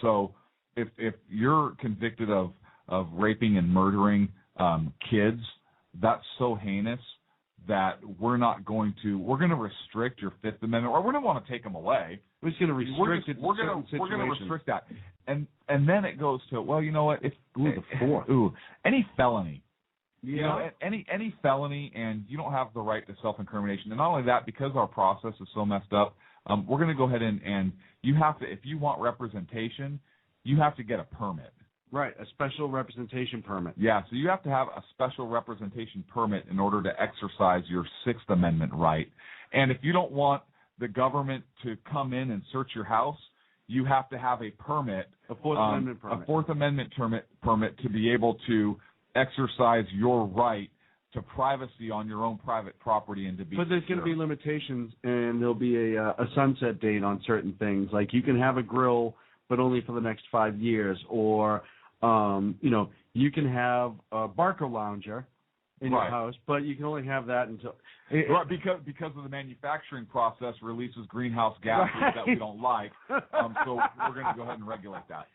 Speaker 4: So if you're convicted of raping and murdering kids, that's so heinous that we're going to restrict your Fifth Amendment, or we don't want to take them away.
Speaker 3: We're just going to restrict it.
Speaker 4: We're going to restrict that, and then it goes to, well, you know what?
Speaker 3: The fourth.
Speaker 4: Any felony.
Speaker 3: Yeah.
Speaker 4: Any felony, and you don't have the right to self-incrimination. And not only that, because our process is so messed up, we're going to go ahead and you have to, if you want representation, you have to get a permit.
Speaker 3: Right, a special representation permit.
Speaker 4: Yeah, so you have to have a special representation permit in order to exercise your Sixth Amendment right. And if you don't want the government to come in and search your house, you have to have a permit,
Speaker 3: a Fourth Amendment permit,
Speaker 4: permit to be able to exercise your right to privacy on your own private property and to be.
Speaker 3: But there's going to be limitations, and there'll be a sunset date on certain things. Like you can have a grill, but only for the next 5 years, or you can have a Barco lounger in your house, but you can only have that until
Speaker 4: because of the manufacturing process releases greenhouse gases that we don't like. So we're going to go ahead and regulate that.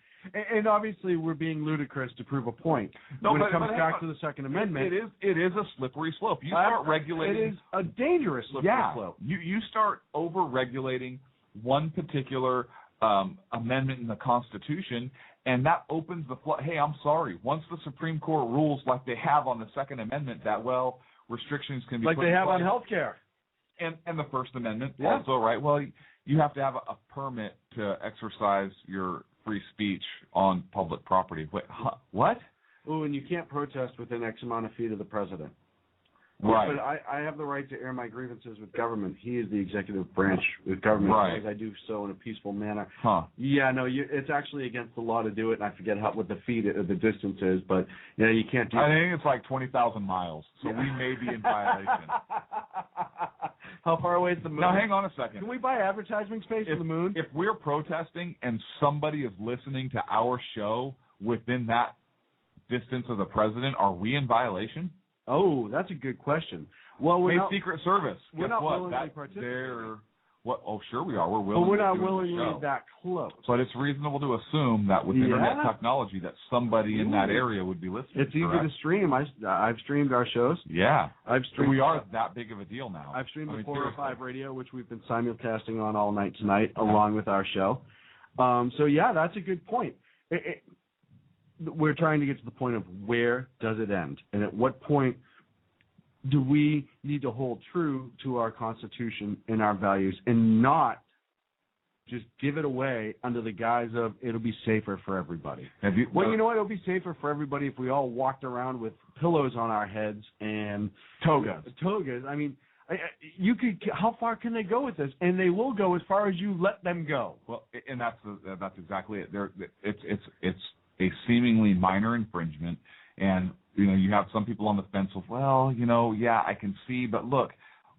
Speaker 3: And obviously, we're being ludicrous to prove a point. When it comes back to the Second Amendment,
Speaker 4: it is a slippery slope. You start regulating.
Speaker 3: It is a dangerous slippery slope.
Speaker 4: You start over-regulating one particular amendment in the Constitution, and that opens the flood. Hey, I'm sorry. Once the Supreme Court rules like they have on the Second Amendment that restrictions can be
Speaker 3: like
Speaker 4: put
Speaker 3: they
Speaker 4: in
Speaker 3: have
Speaker 4: place.
Speaker 3: on health care,
Speaker 4: and the First Amendment also, right? Well, you have to have a permit to exercise your free speech on public property. Wait, what?
Speaker 3: Oh, and you can't protest within X amount of feet of the president.
Speaker 4: Right.
Speaker 3: But I have the right to air my grievances with government. He is the executive branch with government.
Speaker 4: Right.
Speaker 3: As I do so in a peaceful manner.
Speaker 4: Huh.
Speaker 3: Yeah, no, it's actually against the law to do it, and I forget what the feet, the distance is, but you can't do it.
Speaker 4: I think it's like 20,000 miles, so we may be in violation.
Speaker 3: How far away is the moon?
Speaker 4: Now, hang on a second.
Speaker 3: Can we buy advertising space for the moon?
Speaker 4: If we're protesting and somebody is listening to our show within that distance of the president, are we in violation?
Speaker 3: Oh, that's a good question. Well, we're not,
Speaker 4: Secret Service.
Speaker 3: We're
Speaker 4: guess
Speaker 3: not
Speaker 4: what?
Speaker 3: willingly participating.
Speaker 4: What? Oh, sure we are. We're willing.
Speaker 3: But we're not
Speaker 4: to
Speaker 3: willingly that close.
Speaker 4: But it's reasonable to assume that with internet technology, that somebody in that area would be listening.
Speaker 3: It's easy to stream. I've streamed our shows.
Speaker 4: Yeah,
Speaker 3: I've streamed.
Speaker 4: We are that big of a deal now.
Speaker 3: I've streamed the 405 radio, which we've been simulcasting on all night tonight, along with our show. So yeah, that's a good point. We're trying to get to the point of where does it end, and at what point do we need to hold true to our Constitution and our values and not just give it away under the guise of it'll be safer for everybody? You know what? It'll be safer for everybody if we all walked around with pillows on our heads and togas. I mean, you could. How far can they go with this? And they will go as far as you let them go.
Speaker 4: Well, and that's exactly it. It's a seemingly minor infringement, and you have some people on the fence of, I can see, but look,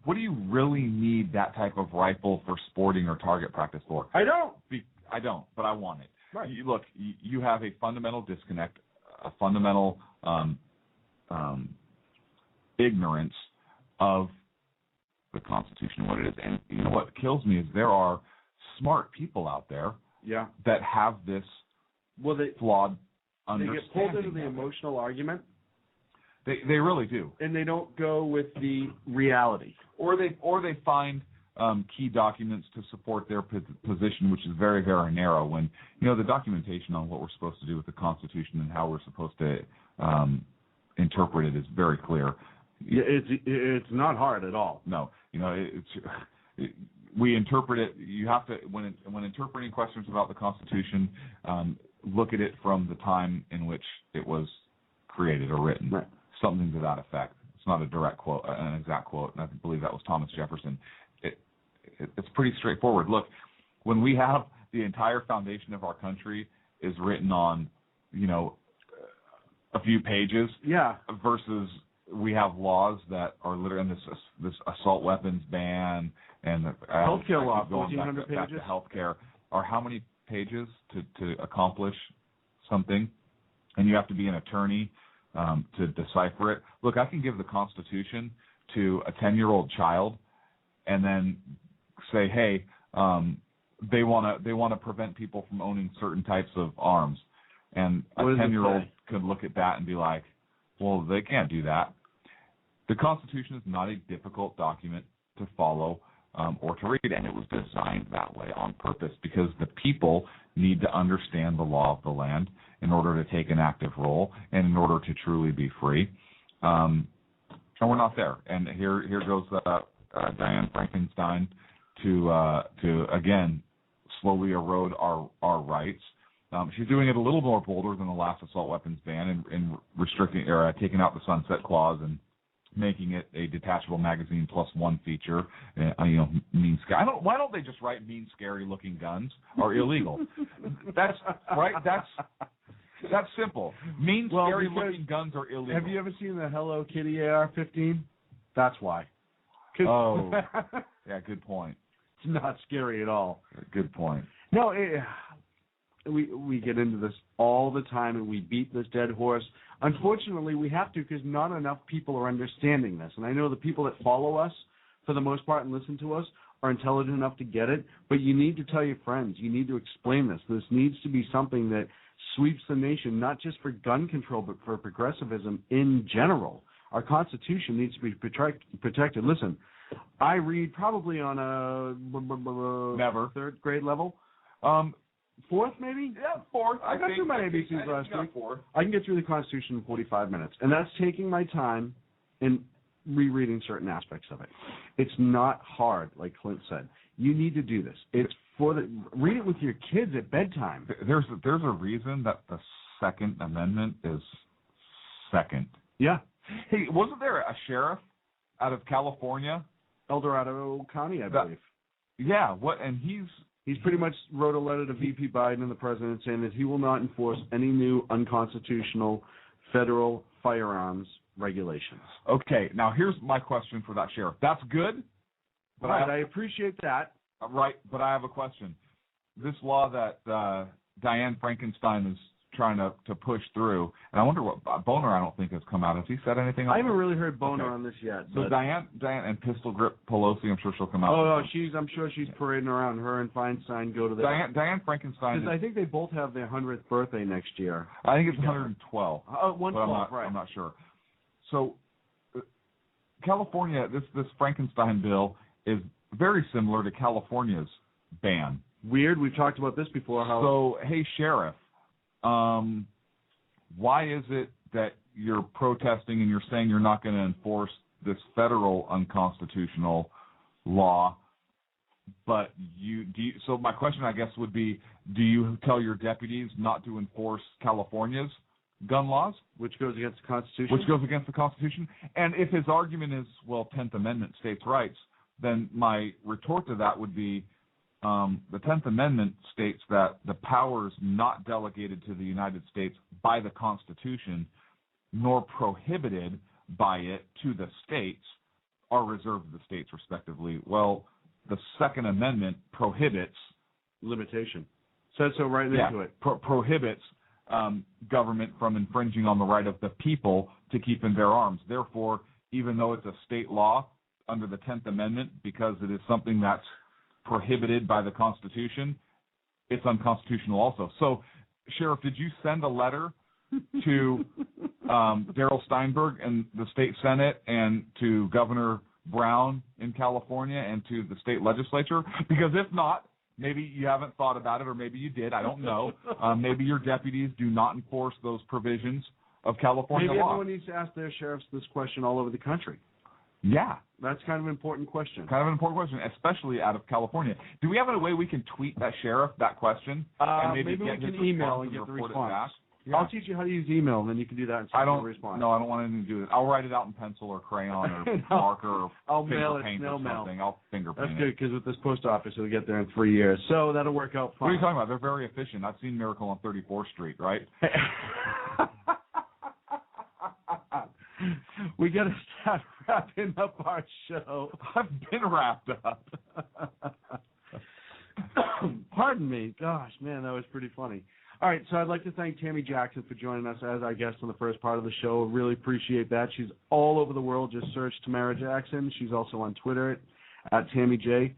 Speaker 4: what do you really need that type of rifle for sporting or target practice for?
Speaker 3: I don't,
Speaker 4: but I want it.
Speaker 3: Right.
Speaker 4: Look, you have a fundamental disconnect, a fundamental ignorance of the Constitution, what it is. And what kills me is there are smart people out there that have this flawed understanding.
Speaker 3: They get pulled into the emotional argument.
Speaker 4: They really do,
Speaker 3: and they don't go with the reality,
Speaker 4: or they find key documents to support their position, which is very, very narrow. When the documentation on what we're supposed to do with the Constitution and how we're supposed to interpret it is very clear.
Speaker 3: It's not hard at all.
Speaker 4: No, we interpret it. You have to when interpreting questions about the Constitution, look at it from the time in which it was created or written.
Speaker 3: Right.
Speaker 4: Something to that effect. It's not a direct quote, an exact quote, and I believe that was Thomas Jefferson. It's pretty straightforward. Look, when we have the entire foundation of our country is written on, a few pages, versus we have laws that are literally this assault weapons ban and the
Speaker 3: healthcare law,
Speaker 4: 1,400 pages. Back to healthcare, are how many pages to accomplish something, and you have to be an attorney to decipher it. Look, I can give the Constitution to a 10-year-old child, and then say, hey, they want to prevent people from owning certain types of arms, and a 10-year-old could look at that and be like, well, they can't do that. The Constitution is not a difficult document to follow or to read, and it was designed that way on purpose because the people need to understand the law of the land in order to take an active role and in order to truly be free. And we're not there. And here goes Diane Frankenstein to again slowly erode our rights. She's doing it a little more bolder than the last assault weapons ban and restricting or taking out the sunset clause and making it a detachable magazine plus one feature. Mean scary. Why don't they just write mean scary looking guns are illegal? That's right. That's simple. Mean scary looking guns are illegal.
Speaker 3: Have you ever seen the Hello Kitty AR-15? That's why.
Speaker 4: Oh, yeah. Good point.
Speaker 3: It's not scary at all.
Speaker 4: Good point.
Speaker 3: No, we get into this all the time, and we beat this dead horse. Unfortunately, we have to because not enough people are understanding this. And I know the people that follow us, for the most part, and listen to us, are intelligent enough to get it. But you need to tell your friends. You need to explain this. This needs to be something that sweeps the nation, not just for gun control, but for progressivism in general. Our Constitution needs to be protected. Listen, I read probably on a third grade level. Fourth, maybe?
Speaker 4: Yeah, fourth.
Speaker 3: I got through my ABCs last week. I can get through the Constitution in 45 minutes. And that's taking my time and rereading certain aspects of it. It's not hard, like Clint said. You need to do this. It's read it with your kids at bedtime.
Speaker 4: There's a reason that the Second Amendment is second.
Speaker 3: Yeah.
Speaker 4: Hey, wasn't there a sheriff out of California?
Speaker 3: El Dorado County, I believe.
Speaker 4: Yeah, and he's
Speaker 3: pretty much wrote a letter to VP Biden and the president saying that he will not enforce any new unconstitutional federal firearms regulations.
Speaker 4: Okay, now here's my question for that sheriff. That's good. But
Speaker 3: I appreciate that.
Speaker 4: Right, but I have a question. This law that Diane Frankenstein is trying to push through, and I wonder what Boner, I don't think, has come out. Has he said anything on
Speaker 3: I haven't really heard Boner on this yet.
Speaker 4: So Diane and Pistol Grip Pelosi, I'm sure she'll come out.
Speaker 3: Oh, no, I'm sure she's parading around. Her and Feinstein go to the...
Speaker 4: Diane Frankenstein...
Speaker 3: I think they both have their 100th birthday next year.
Speaker 4: I think it's 112.
Speaker 3: 112, right.
Speaker 4: I'm not sure. So California, this Frankenstein bill is very similar to California's ban.
Speaker 3: Weird. We've talked about this before.
Speaker 4: So, hey, Sheriff, why is it that you're protesting and you're saying you're not going to enforce this federal unconstitutional law, but so my question, I guess, would be, do you tell your deputies not to enforce California's gun laws?
Speaker 3: Which goes against the Constitution?
Speaker 4: Which goes against the Constitution. And if his argument is, well, 10th Amendment states' rights, then my retort to that would be, the 10th Amendment states that the powers not delegated to the United States by the Constitution, nor prohibited by it to the states, are reserved to the states, respectively. Well, the Second Amendment prohibits
Speaker 3: limitation. Says so right into it.
Speaker 4: Prohibits government from infringing on the right of the people to keep and bear arms. Therefore, even though it's a state law under the 10th Amendment, because it is something that's prohibited by the Constitution, it's unconstitutional also. So, Sheriff, did you send a letter to Darrell Steinberg and the state Senate and to Governor Brown in California and to the state legislature? Because if not, maybe you haven't thought about it, or maybe you did. I don't know. Maybe your deputies do not enforce those provisions of California law.
Speaker 3: Maybe everyone needs to ask their sheriffs this question all over the country.
Speaker 4: Yeah.
Speaker 3: That's kind of an important question.
Speaker 4: Kind of an important question, especially out of California. Do we have a way we can tweet that sheriff that question? And maybe
Speaker 3: we can email and get the response.
Speaker 4: Yeah.
Speaker 3: I'll teach you how to use email, and then you can do that and send a response.
Speaker 4: No, I don't want anything to do with it. I'll write it out in pencil or crayon or marker or
Speaker 3: I'll
Speaker 4: finger
Speaker 3: mail it,
Speaker 4: paint
Speaker 3: snail
Speaker 4: or something.
Speaker 3: mail.
Speaker 4: I'll finger paint
Speaker 3: That's good, because with this post office, it'll get there in 3 years. So that'll work out fine.
Speaker 4: What are you talking about? They're very efficient. I've seen Miracle on 34th Street, right?
Speaker 3: We got to start wrapping up our show.
Speaker 4: I've been wrapped up.
Speaker 3: Pardon me. Gosh, man, that was pretty funny. All right, so I'd like to thank Tami Jackson for joining us as our guest on the first part of the show. Really appreciate that. She's all over the world. Just search Tamara Jackson. She's also on Twitter at Tami J.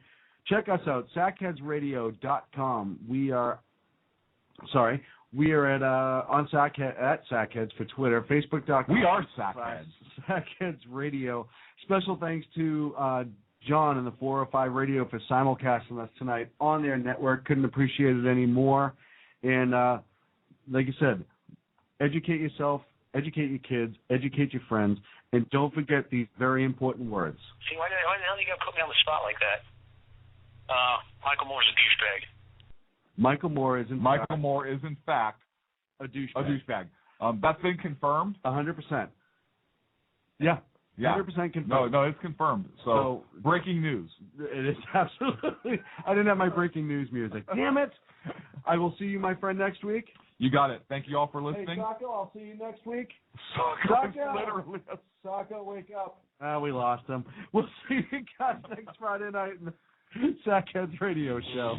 Speaker 3: Check us out, sackheadsradio.com. We are at on Sackheads for Twitter, Facebook.com.
Speaker 4: We are Sackheads.
Speaker 3: Sackheads Radio. Special thanks to John and the 405 Radio for simulcasting us tonight on their network. Couldn't appreciate it any more. And like I said, educate yourself, educate your kids, educate your friends, and don't forget these very important words.
Speaker 21: See, why the hell are you going to put me on the spot like that? Michael Moore's a douchebag.
Speaker 3: Michael Moore is
Speaker 4: in fact
Speaker 3: a douchebag.
Speaker 4: A douchebag. That's been confirmed.
Speaker 3: 100%. Yeah.
Speaker 4: Yeah.
Speaker 3: 100% confirmed.
Speaker 4: No, it's confirmed. So breaking news.
Speaker 3: It is absolutely. I didn't have my breaking news music. Damn it! I will see you, my friend, next week.
Speaker 4: You got it. Thank you all for listening.
Speaker 3: Hey, Sacco, I'll see you next week.
Speaker 4: Sacco, literally.
Speaker 3: Sacco, wake up. We lost him. We'll see you guys next Friday night in the Sackheads Radio Show.